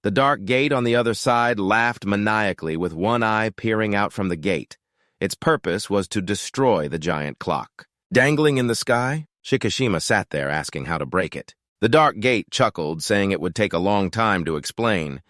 The dark gate on the other side laughed maniacally with one eye peering out from the gate. Its purpose was to destroy the giant clock. Dangling in the sky, Shikishima sat there asking how to break it. The dark gate chuckled, saying it would take a long time to explain.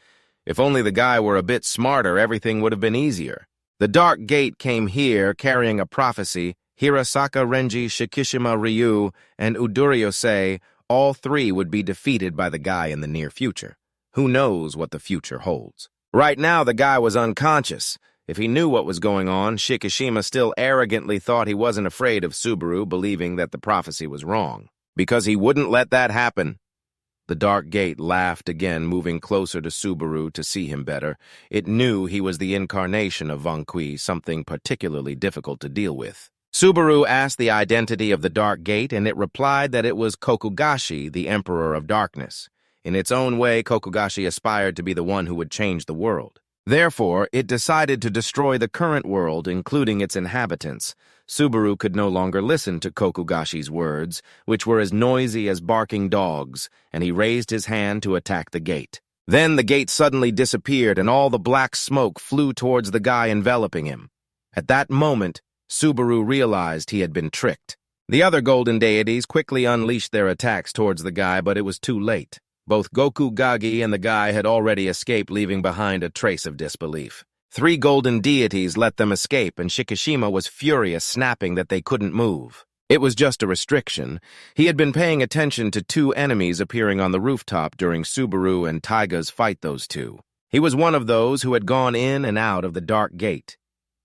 If only the guy were a bit smarter, everything would have been easier. The dark gate came here carrying a prophecy. Hirasaka Renji, Shikishima Ryu, and Uduryosei, all 3 would be defeated by the guy in the near future. Who knows what the future holds? Right now, the guy was unconscious. If he knew what was going on, Shikishima still arrogantly thought he wasn't afraid of Subaru, believing that the prophecy was wrong. Because he wouldn't let that happen. The dark gate laughed again, moving closer to Subaru to see him better. It knew he was the incarnation of Vanquis, something particularly difficult to deal with. Subaru asked the identity of the dark gate, and it replied that it was Kokugashi, the Emperor of Darkness. In its own way, Kokugashi aspired to be the one who would change the world. Therefore, it decided to destroy the current world, including its inhabitants. Subaru could no longer listen to Kokugashi's words, which were as noisy as barking dogs, and he raised his hand to attack the gate. Then the gate suddenly disappeared, and all the black smoke flew towards the guy enveloping him. At that moment, Subaru realized he had been tricked. The other golden deities quickly unleashed their attacks towards the guy, but it was too late. Both Goku Gagi and the guy had already escaped, leaving behind a trace of disbelief. 3 golden deities let them escape, and Shikishima was furious, snapping that they couldn't move. It was just a restriction. He had been paying attention to 2 enemies appearing on the rooftop during Subaru and Taiga's fight those 2. He was one of those who had gone in and out of the dark gate.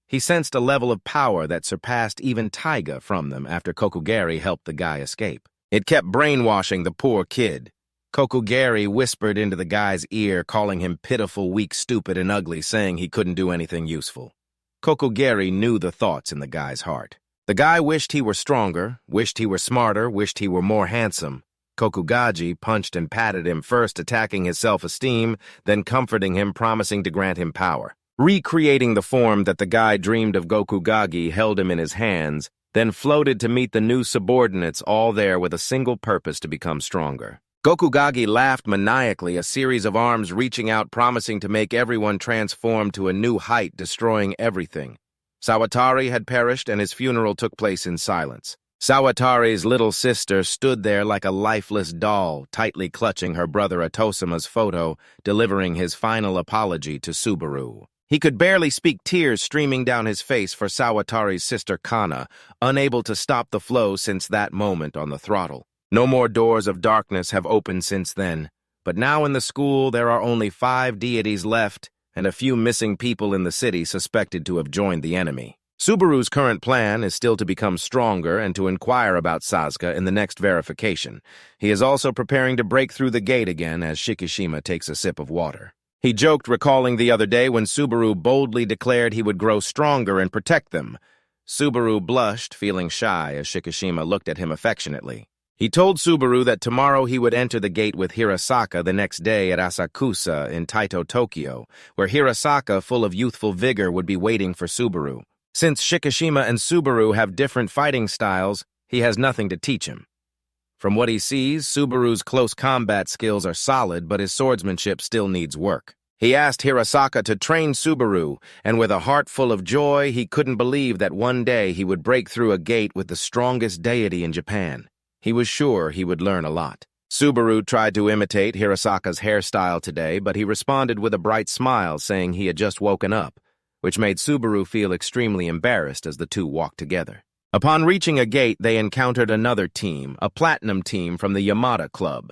He sensed a level of power that surpassed even Taiga from them after Kokugari helped the guy escape. It kept brainwashing the poor kid. Kokugari whispered into the guy's ear, calling him pitiful, weak, stupid, and ugly, saying he couldn't do anything useful. Kokugari knew the thoughts in the guy's heart. The guy wished he were stronger, wished he were smarter, wished he were more handsome. Kokugagi punched and patted him, first attacking his self-esteem, then comforting him, promising to grant him power. Recreating the form that the guy dreamed of, Gokugagi held him in his hands, then floated to meet the new subordinates, all there with a single purpose: to become stronger. Gokugagi laughed maniacally, a series of arms reaching out, promising to make everyone transform to a new height, destroying everything. Sawatari had perished, and his funeral took place in silence. Sawatari's little sister stood there like a lifeless doll, tightly clutching her brother Atosuma's photo, delivering his final apology to Subaru. He could barely speak, tears streaming down his face for Sawatari's sister Kana, unable to stop the flow since that moment on the throttle. No more doors of darkness have opened since then, but now in the school there are only 5 deities left and a few missing people in the city suspected to have joined the enemy. Subaru's current plan is still to become stronger and to inquire about Sasuke in the next verification. He is also preparing to break through the gate again as Shikishima takes a sip of water. He joked, recalling the other day when Subaru boldly declared he would grow stronger and protect them. Subaru blushed, feeling shy as Shikishima looked at him affectionately. He told Subaru that tomorrow he would enter the gate with Hirasaka the next day at Asakusa in Taito, Tokyo, where Hirasaka, full of youthful vigor, would be waiting for Subaru. Since Shikishima and Subaru have different fighting styles, he has nothing to teach him. From what he sees, Subaru's close combat skills are solid, but his swordsmanship still needs work. He asked Hirasaka to train Subaru, and with a heart full of joy, he couldn't believe that one day he would break through a gate with the strongest deity in Japan. He was sure he would learn a lot. Subaru tried to imitate Hirasaka's hairstyle today, but he responded with a bright smile, saying he had just woken up, which made Subaru feel extremely embarrassed as the two walked together. Upon reaching a gate, they encountered another team, a platinum team from the Yamada Club.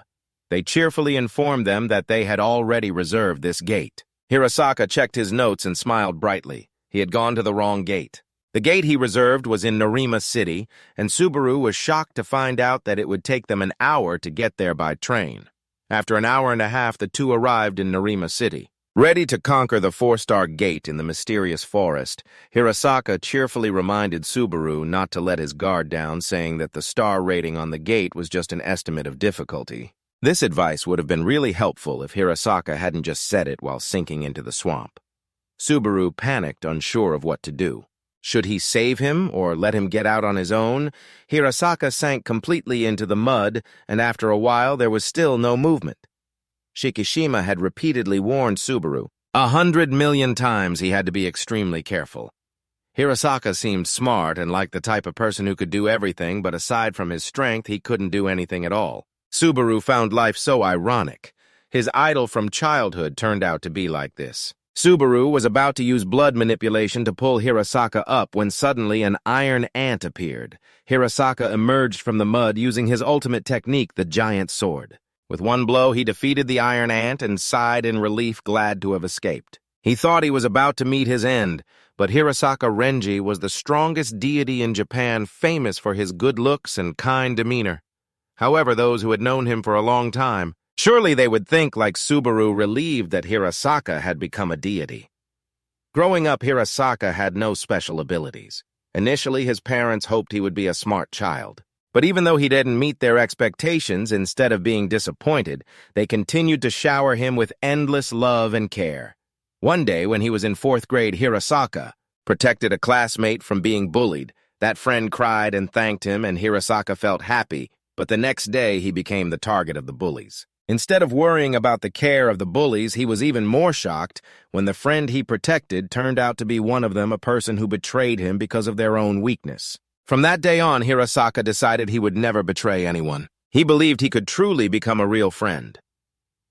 They cheerfully informed them that they had already reserved this gate. Hirasaka checked his notes and smiled brightly. He had gone to the wrong gate. The gate he reserved was in Narima City, and Subaru was shocked to find out that it would take them an hour to get there by train. After an hour and a half, the two arrived in Narima City. Ready to conquer the 4-star gate in the mysterious forest, Hirasaka cheerfully reminded Subaru not to let his guard down, saying that the star rating on the gate was just an estimate of difficulty. This advice would have been really helpful if Hirasaka hadn't just said it while sinking into the swamp. Subaru panicked, unsure of what to do. Should he save him or let him get out on his own? Hirasaka sank completely into the mud, and after a while there was still no movement. Shikishima had repeatedly warned Subaru. 100 million times he had to be extremely careful. Hirasaka seemed smart and like the type of person who could do everything, but aside from his strength, he couldn't do anything at all. Subaru found life so ironic. His idol from childhood turned out to be like this. Subaru was about to use blood manipulation to pull Hirasaka up when suddenly an iron ant appeared. Hirasaka emerged from the mud using his ultimate technique, the giant sword. With one blow, he defeated the iron ant and sighed in relief, glad to have escaped. He thought he was about to meet his end, but Hirasaka Renji was the strongest deity in Japan, famous for his good looks and kind demeanor. However, those who had known him for a long time, surely they would think, like Subaru, relieved that Hirasaka had become a deity. Growing up, Hirasaka had no special abilities. Initially, his parents hoped he would be a smart child. But even though he didn't meet their expectations, instead of being disappointed, they continued to shower him with endless love and care. One day, when he was in 4th grade, Hirasaka protected a classmate from being bullied. That friend cried and thanked him, and Hirasaka felt happy, but the next day he became the target of the bullies. Instead of worrying about the care of the bullies, he was even more shocked when the friend he protected turned out to be one of them, a person who betrayed him because of their own weakness. From that day on, Hirasaka decided he would never betray anyone. He believed he could truly become a real friend.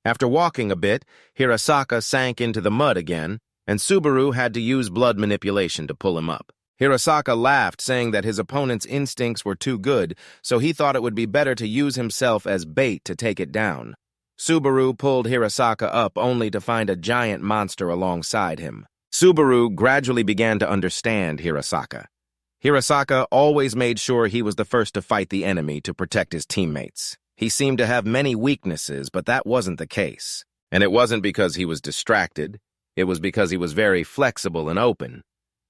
After walking a bit, Hirasaka sank into the mud again, and Subaru had to use blood manipulation to pull him up. Hirasaka laughed, saying that his opponent's instincts were too good, so he thought it would be better to use himself as bait to take it down. Subaru pulled Hirasaka up only to find a giant monster alongside him. Subaru gradually began to understand Hirasaka. Hirasaka always made sure he was the first to fight the enemy to protect his teammates. He seemed to have many weaknesses, but that wasn't the case. And it wasn't because he was distracted. It was because he was very flexible and open.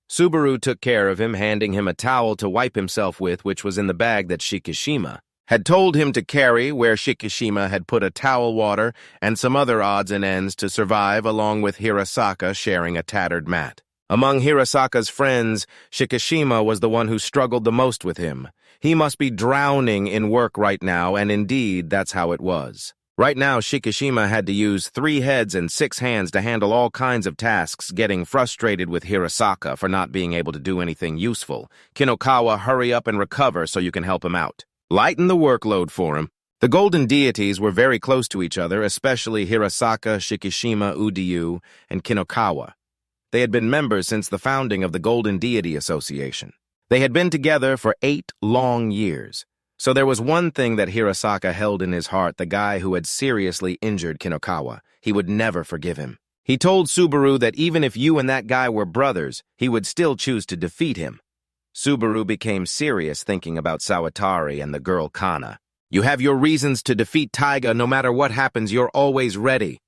Subaru took care of him, handing him a towel to wipe himself with, which was in the bag that Shikishima had told him to carry, where Shikishima had put a towel, water, and some other odds and ends to survive, along with Hirasaka sharing a tattered mat. Among Hirasaka's friends, Shikishima was the one who struggled the most with him. He must be drowning in work right now, and indeed, that's how it was. Right now, Shikishima had to use 3 heads and 6 hands to handle all kinds of tasks, getting frustrated with Hirasaka for not being able to do anything useful. Kinokawa, hurry up and recover so you can help him out. Lighten the workload for him. The golden deities were very close to each other, especially Hirasaka, Shikishima, Udiyu, and Kinokawa. They had been members since the founding of the Golden Deity Association. They had been together for 8 long years. So there was one thing that Hirasaka held in his heart, the guy who had seriously injured Kinokawa. He would never forgive him. He told Subaru that even if you and that guy were brothers, he would still choose to defeat him. Subaru became serious thinking about Sawatari and the girl Kana. You have your reasons to defeat Taiga. No matter what happens, you're always ready.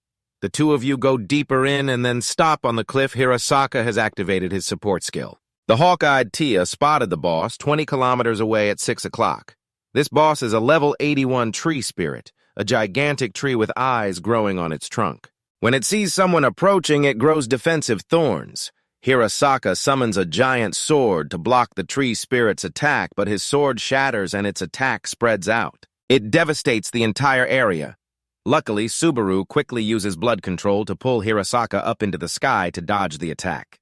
The two of you go deeper in and then stop on the cliff. Hirasaka has activated his support skill. The hawk-eyed Tia spotted the boss 20 kilometers away at 6 o'clock. This boss is a level 81 tree spirit, a gigantic tree with eyes growing on its trunk. When it sees someone approaching, it grows defensive thorns. Hirasaka summons a giant sword to block the tree spirit's attack, but his sword shatters and its attack spreads out. It devastates the entire area. Luckily, Subaru quickly uses blood control to pull Hirasaka up into the sky to dodge the attack.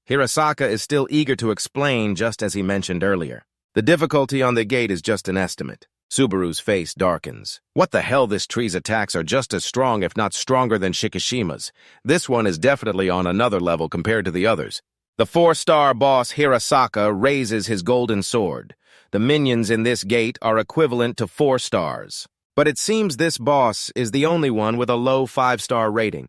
Hirasaka is still eager to explain, just as he mentioned earlier. The difficulty on the gate is just an estimate. Subaru's face darkens. What the hell, this tree's attacks are just as strong, if not stronger than Shikishima's. This one is definitely on another level compared to the others. The 4-star boss Hirasaka raises his golden sword. The minions in this gate are equivalent to 4 stars. But it seems this boss is the only one with a low 5-star rating.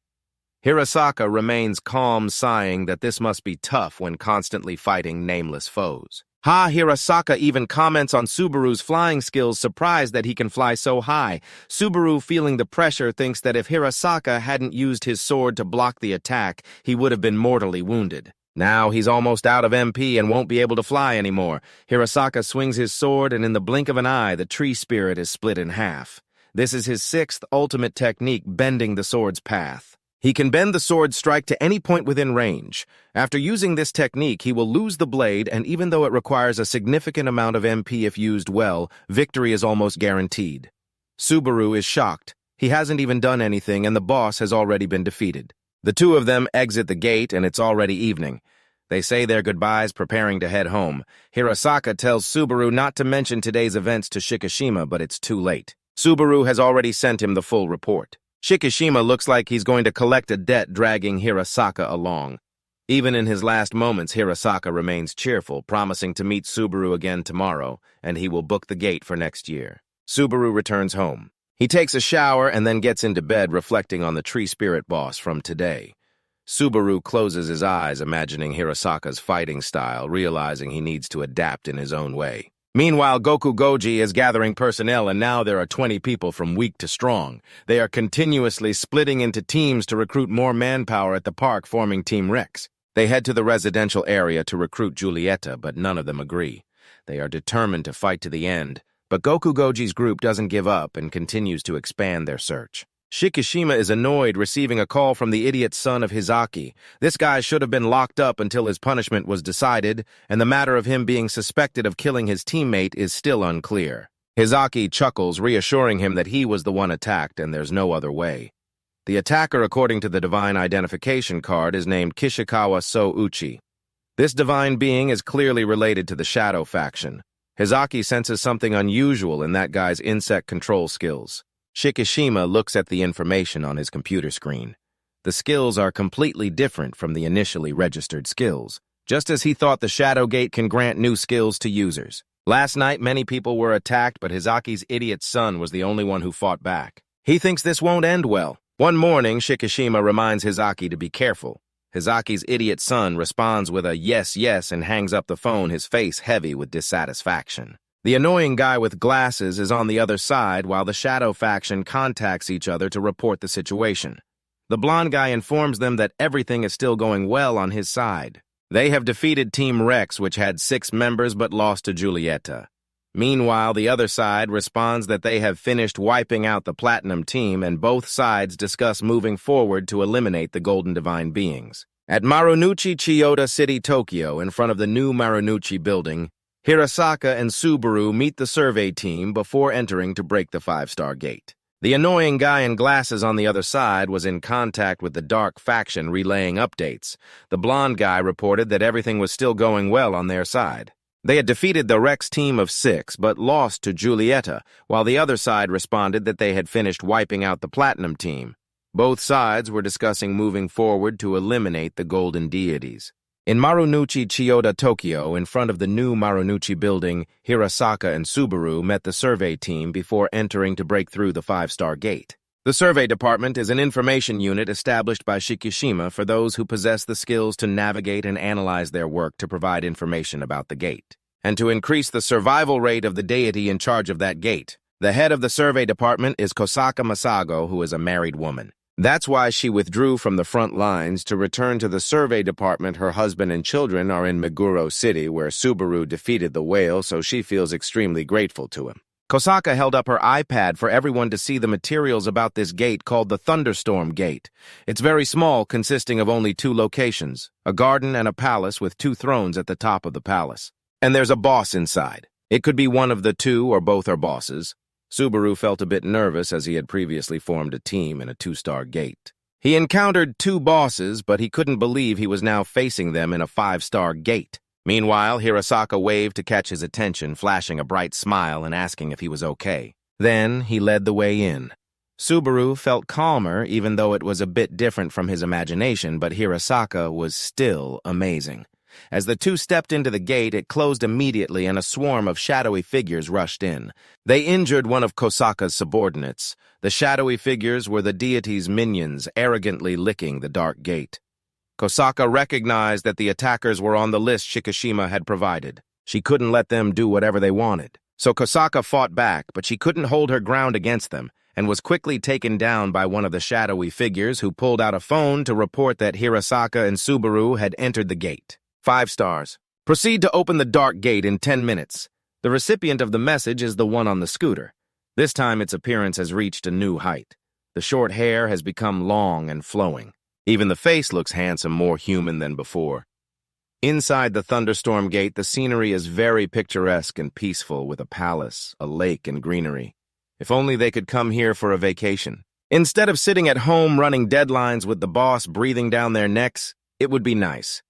Hirasaka remains calm, sighing that this must be tough when constantly fighting nameless foes. Hirasaka even comments on Subaru's flying skills, surprised that he can fly so high. Subaru, feeling the pressure, thinks that if Hirasaka hadn't used his sword to block the attack, he would have been mortally wounded. Now he's almost out of MP and won't be able to fly anymore. Hirasaka swings his sword, and in the blink of an eye, the tree spirit is split in half. This is his 6th ultimate technique, bending the sword's path. He can bend the sword's strike to any point within range. After using this technique, he will lose the blade, and even though it requires a significant amount of MP if used well, victory is almost guaranteed. Subaru is shocked. He hasn't even done anything, and the boss has already been defeated. The two of them exit the gate, and it's already evening. They say their goodbyes, preparing to head home. Hirasaka tells Subaru not to mention today's events to Shikishima, but it's too late. Subaru has already sent him the full report. Shikishima looks like he's going to collect a debt, dragging Hirasaka along. Even in his last moments, Hirasaka remains cheerful, promising to meet Subaru again tomorrow, and he will book the gate for next year. Subaru returns home. He takes a shower and then gets into bed, reflecting on the tree spirit boss from today. Subaru closes his eyes, imagining Hirasaka's fighting style, realizing he needs to adapt in his own way. Meanwhile, Goku Goji is gathering personnel, and now there are 20 people from weak to strong. They are continuously splitting into teams to recruit more manpower at the park, forming Team Rex. They head to the residential area to recruit Giulietta, but none of them agree. They are determined to fight to the end. But Goku Goji's group doesn't give up and continues to expand their search. Shikishima is annoyed, receiving a call from the idiot son of Hizaki. This guy should have been locked up until his punishment was decided, and the matter of him being suspected of killing his teammate is still unclear. Hizaki chuckles, reassuring him that he was the one attacked and there's no other way. The attacker, according to the divine identification card, is named Kishikawa So-uchi. This divine being is clearly related to the Shadow faction. Hizaki senses something unusual in that guy's insect control skills. Shikishima looks at the information on his computer screen. The skills are completely different from the initially registered skills, just as he thought the Shadow Gate can grant new skills to users. Last night, many people were attacked, but Hizaki's idiot son was the only one who fought back. He thinks this won't end well. One morning, Shikishima reminds Hizaki to be careful. Hizaki's idiot son responds with a yes, yes, and hangs up the phone, his face heavy with dissatisfaction. The annoying guy with glasses is on the other side while the Shadow faction contacts each other to report the situation. The blonde guy informs them that everything is still going well on his side. They have defeated Team Rex, which had 6 members but lost to Giulietta. Meanwhile, the other side responds that they have finished wiping out the Platinum team, and both sides discuss moving forward to eliminate the Golden Divine Beings. At Marunouchi Chiyoda City, Tokyo, in front of the new Marunouchi building, Hirasaka and Subaru meet the survey team before entering to break the 5-star gate. The annoying guy in glasses on the other side was in contact with the Dark faction, relaying updates. The blonde guy reported that everything was still going well on their side. They had defeated the Rex team of 6, but lost to Giulietta, while the other side responded that they had finished wiping out the Platinum team. Both sides were discussing moving forward to eliminate the golden deities. In Marunouchi, Chiyoda, Tokyo, in front of the new Marunouchi building, Hirasaka and Subaru met the survey team before entering to break through the 5-star gate. The survey department is an information unit established by Shikishima for those who possess the skills to navigate and analyze their work to provide information about the gate, and to increase the survival rate of the deity in charge of that gate. The head of the survey department is Kosaka Masago, who is a married woman. That's why she withdrew from the front lines to return to the survey department. Her husband and children are in Meguro City, where Subaru defeated the whale, so she feels extremely grateful to him. Kosaka held up her iPad for everyone to see the materials about this gate called the Thunderstorm Gate. It's very small, consisting of only 2 locations, a garden and a palace with 2 thrones at the top of the palace. And there's a boss inside. It could be one of the 2 or both are bosses. Subaru felt a bit nervous as he had previously formed a team in a 2-star gate. He encountered 2 bosses, but he couldn't believe he was now facing them in a 5-star gate. Meanwhile, Hirasaka waved to catch his attention, flashing a bright smile and asking if he was okay. Then he led the way in. Subaru felt calmer, even though it was a bit different from his imagination, but Hirasaka was still amazing. As the 2 stepped into the gate, it closed immediately and a swarm of shadowy figures rushed in. They injured one of Kosaka's subordinates. The shadowy figures were the deity's minions, arrogantly licking the dark gate. Kosaka recognized that the attackers were on the list Shikishima had provided. She couldn't let them do whatever they wanted. So Kosaka fought back, but she couldn't hold her ground against them, and was quickly taken down by one of the shadowy figures who pulled out a phone to report that Hirasaka and Subaru had entered the gate. 5 stars. Proceed to open the dark gate in 10 minutes. The recipient of the message is the one on the scooter. This time its appearance has reached a new height. The short hair has become long and flowing. Even the face looks handsome, more human than before. Inside the Thunderstorm Gate, the scenery is very picturesque and peaceful, with a palace, a lake, and greenery. If only they could come here for a vacation. Instead of sitting at home running deadlines with the boss breathing down their necks, it would be nice.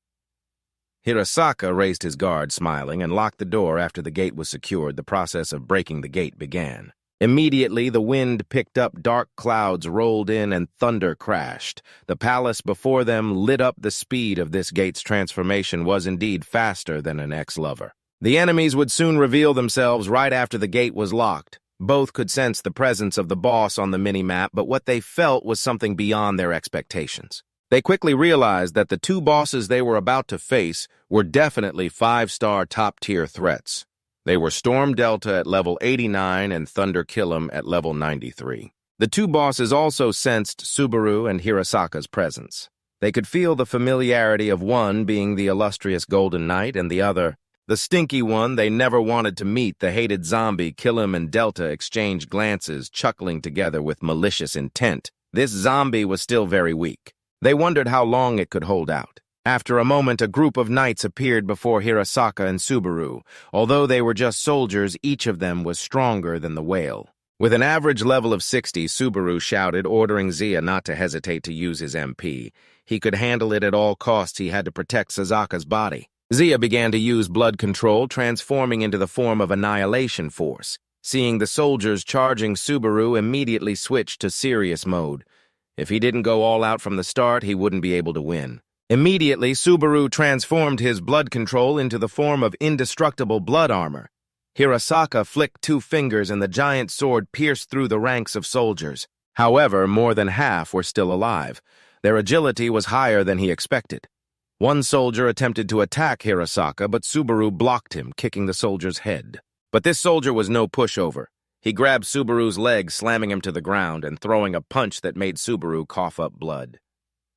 Hirasaka raised his guard, smiling, and locked the door after the gate was secured. The process of breaking the gate began. Immediately, the wind picked up, dark clouds rolled in, and thunder crashed. The palace before them lit up. The speed of this gate's transformation was indeed faster than an ex-lover. The enemies would soon reveal themselves right after the gate was locked. Both could sense the presence of the boss on the mini-map, but what they felt was something beyond their expectations. They quickly realized that the 2 bosses they were about to face were definitely 5-star top-tier threats. They were Storm Delta at level 89 and Thunder Killam at level 93. The 2 bosses also sensed Subaru and Hirasaka's presence. They could feel the familiarity of one being the illustrious Golden Knight and the other, the stinky one they never wanted to meet. The hated zombie. Killam and Delta exchanged glances, chuckling together with malicious intent. This zombie was still very weak. They wondered how long it could hold out. After a moment, a group of knights appeared before Hirasaka and Subaru. Although they were just soldiers, each of them was stronger than the whale. With an average level of 60, Subaru shouted, ordering Zia not to hesitate to use his MP. He could handle it at all costs. He had to protect Sasaka's body. Zia began to use blood control, transforming into the form of Annihilation Force. Seeing the soldiers charging, Subaru immediately switched to serious mode. If he didn't go all out from the start, he wouldn't be able to win. Immediately, Subaru transformed his blood control into the form of indestructible blood armor. Hirasaka flicked 2 fingers and the giant sword pierced through the ranks of soldiers. However, more than half were still alive. Their agility was higher than he expected. One soldier attempted to attack Hirasaka, but Subaru blocked him, kicking the soldier's head. But this soldier was no pushover. He grabbed Subaru's leg, slamming him to the ground and throwing a punch that made Subaru cough up blood.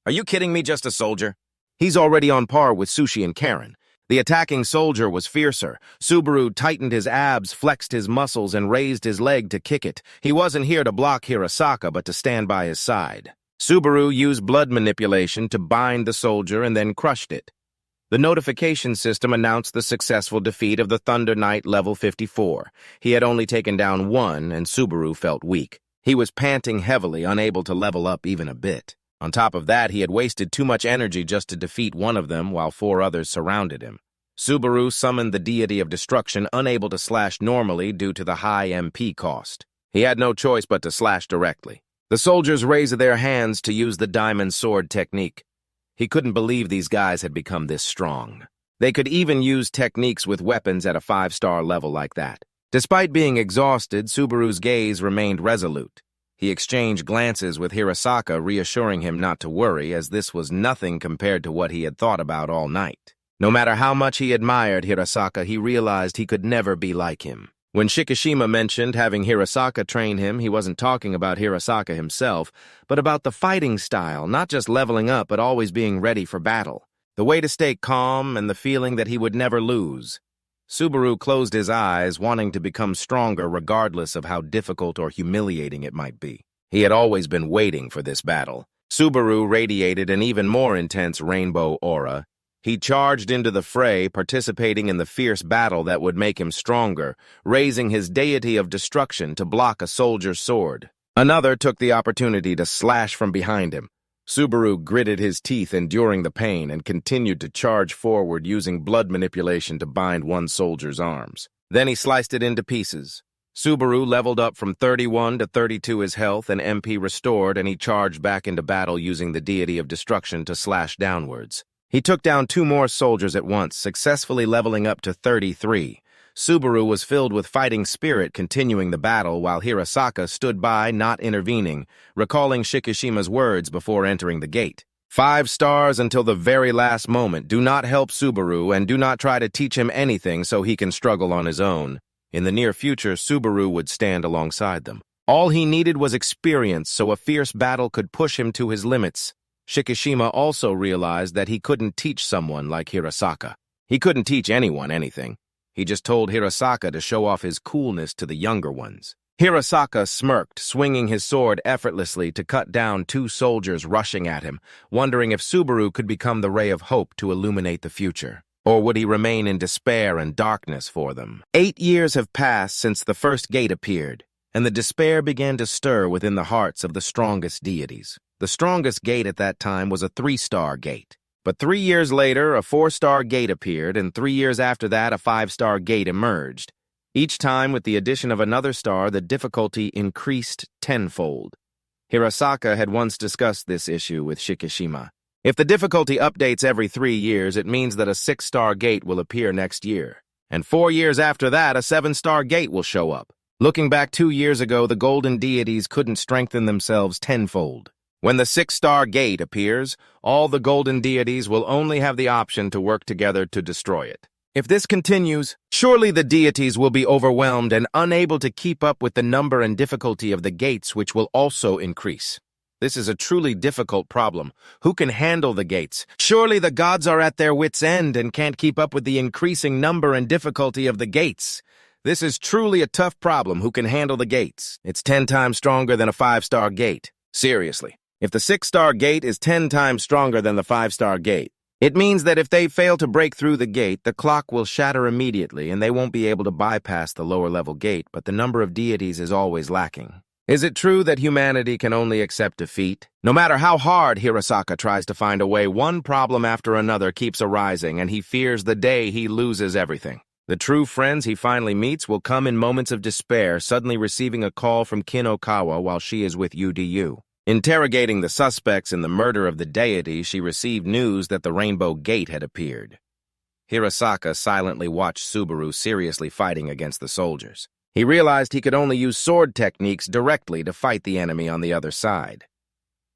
Are you kidding me, just a soldier? He's already on par with Sushi and Karen. The attacking soldier was fiercer. Subaru tightened his abs, flexed his muscles, and raised his leg to kick it. He wasn't here to block Hirasaka, but to stand by his side. Subaru used blood manipulation to bind the soldier and then crushed it. The notification system announced the successful defeat of the Thunder Knight level 54. He had only taken down 1, and Subaru felt weak. He was panting heavily, unable to level up even a bit. On top of that, he had wasted too much energy just to defeat one of them while 4 others surrounded him. Subaru summoned the deity of destruction, unable to slash normally due to the high MP cost. He had no choice but to slash directly. The soldiers raised their hands to use the diamond sword technique. He couldn't believe these guys had become this strong. They could even use techniques with weapons at a 5-star level like that. Despite being exhausted, Subaru's gaze remained resolute. He exchanged glances with Hirasaka, reassuring him not to worry, as this was nothing compared to what he had thought about all night. No matter how much he admired Hirasaka, he realized he could never be like him. When Shikishima mentioned having Hirasaka train him, he wasn't talking about Hirasaka himself, but about the fighting style, not just leveling up, but always being ready for battle. The way to stay calm and the feeling that he would never lose. Subaru closed his eyes, wanting to become stronger regardless of how difficult or humiliating it might be. He had always been waiting for this battle. Subaru radiated an even more intense rainbow aura. He charged into the fray, participating in the fierce battle that would make him stronger, raising his deity of destruction to block a soldier's sword. Another took the opportunity to slash from behind him. Subaru gritted his teeth, enduring the pain, and continued to charge forward using blood manipulation to bind one soldier's arms. Then he sliced it into pieces. Subaru leveled up from 31 to 32 his health and MP restored, and he charged back into battle using the deity of destruction to slash downwards. He took down 2 more soldiers at once, successfully leveling up to 33. Subaru was filled with fighting spirit, continuing the battle while Hirasaka stood by, not intervening, recalling Shikishima's words before entering the gate. 5 stars until the very last moment. Do not help Subaru and do not try to teach him anything so he can struggle on his own. In the near future, Subaru would stand alongside them. All he needed was experience so a fierce battle could push him to his limits. Shikishima also realized that he couldn't teach someone like Hirasaka. He couldn't teach anyone anything. He just told Hirasaka to show off his coolness to the younger ones. Hirasaka smirked, swinging his sword effortlessly to cut down 2 soldiers rushing at him, wondering if Subaru could become the ray of hope to illuminate the future. Or would he remain in despair and darkness for them? 8 years have passed since the first gate appeared, and the despair began to stir within the hearts of the strongest deities. The strongest gate at that time was a 3-star gate. But 3 years later, a 4-star gate appeared, and 3 years after that, a 5-star gate emerged. Each time, with the addition of another star, the difficulty increased tenfold. Hirasaka had once discussed this issue with Shikishima. If the difficulty updates every 3 years, it means that a 6-star gate will appear next year. And 4 years after that, a 7-star gate will show up. Looking back 2 years ago, the golden deities couldn't strengthen themselves tenfold. When the 6-star gate appears, all the golden deities will only have the option to work together to destroy it. If this continues, surely the deities will be overwhelmed and unable to keep up with the number and difficulty of the gates, which will also increase. This is a truly difficult problem. Who can handle the gates? Surely the gods are at their wits' end and can't keep up with the increasing number and difficulty of the gates. This is truly a tough problem. Who can handle the gates? It's 10 times stronger than a 5-star gate. Seriously. If the 6-star gate is 10 times stronger than the 5-star gate, it means that if they fail to break through the gate, the clock will shatter immediately and they won't be able to bypass the lower-level gate, but the number of deities is always lacking. Is it true that humanity can only accept defeat? No matter how hard Hirasaka tries to find a way, one problem after another keeps arising, and he fears the day he loses everything. The true friends he finally meets will come in moments of despair, suddenly receiving a call from Kinokawa while she is with UDU. Interrogating the suspects in the murder of the deity, she received news that the Rainbow Gate had appeared. Hirasaka silently watched Subaru seriously fighting against the soldiers. He realized he could only use sword techniques directly to fight the enemy on the other side.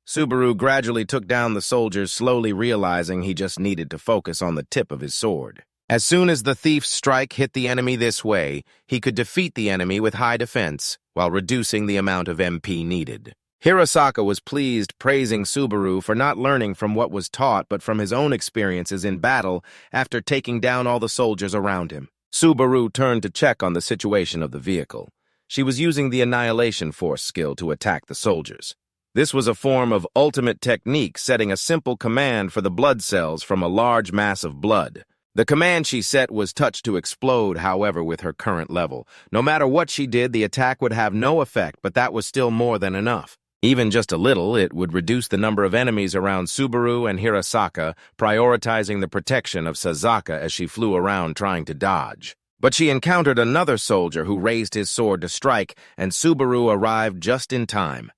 Subaru gradually took down the soldiers, slowly realizing he just needed to focus on the tip of his sword. As soon as the thief's strike hit the enemy this way, he could defeat the enemy with high defense, while reducing the amount of MP needed. Hirasaka was pleased, praising Subaru for not learning from what was taught but from his own experiences in battle after taking down all the soldiers around him. Subaru turned to check on the situation of the vehicle. She was using the Annihilation Force skill to attack the soldiers. This was a form of ultimate technique, setting a simple command for the blood cells from a large mass of blood. The command she set was touch to explode, however, with her current level. No matter what she did, the attack would have no effect, but that was still more than enough. Even just a little, it would reduce the number of enemies around Subaru and Hirasaka, prioritizing the protection of Sasaka as she flew around trying to dodge. But she encountered another soldier who raised his sword to strike, and Subaru arrived just in time.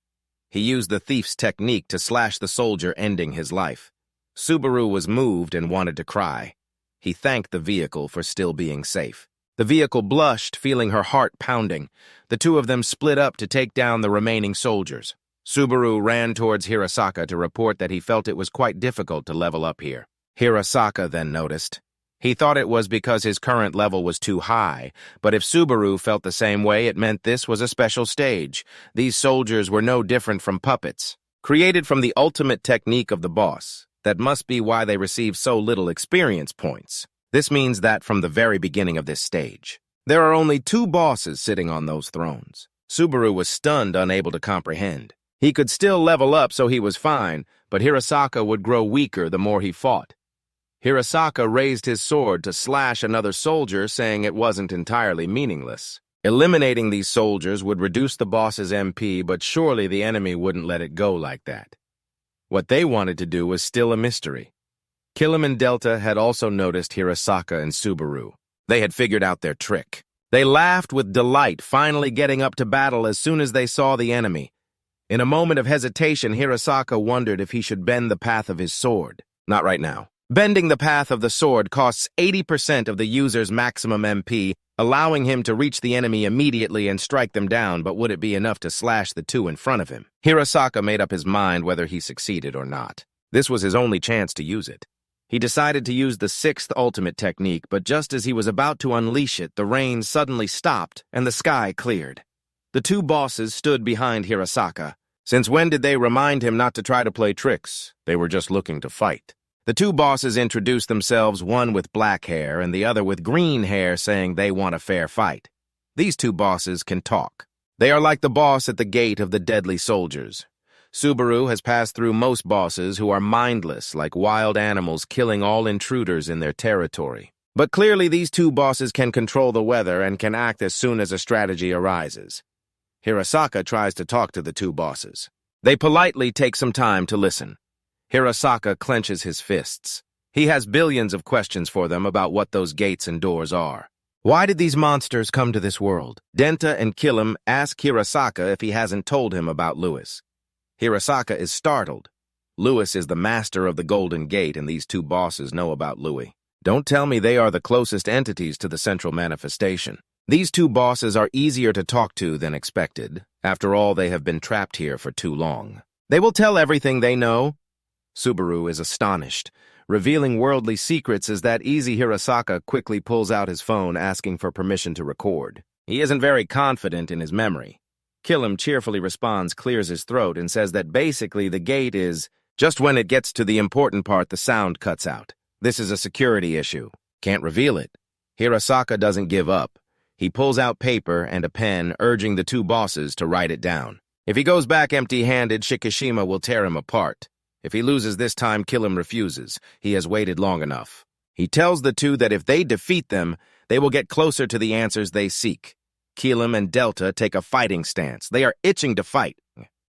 He used the thief's technique to slash the soldier, ending his life. Subaru was moved and wanted to cry. He thanked the vehicle for still being safe. The vehicle blushed, feeling her heart pounding. The two of them split up to take down the remaining soldiers. Subaru ran towards Hirasaka to report that he felt it was quite difficult to level up here. Hirasaka then noticed. He thought it was because his current level was too high, but if Subaru felt the same way, it meant this was a special stage. These soldiers were no different from puppets, created from the ultimate technique of the boss. That must be why they receive so little experience points. This means that from the very beginning of this stage, there are only 2 bosses sitting on those thrones. Subaru was stunned, unable to comprehend. He could still level up, so he was fine, but Hirasaka would grow weaker the more he fought. Hirasaka raised his sword to slash another soldier, saying it wasn't entirely meaningless. Eliminating these soldiers would reduce the boss's MP, but surely the enemy wouldn't let it go like that. What they wanted to do was still a mystery. Killam and Delta had also noticed Hirasaka and Subaru. They had figured out their trick. They laughed with delight, finally getting up to battle as soon as they saw the enemy. In a moment of hesitation, Hirasaka wondered if he should bend the path of his sword. Not right now. Bending the path of the sword costs 80% of the user's maximum MP, allowing him to reach the enemy immediately and strike them down, but would it be enough to slash the 2 in front of him? Hirasaka made up his mind whether he succeeded or not. This was his only chance to use it. He decided to use the 6th ultimate technique, but just as he was about to unleash it, the rain suddenly stopped and the sky cleared. The 2 bosses stood behind Hirasaka. Since when did they remind him not to try to play tricks? They were just looking to fight. The 2 bosses introduced themselves, one with black hair and the other with green hair, saying they want a fair fight. These 2 bosses can talk. They are like the boss at the gate of the deadly soldiers. Subaru has passed through most bosses who are mindless, like wild animals killing all intruders in their territory. But clearly these 2 bosses can control the weather and can act as soon as a strategy arises. Hirasaka tries to talk to the 2 bosses. They politely take some time to listen. Hirasaka clenches his fists. He has billions of questions for them about what those gates and doors are. Why did these monsters come to this world? Denta and Killam ask Hirasaka if he hasn't told him about Lewis. Hirasaka is startled. Lewis is the master of the Golden Gate, and these 2 bosses know about Louis. Don't tell me they are the closest entities to the central manifestation. These 2 bosses are easier to talk to than expected. After all, they have been trapped here for too long. They will tell everything they know. Subaru is astonished. Revealing worldly secrets is that easy. Hirasaka quickly pulls out his phone, asking for permission to record. He isn't very confident in his memory. Killam cheerfully responds, clears his throat, and says that basically the gate is... Just when it gets to the important part, the sound cuts out. This is a security issue. Can't reveal it. Hirasaka doesn't give up. He pulls out paper and a pen, urging the 2 bosses to write it down. If he goes back empty-handed, Shikishima will tear him apart. If he loses this time, Killam refuses. He has waited long enough. He tells the 2 that if they defeat them, they will get closer to the answers they seek. Killam and Delta take a fighting stance. They are itching to fight.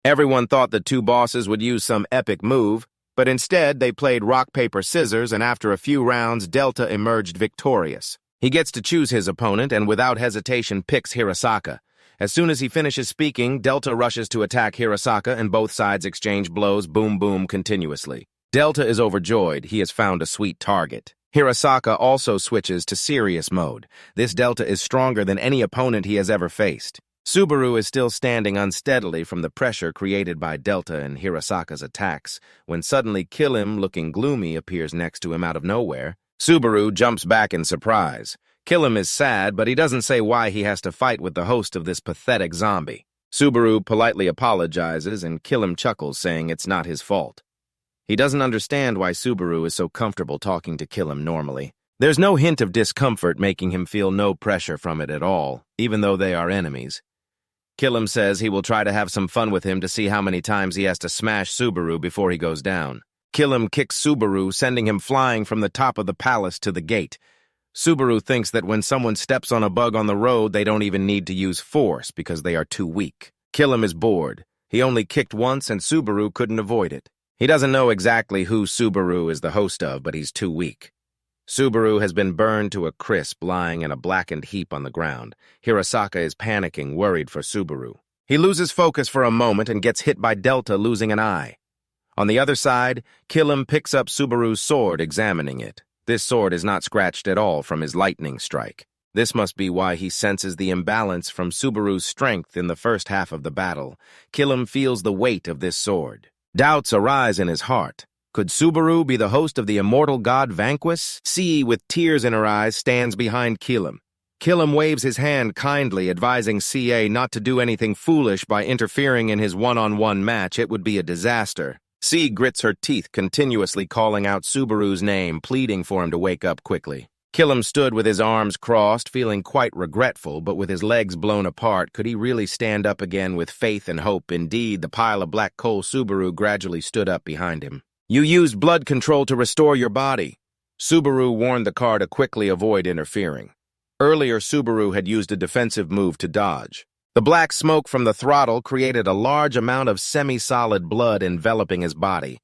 Everyone thought the 2 bosses would use some epic move, but instead they played rock, paper, scissors, and after a few rounds, Delta emerged victorious. He gets to choose his opponent and without hesitation picks Hirasaka. As soon as he finishes speaking, Delta rushes to attack Hirasaka and both sides exchange blows, boom boom, continuously. Delta is overjoyed. He has found a sweet target. Hirasaka also switches to serious mode. This Delta is stronger than any opponent he has ever faced. Subaru is still standing unsteadily from the pressure created by Delta and Hirasaka's attacks, when suddenly Killam, looking gloomy, appears next to him out of nowhere. Subaru jumps back in surprise. Killam is sad, but he doesn't say why he has to fight with the host of this pathetic zombie. Subaru politely apologizes, and Killam chuckles, saying it's not his fault. He doesn't understand why Subaru is so comfortable talking to Killam normally. There's no hint of discomfort, making him feel no pressure from it at all, even though they are enemies. Killam says he will try to have some fun with him to see how many times he has to smash Subaru before he goes down. Killam kicks Subaru, sending him flying from the top of the palace to the gate. Subaru thinks that when someone steps on a bug on the road, they don't even need to use force because they are too weak. Killam is bored. He only kicked once and Subaru couldn't avoid it. He doesn't know exactly who Subaru is the host of, but he's too weak. Subaru has been burned to a crisp, lying in a blackened heap on the ground. Hirasaka is panicking, worried for Subaru. He loses focus for a moment and gets hit by Delta, losing an eye. On the other side, Killam picks up Subaru's sword, examining it. This sword is not scratched at all from his lightning strike. This must be why he senses the imbalance from Subaru's strength in the first half of the battle. Killam feels the weight of this sword. Doubts arise in his heart. Could Subaru be the host of the immortal god Vanquis? C, with tears in her eyes, stands behind Killam. Killam waves his hand kindly, advising CA not to do anything foolish by interfering in his one-on-one match. It would be a disaster. C grits her teeth, continuously calling out Subaru's name, pleading for him to wake up quickly. Killam stood with his arms crossed, feeling quite regretful, but with his legs blown apart, could he really stand up again with faith and hope? Indeed, the pile of black coal Subaru gradually stood up behind him. You used blood control to restore your body. Subaru warned the car to quickly avoid interfering. Earlier, Subaru had used a defensive move to dodge. The black smoke from the throttle created a large amount of semi-solid blood enveloping his body.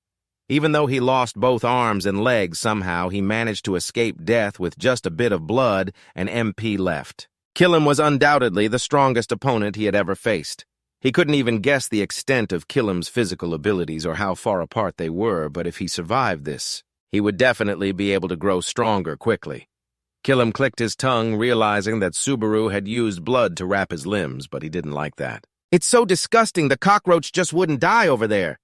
Even though he lost both arms and legs, somehow he managed to escape death with just a bit of blood and MP left. Killam was undoubtedly the strongest opponent he had ever faced. He couldn't even guess the extent of Killam's physical abilities or how far apart they were, but if he survived this, he would definitely be able to grow stronger quickly. Killam clicked his tongue, realizing that Subaru had used blood to wrap his limbs, but he didn't like that. It's so disgusting, the cockroach just wouldn't die over there.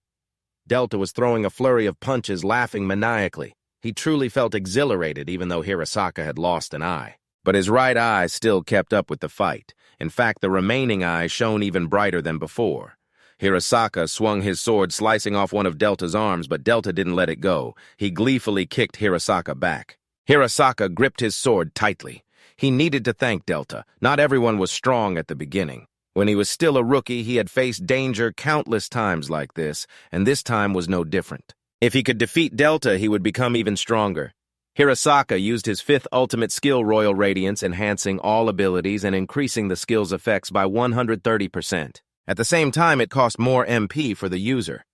Delta was throwing a flurry of punches, laughing maniacally. He truly felt exhilarated, even though Hirasaka had lost an eye. But his right eye still kept up with the fight. In fact, the remaining eye shone even brighter than before. Hirasaka swung his sword, slicing off one of Delta's arms, but Delta didn't let it go. He gleefully kicked Hirasaka back. Hirasaka gripped his sword tightly. He needed to thank Delta. Not everyone was strong at the beginning. When he was still a rookie, he had faced danger countless times like this, and this time was no different. If he could defeat Delta, he would become even stronger. Hirasaka used his fifth ultimate skill, Royal Radiance, enhancing all abilities and increasing the skill's effects by 130%. At the same time, it cost more MP for the user.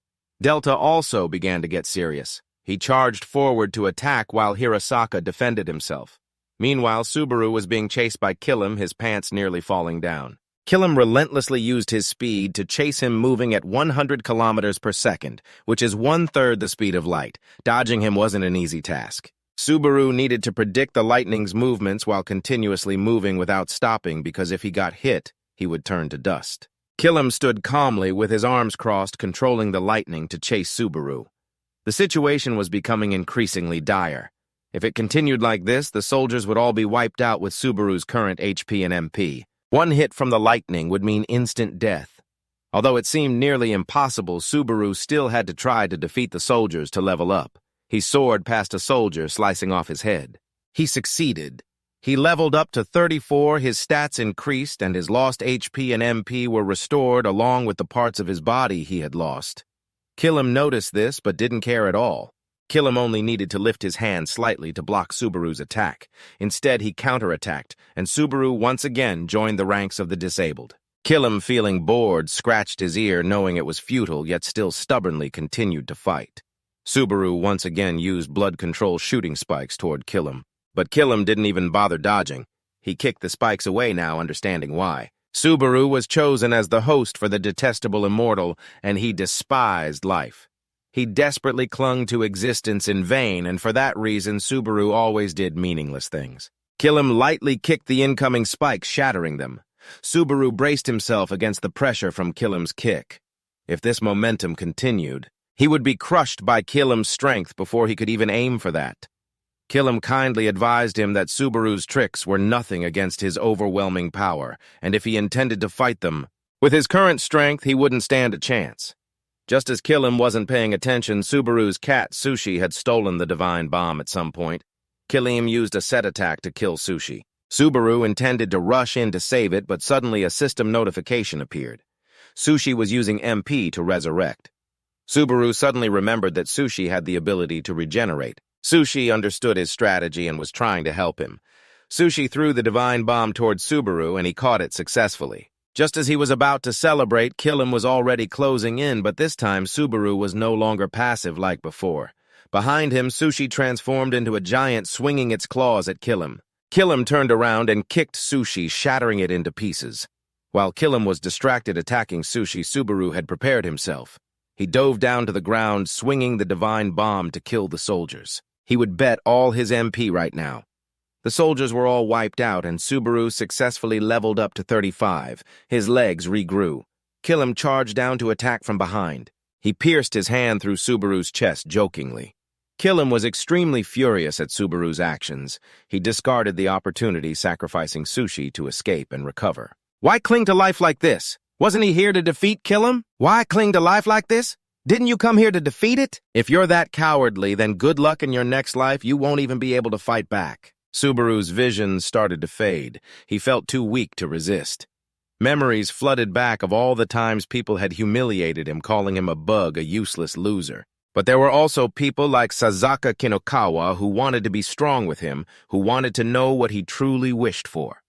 Delta also began to get serious. He charged forward to attack while Hirasaka defended himself. Meanwhile, Subaru was being chased by Killam, his pants nearly falling down. Killam relentlessly used his speed to chase him, moving at 100 kilometers per second, which is 1/3 the speed of light. Dodging him wasn't an easy task. Subaru needed to predict the lightning's movements while continuously moving without stopping, because if he got hit, he would turn to dust. Killam stood calmly with his arms crossed, controlling the lightning to chase Subaru. The situation was becoming increasingly dire. If it continued like this, the soldiers would all be wiped out with Subaru's current HP and MP. One hit from the lightning would mean instant death. Although it seemed nearly impossible, Subaru still had to try to defeat the soldiers to level up. He soared past a soldier, slicing off his head. He succeeded. He leveled up to 34, his stats increased, and his lost HP and MP were restored along with the parts of his body he had lost. Killam noticed this, but didn't care at all. Killam only needed to lift his hand slightly to block Subaru's attack. Instead, he counterattacked, and Subaru once again joined the ranks of the disabled. Killam, feeling bored, scratched his ear, knowing it was futile, yet still stubbornly continued to fight. Subaru once again used blood control shooting spikes toward Killam. But Killam didn't even bother dodging. He kicked the spikes away now, understanding why. Subaru was chosen as the host for the detestable immortal, and he despised life. He desperately clung to existence in vain, and for that reason, Subaru always did meaningless things. Killam lightly kicked the incoming spikes, shattering them. Subaru braced himself against the pressure from Killam's kick. If this momentum continued, he would be crushed by Killam's strength before he could even aim for that. Killam kindly advised him that Subaru's tricks were nothing against his overwhelming power, and if he intended to fight them, with his current strength, he wouldn't stand a chance. Just as Killam wasn't paying attention, Subaru's cat, Sushi, had stolen the divine bomb at some point. Killam used a set attack to kill Sushi. Subaru intended to rush in to save it, but suddenly a system notification appeared. Sushi was using MP to resurrect. Subaru suddenly remembered that Sushi had the ability to regenerate. Sushi understood his strategy and was trying to help him. Sushi threw the divine bomb towards Subaru, and he caught it successfully. Just as he was about to celebrate, Killam was already closing in, but this time Subaru was no longer passive like before. Behind him, Sushi transformed into a giant, swinging its claws at Killam. Killam turned around and kicked Sushi, shattering it into pieces. While Killam was distracted attacking Sushi, Subaru had prepared himself. He dove down to the ground, swinging the divine bomb to kill the soldiers. He would bet all his MP right now. The soldiers were all wiped out, and Subaru successfully leveled up to 35. His legs regrew. Killam charged down to attack from behind. He pierced his hand through Subaru's chest jokingly. Killam was extremely furious at Subaru's actions. He discarded the opportunity, sacrificing Sushi to escape and recover. Why cling to life like this? Wasn't he here to defeat Killam? Why cling to life like this? Didn't you come here to defeat it? If you're that cowardly, then good luck in your next life. You won't even be able to fight back. Subaru's vision started to fade. He felt too weak to resist. Memories flooded back of all the times people had humiliated him, calling him a bug, a useless loser. But there were also people like Sasaka Kinokawa who wanted to be strong with him, who wanted to know what he truly wished for.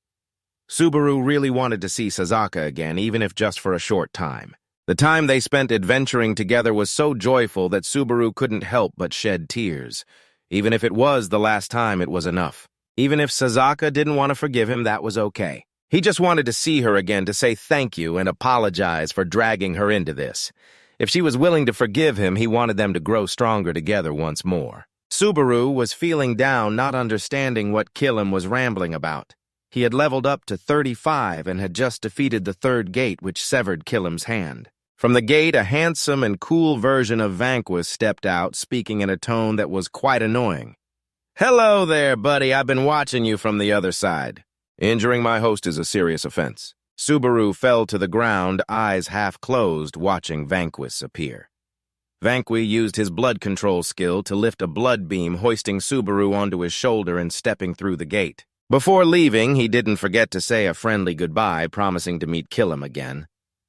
Subaru really wanted to see Sasaka again, even if just for a short time. The time they spent adventuring together was so joyful that Subaru couldn't help but shed tears. Even if it was the last time, it was enough. Even if Sasaka didn't want to forgive him, that was okay. He just wanted to see her again, to say thank you and apologize for dragging her into this. If she was willing to forgive him, he wanted them to grow stronger together once more. Subaru was feeling down, not understanding what Killam was rambling about. He had leveled up to 35 and had just defeated the third gate, which severed Killam's hand. From the gate, a handsome and cool version of Vanquish stepped out, speaking in a tone that was quite annoying. "Hello there, buddy. I've been watching you from the other side. Injuring my host is a serious offense." Subaru fell to the ground, eyes half closed, watching Vanquish appear. Vanquish used his blood control skill to lift a blood beam, hoisting Subaru onto his shoulder and stepping through the gate. Before leaving, he didn't forget to say a friendly goodbye, promising to meet Killam again.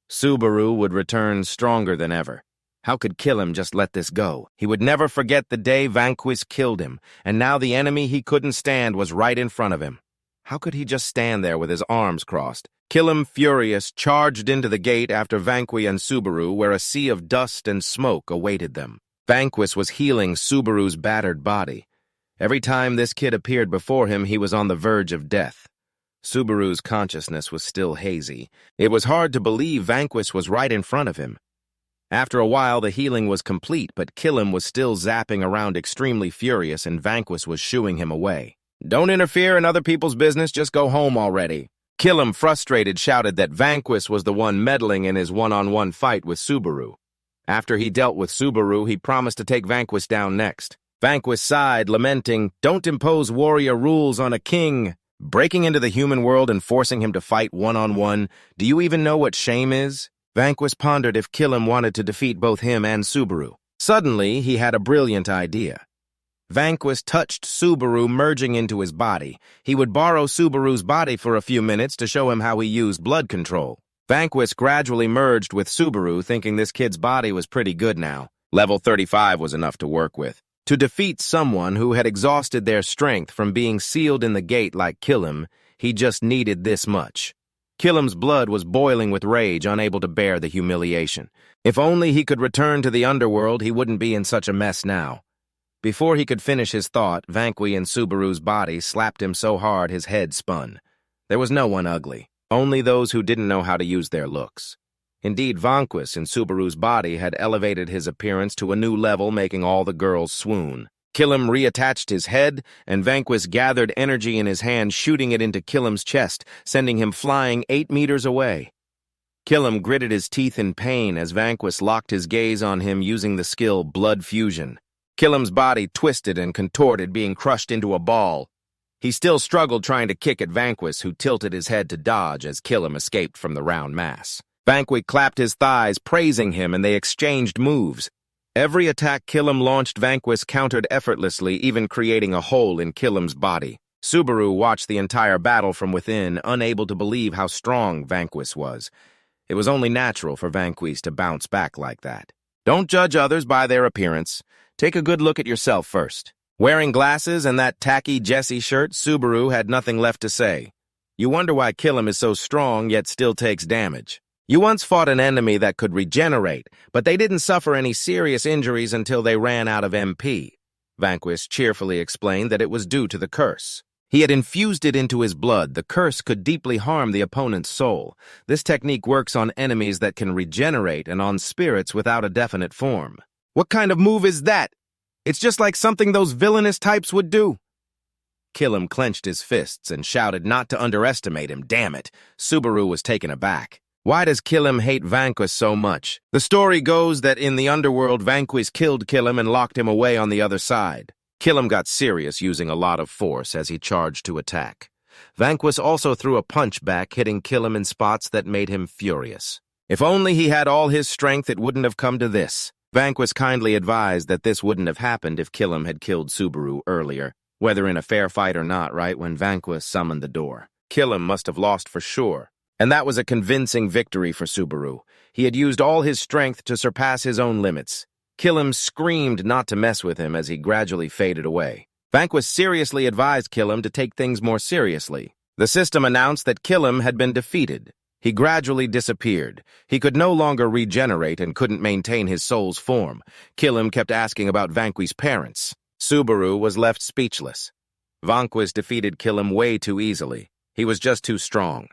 Subaru would return stronger than ever. How could Killam just let this go? He would never forget the day Vanquish killed him, and now the enemy he couldn't stand was right in front of him. How could he just stand there with his arms crossed? Killam, furious, charged into the gate after Vanquish and Subaru, where a sea of dust and smoke awaited them. Vanquish was healing Subaru's battered body. Every time this kid appeared before him, he was on the verge of death. Subaru's consciousness was still hazy. It was hard to believe Vanquish was right in front of him. After a while, the healing was complete, but Killam was still zapping around extremely furious, and Vanquish was shooing him away. "Don't interfere in other people's business, just go home already." Killam, frustrated, shouted that Vanquish was the one meddling in his one-on-one fight with Subaru. After he dealt with Subaru, he promised to take Vanquish down next. Vanquish sighed, lamenting, "Don't impose warrior rules on a king." Breaking into the human world and forcing him to fight one-on-one, do you even know what shame is? Vanquish pondered if Killam wanted to defeat both him and Subaru. Suddenly, he had a brilliant idea. Vanquish touched Subaru, merging into his body. He would borrow Subaru's body for a few minutes to show him how he used blood control. Vanquish gradually merged with Subaru, thinking this kid's body was pretty good now. Level 35 was enough to work with. To defeat someone who had exhausted their strength from being sealed in the gate like Killam, he just needed this much. Killam's blood was boiling with rage, unable to bear the humiliation. If only he could return to the underworld, he wouldn't be in such a mess now. Before he could finish his thought, Vanquish in Subaru's body slapped him so hard his head spun. There was no one ugly, only those who didn't know how to use their looks. Indeed, Vanquish in Subaru's body had elevated his appearance to a new level, making all the girls swoon. Killam reattached his head, and Vanquish gathered energy in his hand, shooting it into Killam's chest, sending him flying 8 meters away. Killam gritted his teeth in pain as Vanquish locked his gaze on him using the skill Blood Fusion. Killam's body twisted and contorted, being crushed into a ball. He still struggled trying to kick at Vanquish, who tilted his head to dodge as Killam escaped from the round mass. Vanquish clapped his thighs, praising him, and they exchanged moves. Every attack Killam launched, Vanquish countered effortlessly, even creating a hole in Killam's body. Subaru watched the entire battle from within, unable to believe how strong Vanquish was. It was only natural for Vanquish to bounce back like that. Don't judge others by their appearance. Take a good look at yourself first. Wearing glasses and that tacky Jessie shirt, Subaru had nothing left to say. You wonder why Killam is so strong, yet still takes damage. You once fought an enemy that could regenerate, but they didn't suffer any serious injuries until they ran out of MP. Vanquish cheerfully explained that it was due to the curse. He had infused it into his blood. The curse could deeply harm the opponent's soul. This technique works on enemies that can regenerate and on spirits without a definite form. What kind of move is that? It's just like something those villainous types would do. Killam clenched his fists and shouted not to underestimate him. Damn it. Subaru was taken aback. Why does Killam hate Vanquish so much? The story goes that in the underworld, Vanquish killed Killam and locked him away on the other side. Killam got serious, using a lot of force as he charged to attack. Vanquish also threw a punch back, hitting Killam in spots that made him furious. If only he had all his strength, it wouldn't have come to this. Vanquish kindly advised that this wouldn't have happened if Killam had killed Subaru earlier, whether in a fair fight or not, right when Vanquish summoned the door. Killam must have lost for sure. And that was a convincing victory for Subaru. He had used all his strength to surpass his own limits. Killam screamed not to mess with him as he gradually faded away. Vanquish seriously advised Killam to take things more seriously. The system announced that Killam had been defeated. He gradually disappeared. He could no longer regenerate and couldn't maintain his soul's form. Killam kept asking about Vanquish's parents. Subaru was left speechless. Vanquish defeated Killam way too easily. He was just too strong.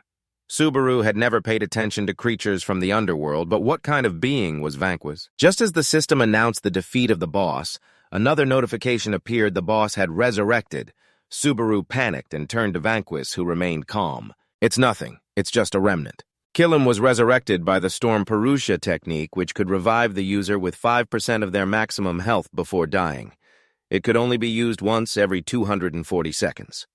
Subaru had never paid attention to creatures from the underworld, but what kind of being was Vanquish? Just as the system announced the defeat of the boss, another notification appeared the boss had resurrected. Subaru panicked and turned to Vanquish, who remained calm. It's nothing. It's just a remnant. Killam was resurrected by the Storm Purusha technique, which could revive the user with 5% of their maximum health before dying. It could only be used once every 240 seconds.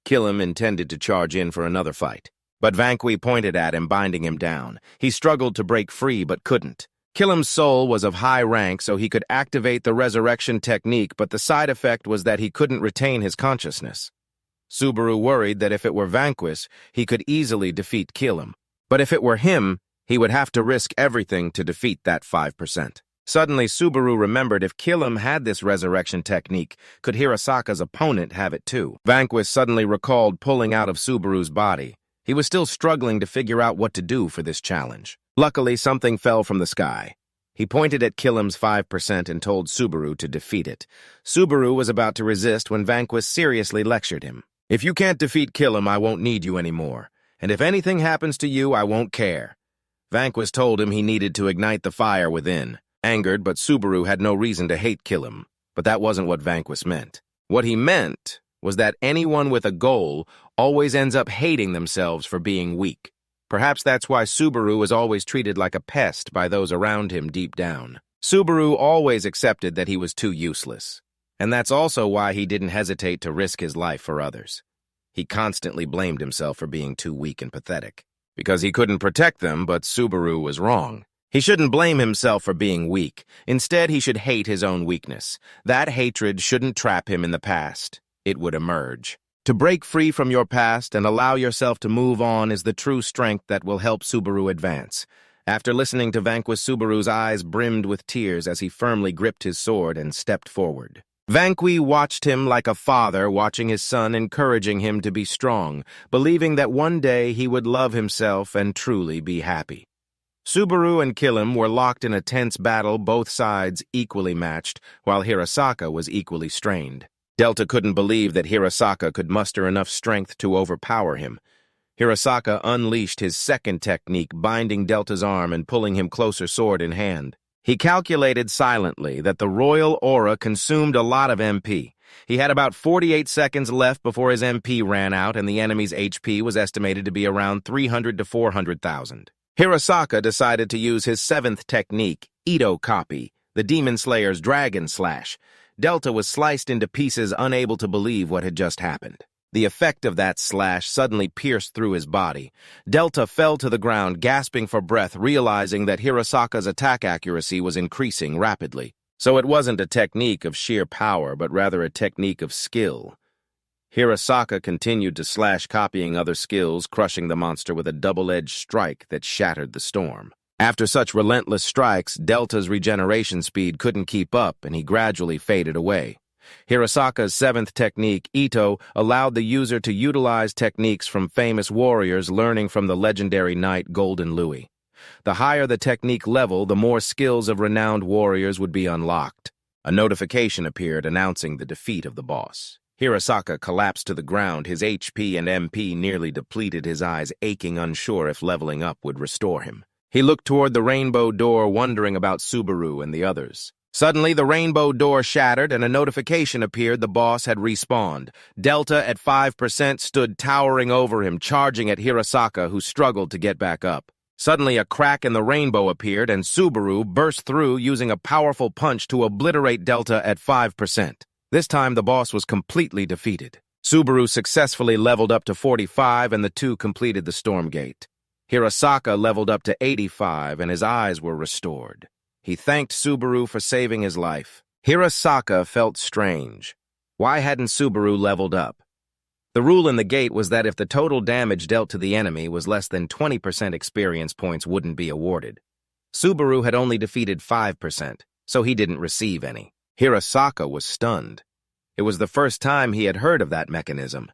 Killam intended to charge in for another fight. But Vanquish pointed at him, binding him down. He struggled to break free, but couldn't. Killam's soul was of high rank, so he could activate the resurrection technique, but the side effect was that he couldn't retain his consciousness. Subaru worried that if it were Vanquish, he could easily defeat Killam. But if it were him, he would have to risk everything to defeat that 5%. Suddenly, Subaru remembered if Killam had this resurrection technique, could Hirasaka's opponent have it too? Vanquish suddenly recalled pulling out of Subaru's body. He was still struggling to figure out what to do for this challenge. Luckily, something fell from the sky. He pointed at Killam's 5% and told Subaru to defeat it. Subaru was about to resist when Vanquish seriously lectured him. If you can't defeat Killam, I won't need you anymore. And if anything happens to you, I won't care. Vanquish told him he needed to ignite the fire within. Angered, but Subaru had no reason to hate Killam. But that wasn't what Vanquish meant. What he meant was that anyone with a goal always ends up hating themselves for being weak. Perhaps that's why Subaru was always treated like a pest by those around him deep down. Subaru always accepted that he was too useless. And that's also why he didn't hesitate to risk his life for others. He constantly blamed himself for being too weak and pathetic. Because he couldn't protect them, but Subaru was wrong. He shouldn't blame himself for being weak. Instead, he should hate his own weakness. That hatred shouldn't trap him in the past. It would emerge. To break free from your past and allow yourself to move on is the true strength that will help Subaru advance. After listening to Vanquish, Subaru's eyes brimmed with tears as he firmly gripped his sword and stepped forward. Vanquish watched him like a father watching his son, encouraging him to be strong, believing that one day he would love himself and truly be happy. Subaru and Killam were locked in a tense battle, both sides equally matched, while Hirasaka was equally strained. Delta couldn't believe that Hirasaka could muster enough strength to overpower him. Hirasaka unleashed his second technique, binding Delta's arm and pulling him closer sword in hand. He calculated silently that the royal aura consumed a lot of MP. He had about 48 seconds left before his MP ran out, and the enemy's HP was estimated to be around 300 to 400,000. Hirasaka decided to use his seventh technique, Ito Copy, the Demon Slayer's Dragon Slash. Delta was sliced into pieces, unable to believe what had just happened. The effect of that slash suddenly pierced through his body. Delta fell to the ground, gasping for breath, realizing that Hirasaka's attack accuracy was increasing rapidly. So it wasn't a technique of sheer power, but rather a technique of skill. Hirasaka continued to slash, copying other skills, crushing the monster with a double-edged strike that shattered the storm. After such relentless strikes, Delta's regeneration speed couldn't keep up, and he gradually faded away. Hirasaka's seventh technique, Ito, allowed the user to utilize techniques from famous warriors, learning from the legendary knight Golden Louis. The higher the technique level, the more skills of renowned warriors would be unlocked. A notification appeared announcing the defeat of the boss. Hirasaka collapsed to the ground, his HP and MP nearly depleted, his eyes aching, unsure if leveling up would restore him. He looked toward the rainbow door, wondering about Subaru and the others. Suddenly, the rainbow door shattered and a notification appeared the boss had respawned. Delta at 5% stood towering over him, charging at Hirasaka, who struggled to get back up. Suddenly, a crack in the rainbow appeared and Subaru burst through using a powerful punch to obliterate Delta at 5%. This time, the boss was completely defeated. Subaru successfully leveled up to 45 and the two completed the storm gate. Hirasaka leveled up to 85 and his eyes were restored. He thanked Subaru for saving his life. Hirasaka felt strange. Why hadn't Subaru leveled up? The rule in the gate was that if the total damage dealt to the enemy was less than 20%, experience points wouldn't be awarded. Subaru had only defeated 5%, so he didn't receive any. Hirasaka was stunned. It was the first time he had heard of that mechanism.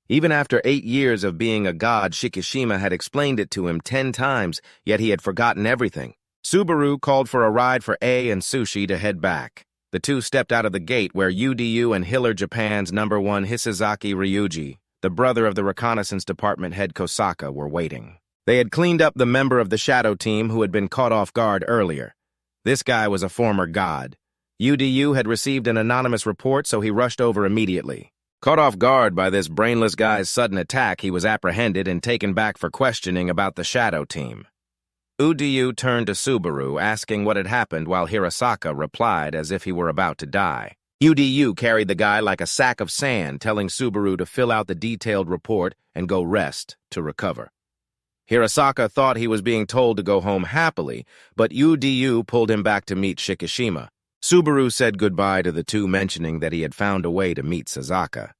Even after 8 years of being a god, Shikishima had explained it to him 10 times, yet he had forgotten everything. Subaru called for a ride for A and Sushi to head back. The two stepped out of the gate where UDU and Hiller Japan's #1 Hisazaki Ryuji, the brother of the reconnaissance department head Kosaka, were waiting. They had cleaned up the member of the shadow team who had been caught off guard earlier. This guy was a former god. UDU had received an anonymous report, so he rushed over immediately. Caught off guard by this brainless guy's sudden attack, he was apprehended and taken back for questioning about the shadow team. UDU turned to Subaru, asking what had happened, while Hirasaka replied as if he were about to die. UDU carried the guy like a sack of sand, telling Subaru to fill out the detailed report and go rest to recover. Hirasaka thought he was being told to go home happily, but UDU pulled him back to meet Shikishima. Subaru said goodbye to the two, mentioning that he had found a way to meet Sasaka.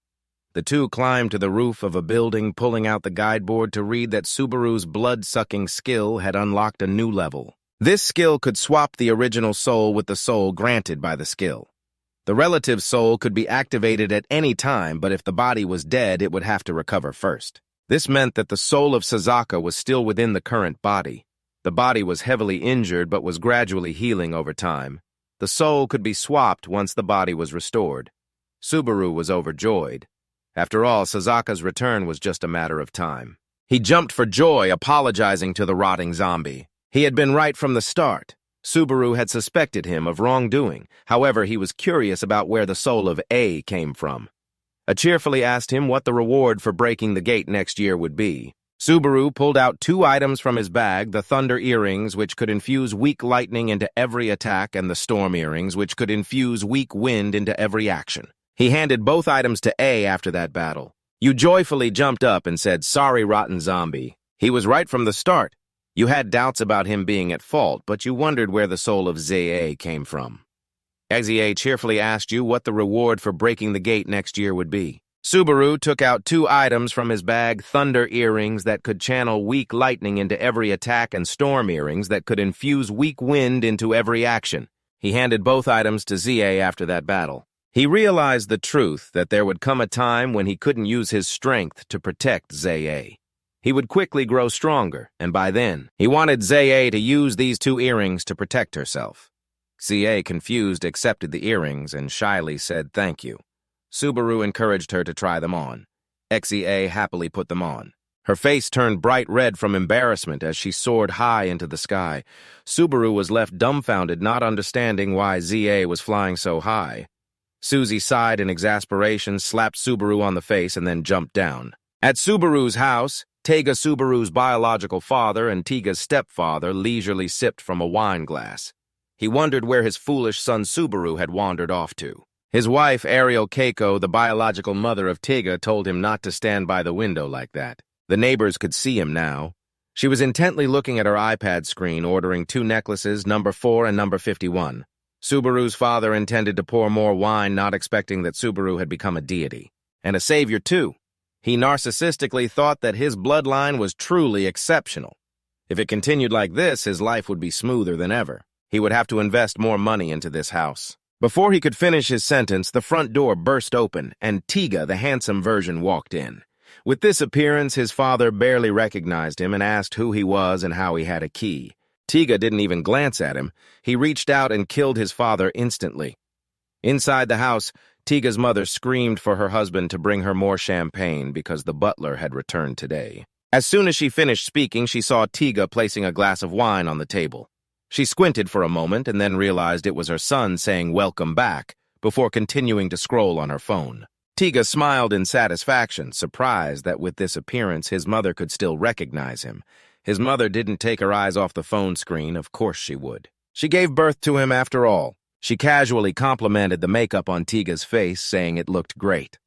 The two climbed to the roof of a building, pulling out the guideboard to read that Subaru's blood-sucking skill had unlocked a new level. This skill could swap the original soul with the soul granted by the skill. The relative soul could be activated at any time, but if the body was dead, it would have to recover first. This meant that the soul of Sasaka was still within the current body. The body was heavily injured but was gradually healing over time. The soul could be swapped once the body was restored. Subaru was overjoyed. After all, Sasaka's return was just a matter of time. He jumped for joy, apologizing to the rotting zombie. He had been right from the start. Subaru had suspected him of wrongdoing. However, he was curious about where the soul of A came from. I cheerfully asked him what the reward for breaking the gate next year would be. Subaru pulled out 2 items from his bag, the thunder earrings, which could infuse weak lightning into every attack, and the storm earrings, which could infuse weak wind into every action. He handed both items to A after that battle. You joyfully jumped up and said, "Sorry, rotten zombie." He was right from the start. You had doubts about him being at fault, but you wondered where the soul of ZA came from. XEA cheerfully asked you what the reward for breaking the gate next year would be. Subaru took out 2 items from his bag, thunder earrings that could channel weak lightning into every attack, and storm earrings that could infuse weak wind into every action. He handed both items to ZA after that battle. He realized the truth that there would come a time when he couldn't use his strength to protect ZA. He would quickly grow stronger, and by then, he wanted ZA to use these 2 earrings to protect herself. ZA, confused, accepted the earrings and shyly said thank you. Subaru encouraged her to try them on. XEA happily put them on. Her face turned bright red from embarrassment as she soared high into the sky. Subaru was left dumbfounded, not understanding why ZA was flying so high. Susie sighed in exasperation, slapped Subaru on the face, and then jumped down. At Subaru's house, Teiga, Subaru's biological father, and Tiga's stepfather leisurely sipped from a wine glass. He wondered where his foolish son Subaru had wandered off to. His wife, Ariel Keiko, the biological mother of Tiga, told him not to stand by the window like that. The neighbors could see him now. She was intently looking at her iPad screen, ordering 2 necklaces, number 4 and number 51. Subaru's father intended to pour more wine, not expecting that Subaru had become a deity. And a savior, too. He narcissistically thought that his bloodline was truly exceptional. If it continued like this, his life would be smoother than ever. He would have to invest more money into this house. Before he could finish his sentence, the front door burst open, and Tiga, the handsome version, walked in. With this appearance, his father barely recognized him and asked who he was and how he had a key. Tiga didn't even glance at him. He reached out and killed his father instantly. Inside the house, Tiga's mother screamed for her husband to bring her more champagne because the butler had returned today. As soon as she finished speaking, she saw Tiga placing a glass of wine on the table. She squinted for a moment and then realized it was her son saying welcome back before continuing to scroll on her phone. Tiga smiled in satisfaction, surprised that with this appearance his mother could still recognize him. His mother didn't take her eyes off the phone screen, of course she would. She gave birth to him after all. She casually complimented the makeup on Tiga's face, saying it looked great.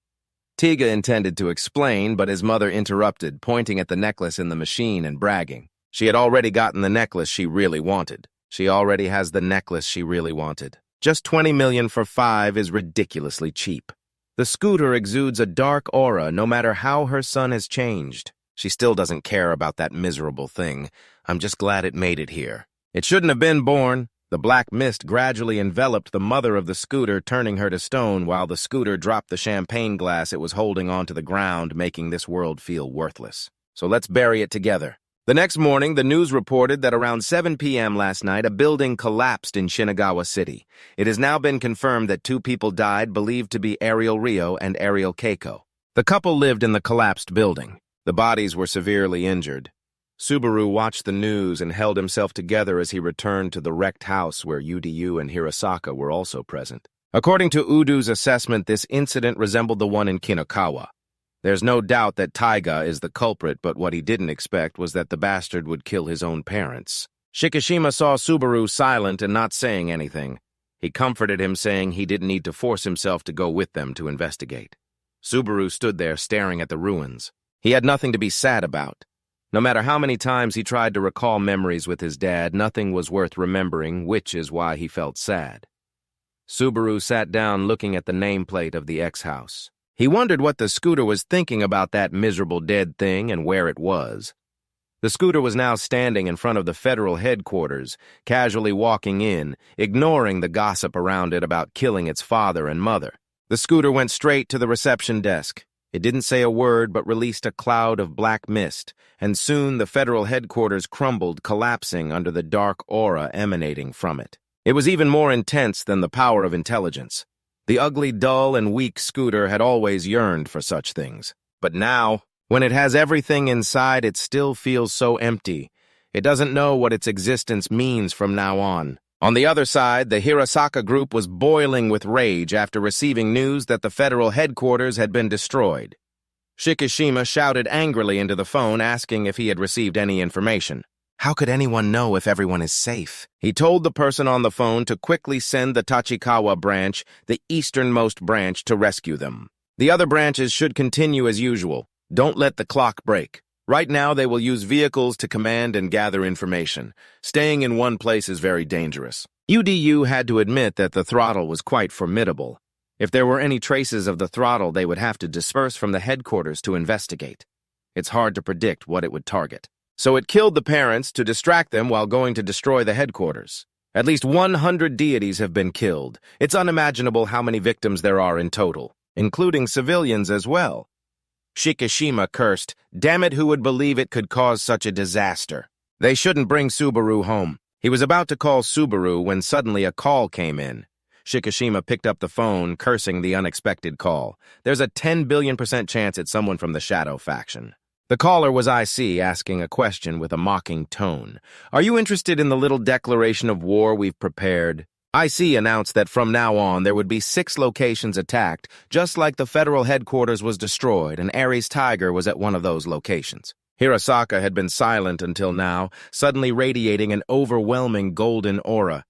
Tiga intended to explain, but his mother interrupted, pointing at the necklace in the machine and bragging. She had already gotten the necklace she really wanted. She already has the necklace she really wanted. Just 20 million for 5 is ridiculously cheap. The scooter exudes a dark aura no matter how her son has changed. She still doesn't care about that miserable thing. I'm just glad it made it here. It shouldn't have been born. The black mist gradually enveloped the mother of the scooter, turning her to stone while the scooter dropped the champagne glass it was holding onto the ground, making this world feel worthless. So let's bury it together. The next morning, the news reported that around 7 p.m. last night, a building collapsed in Shinagawa City. It has now been confirmed that 2 people died, believed to be Ariel Rio and Ariel Keiko. The couple lived in the collapsed building. The bodies were severely injured. Subaru watched the news and held himself together as he returned to the wrecked house where Udu and Hirasaka were also present. According to Udu's assessment, this incident resembled the one in Kinokawa. There's no doubt that Taiga is the culprit, but what he didn't expect was that the bastard would kill his own parents. Shikishima saw Subaru silent and not saying anything. He comforted him, saying he didn't need to force himself to go with them to investigate. Subaru stood there staring at the ruins. He had nothing to be sad about. No matter how many times he tried to recall memories with his dad, nothing was worth remembering, which is why he felt sad. Subaru sat down looking at the nameplate of the ex-house. He wondered what the scooter was thinking about that miserable dead thing and where it was. The scooter was now standing in front of the federal headquarters, casually walking in, ignoring the gossip around it about killing its father and mother. The scooter went straight to the reception desk. It didn't say a word but released a cloud of black mist, and soon the federal headquarters crumbled, collapsing under the dark aura emanating from it. It was even more intense than the power of intelligence. The ugly, dull, and weak scooter had always yearned for such things. But now, when it has everything inside, it still feels so empty. It doesn't know what its existence means from now on. On the other side, the Hirasaka group was boiling with rage after receiving news that the federal headquarters had been destroyed. Shikishima shouted angrily into the phone, asking if he had received any information. How could anyone know if everyone is safe? He told the person on the phone to quickly send the Tachikawa branch, the easternmost branch, to rescue them. The other branches should continue as usual. Don't let the clock break. Right now, they will use vehicles to command and gather information. Staying in one place is very dangerous. Udu had to admit that the throttle was quite formidable. If there were any traces of the throttle, they would have to disperse from the headquarters to investigate. It's hard to predict what it would target. So it killed the parents to distract them while going to destroy the headquarters. At least 100 deities have been killed. It's unimaginable how many victims there are in total, including civilians as well. Shikishima cursed, "Damn it, who would believe it could cause such a disaster?" They shouldn't bring Subaru home. He was about to call Subaru when suddenly a call came in. Shikishima picked up the phone, cursing the unexpected call. There's a 10 billion% chance it's someone from the Shadow faction. The caller was IC, asking a question with a mocking tone. "Are you interested in the little declaration of war we've prepared?" IC announced that from now on there would be 6 locations attacked, just like the federal headquarters was destroyed, and Ares Tiger was at one of those locations. Hirasaka had been silent until now, suddenly radiating an overwhelming golden aura.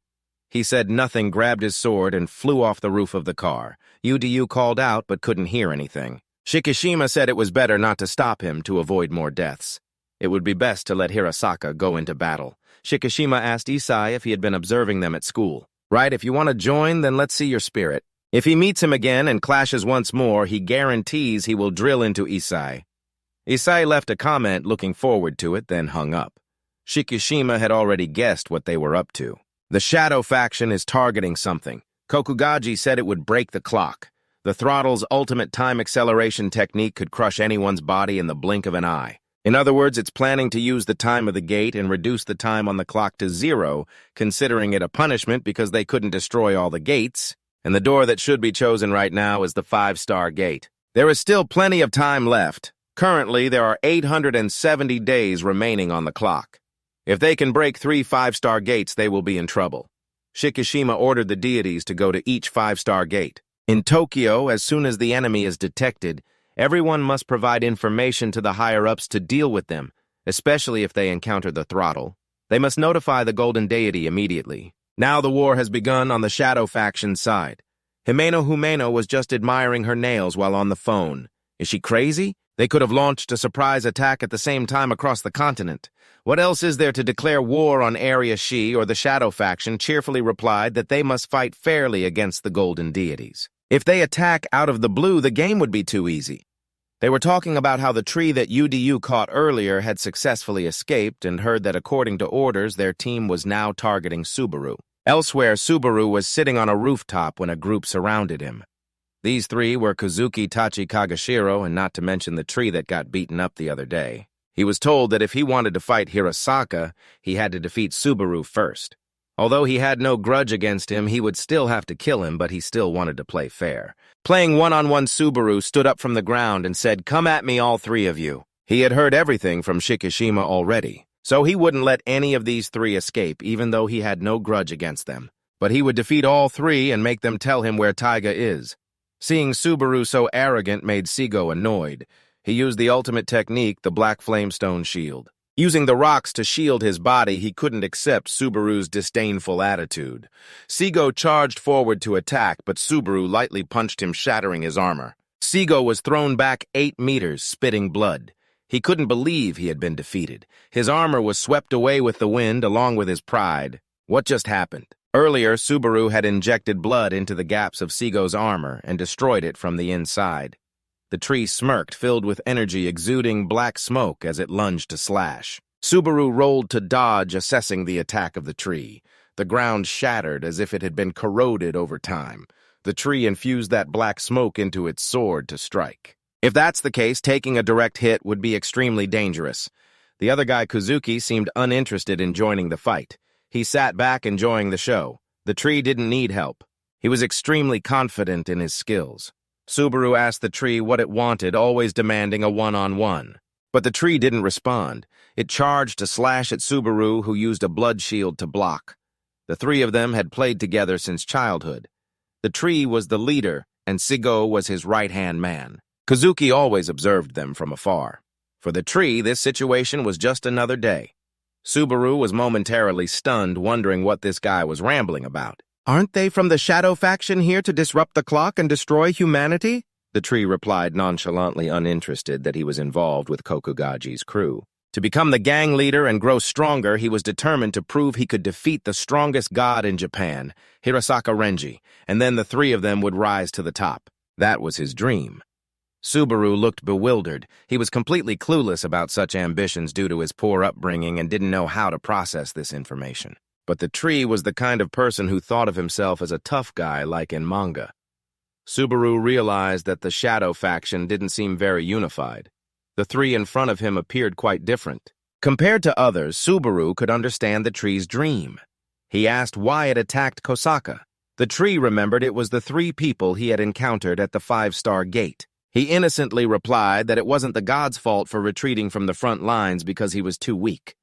He said nothing, grabbed his sword, and flew off the roof of the car. Udu called out but couldn't hear anything. Shikishima said it was better not to stop him to avoid more deaths. It would be best to let Hirasaka go into battle. Shikishima asked Isai if he had been observing them at school. "Right, if you want to join, then let's see your spirit." If he meets him again and clashes once more, he guarantees he will drill into Isai. Isai left a comment looking forward to it, then hung up. Shikishima had already guessed what they were up to. The Shadow faction is targeting something. Kokugaji said it would break the clock. The throttle's ultimate time acceleration technique could crush anyone's body in the blink of an eye. In other words, it's planning to use the time of the gate and reduce the time on the clock to 0, considering it a punishment because they couldn't destroy all the gates. and the door that should be chosen right now is the 5-star gate. There is still plenty of time left. Currently, there are 870 days remaining on the clock. If they can break 3 5-star gates, they will be in trouble. Shikishima ordered the deities to go to each 5-star gate. In Tokyo, as soon as the enemy is detected, everyone must provide information to the higher-ups to deal with them, especially if they encounter the throttle. They must notify the Golden Deity immediately. Now the war has begun on the Shadow faction's side. Himeno was just admiring her nails while on the phone. Is she crazy? They could have launched a surprise attack at the same time across the continent. What else is there to declare war on Area? She, or the Shadow faction, cheerfully replied that they must fight fairly against the Golden Deities. If they attack out of the blue, the game would be too easy. They were talking about how the tree that UDU caught earlier had successfully escaped and heard that according to orders, their team was now targeting Subaru. Elsewhere, Subaru was sitting on a rooftop when a group surrounded him. These 3 were Kazuki Tachi Kagashiro, and not to mention the tree that got beaten up the other day. He was told that if he wanted to fight Hirasaka, he had to defeat Subaru first. Although he had no grudge against him, he would still have to kill him, but he still wanted to play fair. Playing one-on-one, Subaru stood up from the ground and said, "Come at me, all 3 of you." He had heard everything from Shikishima already, so he wouldn't let any of these 3 escape, even though he had no grudge against them. But he would defeat all 3 and make them tell him where Taiga is. Seeing Subaru so arrogant made Seigo annoyed. He used the ultimate technique, the Black Flamestone Shield. Using the rocks to shield his body, he couldn't accept Subaru's disdainful attitude. Seigo charged forward to attack, but Subaru lightly punched him, shattering his armor. Seigo was thrown back 8 meters, spitting blood. He couldn't believe he had been defeated. His armor was swept away with the wind, along with his pride. What just happened? Earlier, Subaru had injected blood into the gaps of Seigo's armor and destroyed it from the inside. The tree smirked, filled with energy, exuding black smoke as it lunged to slash. Subaru rolled to dodge, assessing the attack of the tree. The ground shattered as if it had been corroded over time. The tree infused that black smoke into its sword to strike. If that's the case, taking a direct hit would be extremely dangerous. The other guy, Kuzuki, seemed uninterested in joining the fight. He sat back enjoying the show. The tree didn't need help. He was extremely confident in his skills. Subaru asked the tree what it wanted, always demanding a one-on-one. But the tree didn't respond. It charged to slash at Subaru, who used a blood shield to block. The 3 of them had played together since childhood. The tree was the leader, and Seigo was his right-hand man. Kazuki always observed them from afar. For the tree, this situation was just another day. Subaru was momentarily stunned, wondering what this guy was rambling about. "Aren't they from the Shadow faction here to disrupt the clock and destroy humanity?" The tree replied, nonchalantly uninterested that he was involved with Kokugaji's crew. To become the gang leader and grow stronger, he was determined to prove he could defeat the strongest god in Japan, Hirasaka Renji, and then the 3 of them would rise to the top. That was his dream. Subaru looked bewildered. He was completely clueless about such ambitions due to his poor upbringing and didn't know how to process this information. But the tree was the kind of person who thought of himself as a tough guy like in manga. Subaru realized that the Shadow faction didn't seem very unified. The 3 in front of him appeared quite different. Compared to others, Subaru could understand the tree's dream. He asked why it attacked Kosaka. The tree remembered it was the 3 people he had encountered at the 5-star gate. He innocently replied that it wasn't the god's fault for retreating from the front lines because he was too weak.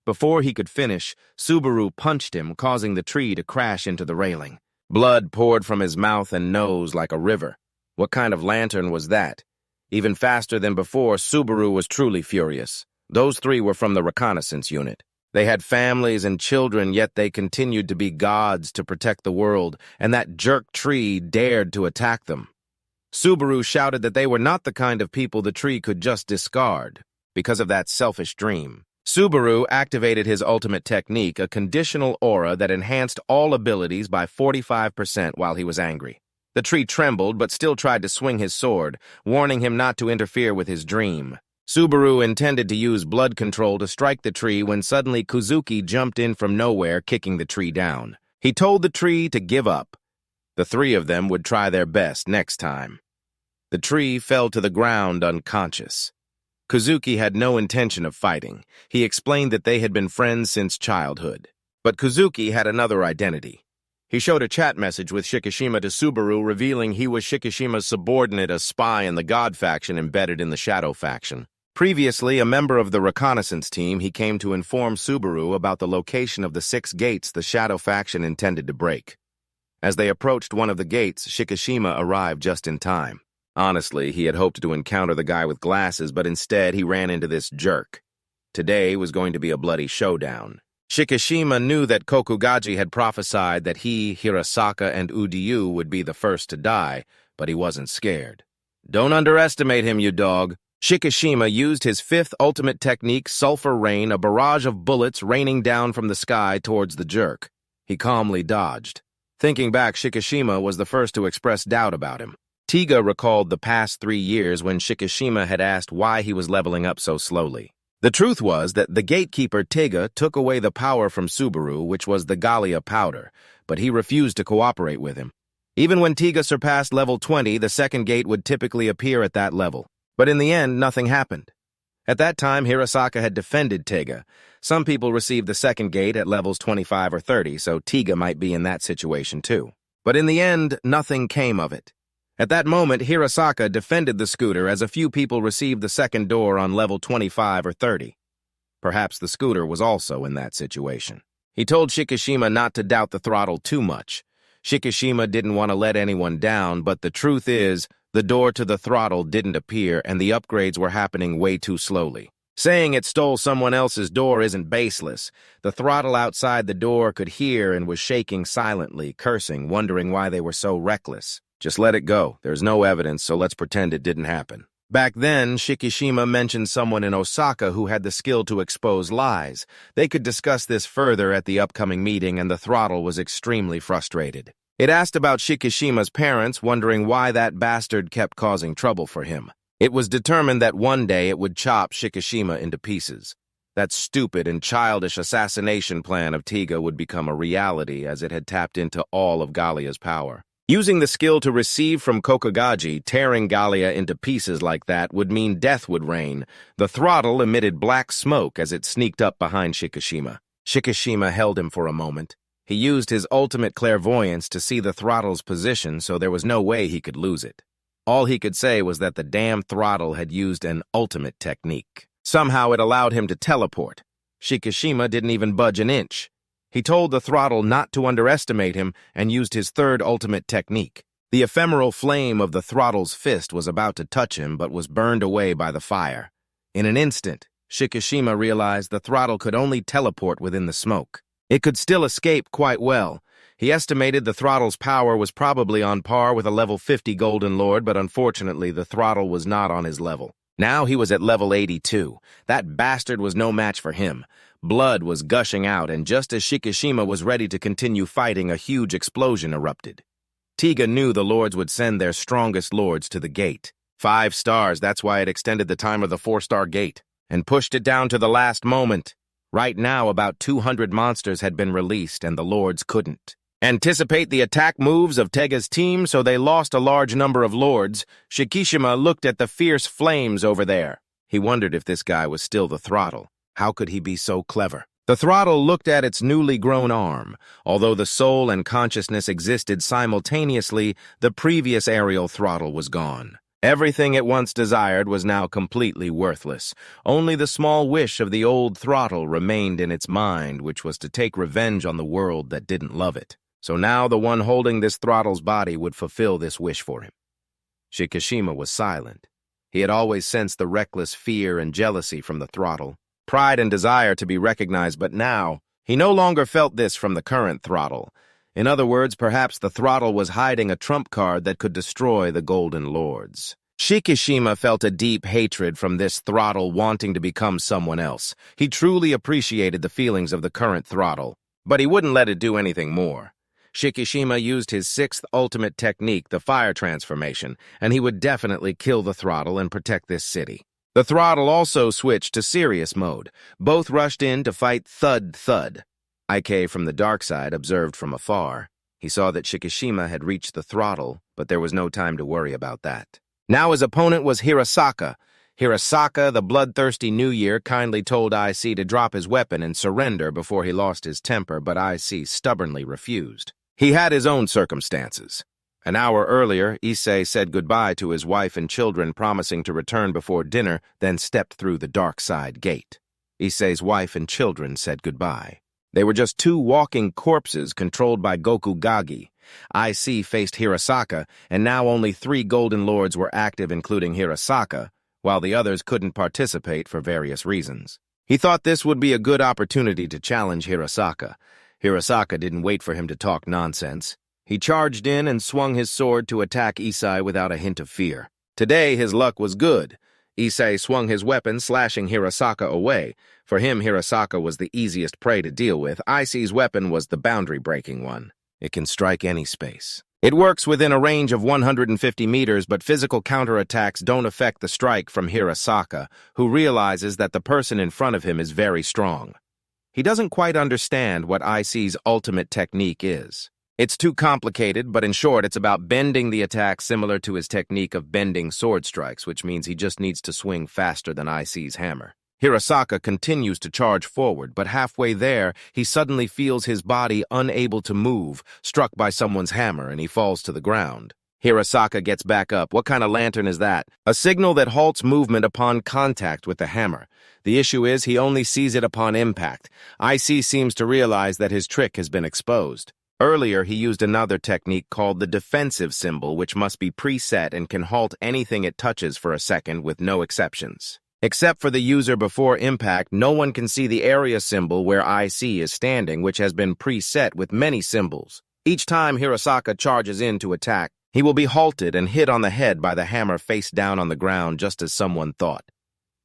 Before he could finish, Subaru punched him, causing the tree to crash into the railing. Blood poured from his mouth and nose like a river. What kind of lantern was that? Even faster than before, Subaru was truly furious. Those 3 were from the reconnaissance unit. They had families and children, yet they continued to be gods to protect the world, and that jerk tree dared to attack them. Subaru shouted that they were not the kind of people the tree could just discard because of that selfish dream. Subaru activated his ultimate technique, a conditional aura that enhanced all abilities by 45% while he was angry. The tree trembled but still tried to swing his sword, warning him not to interfere with his dream. Subaru intended to use blood control to strike the tree when suddenly Kuzuki jumped in from nowhere, kicking the tree down. He told the tree to give up. The 3 of them would try their best next time. The tree fell to the ground unconscious. Kuzuki had no intention of fighting. He explained that they had been friends since childhood. But Kuzuki had another identity. He showed a chat message with Shikishima to Subaru revealing he was Shikishima's subordinate, a spy in the God faction embedded in the Shadow faction. Previously, a member of the reconnaissance team, he came to inform Subaru about the location of the 6 gates the Shadow faction intended to break. As they approached one of the gates, Shikishima arrived just in time. Honestly, he had hoped to encounter the guy with glasses, but instead he ran into this jerk. Today was going to be a bloody showdown. Shikishima knew that Kokugaji had prophesied that he, Hirasaka, and Udiyu would be the first to die, but he wasn't scared. "Don't underestimate him, you dog." Shikishima used his 5th ultimate technique, Sulfur Rain, a barrage of bullets raining down from the sky towards the jerk. He calmly dodged. Thinking back, Shikishima was the first to express doubt about him. Tiga recalled the past 3 years when Shikishima had asked why he was leveling up so slowly. The truth was that the gatekeeper Tiga took away the power from Subaru, which was the Gallia powder, but he refused to cooperate with him. Even when Tiga surpassed level 20, the second gate would typically appear at that level. But in the end, nothing happened. At that time, Hirasaka had defended Tiga. Some people received the second gate at levels 25 or 30, so Tiga might be in that situation too. But in the end, nothing came of it. At that moment, Hirasaka defended the scooter as a few people received the second door on level 25 or 30. Perhaps the scooter was also in that situation. He told Shikishima not to doubt the throttle too much. Shikishima didn't want to let anyone down, but the truth is, the door to the throttle didn't appear and the upgrades were happening way too slowly. Saying it stole someone else's door isn't baseless. The throttle outside the door could hear and was shaking silently, cursing, wondering why they were so reckless. Just let it go. There's no evidence, so let's pretend it didn't happen. Back then, Shikishima mentioned someone in Osaka who had the skill to expose lies. They could discuss this further at the upcoming meeting, and the throttle was extremely frustrated. It asked about Shikishima's parents, wondering why that bastard kept causing trouble for him. It was determined that one day it would chop Shikishima into pieces. That stupid and childish assassination plan of Tiga would become a reality as it had tapped into all of Gallia's power. Using the skill to receive from Kokugaji, tearing Gallia into pieces like that would mean death would reign. The throttle emitted black smoke as it sneaked up behind Shikishima. Shikishima held him for a moment. He used his ultimate clairvoyance to see the throttle's position, so there was no way he could lose it. All he could say was that the damn throttle had used an ultimate technique. Somehow it allowed him to teleport. Shikishima didn't even budge an inch. He told the throttle not to underestimate him and used his 3rd ultimate technique. The ephemeral flame of the throttle's fist was about to touch him but was burned away by the fire. In an instant, Shikishima realized the throttle could only teleport within the smoke. It could still escape quite well. He estimated the throttle's power was probably on par with a level 50 Golden Lord, but unfortunately the throttle was not on his level. Now he was at level 82. That bastard was no match for him. Blood was gushing out, and just as Shikishima was ready to continue fighting, a huge explosion erupted. Tiga knew the lords would send their strongest lords to the gate. 5 stars, that's why it extended the time of the 4-star gate, and pushed it down to the last moment. Right now, about 200 monsters had been released, and the lords couldn't anticipate the attack moves of Tega's team, so they lost a large number of lords. Shikishima looked at the fierce flames over there. He wondered if this guy was still the throttle. How could he be so clever? The throttle looked at its newly grown arm. Although the soul and consciousness existed simultaneously, the previous aerial throttle was gone. Everything it once desired was now completely worthless. Only the small wish of the old throttle remained in its mind, which was to take revenge on the world that didn't love it. So now the one holding this throttle's body would fulfill this wish for him. Shikishima was silent. He had always sensed the reckless fear and jealousy from the throttle, pride and desire to be recognized, but now he no longer felt this from the current throttle. In other words, perhaps the throttle was hiding a trump card that could destroy the Golden Lords. Shikishima felt a deep hatred from this throttle wanting to become someone else. He truly appreciated the feelings of the current throttle, but he wouldn't let it do anything more. Shikishima used his 6th ultimate technique, the fire transformation, and he would definitely kill the throttle and protect this city. The throttle also switched to serious mode. Both rushed in to fight thud thud. Ik from the dark side observed from afar. He saw that Shikishima had reached the throttle, but there was no time to worry about that. Now his opponent was Hirasaka. Hirasaka, the bloodthirsty New Year, kindly told IC to drop his weapon and surrender before he lost his temper, but IC stubbornly refused. He had his own circumstances. An hour earlier, Issei said goodbye to his wife and children, promising to return before dinner, then stepped through the dark side gate. Issei's wife and children said goodbye. They were just two walking corpses controlled by Gokugagi. IC faced Hirasaka, and now only 3 Golden Lords were active, including Hirasaka, while the others couldn't participate for various reasons. He thought this would be a good opportunity to challenge Hirasaka. Hirasaka didn't wait for him to talk nonsense. He charged in and swung his sword to attack Issei without a hint of fear. Today, his luck was good. Issei swung his weapon, slashing Hirasaka away. For him, Hirasaka was the easiest prey to deal with. IC's weapon was the boundary-breaking one. It can strike any space. It works within a range of 150 meters, but physical counterattacks don't affect the strike from Hirasaka, who realizes that the person in front of him is very strong. He doesn't quite understand what IC's ultimate technique is. It's too complicated, but in short, it's about bending the attack similar to his technique of bending sword strikes, which means he just needs to swing faster than IC's hammer. Hirasaka continues to charge forward, but halfway there, he suddenly feels his body unable to move, struck by someone's hammer, and he falls to the ground. Hirasaka gets back up. What kind of lantern is that? A signal that halts movement upon contact with the hammer. The issue is he only sees it upon impact. IC seems to realize that his trick has been exposed. Earlier, he used another technique called the defensive symbol, which must be preset and can halt anything it touches for a second with no exceptions. Except for the user before impact, no one can see the area symbol where IC is standing, which has been preset with many symbols. Each time Hirasaka charges in to attack, he will be halted and hit on the head by the hammer face down on the ground, just as someone thought.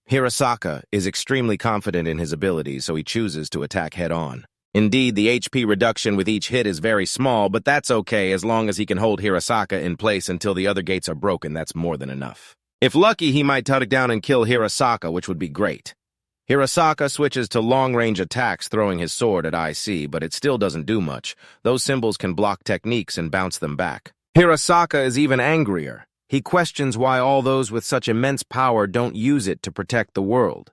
Hirasaka is extremely confident in his abilities, so he chooses to attack head-on. Indeed, the HP reduction with each hit is very small, but that's okay as long as he can hold Hirasaka in place until the other gates are broken. That's more than enough. If lucky, he might touch down and kill Hirasaka, which would be great. Hirasaka switches to long-range attacks, throwing his sword at IC, but it still doesn't do much. Those symbols can block techniques and bounce them back. Hirasaka is even angrier. He questions why all those with such immense power don't use it to protect the world.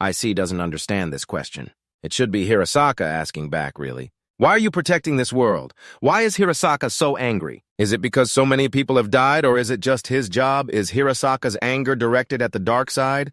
IC doesn't understand this question. It should be Hirasaka asking back, really. Why are you protecting this world? Why is Hirasaka so angry? Is it because so many people have died, or is it just his job? Is Hirasaka's anger directed at the dark side?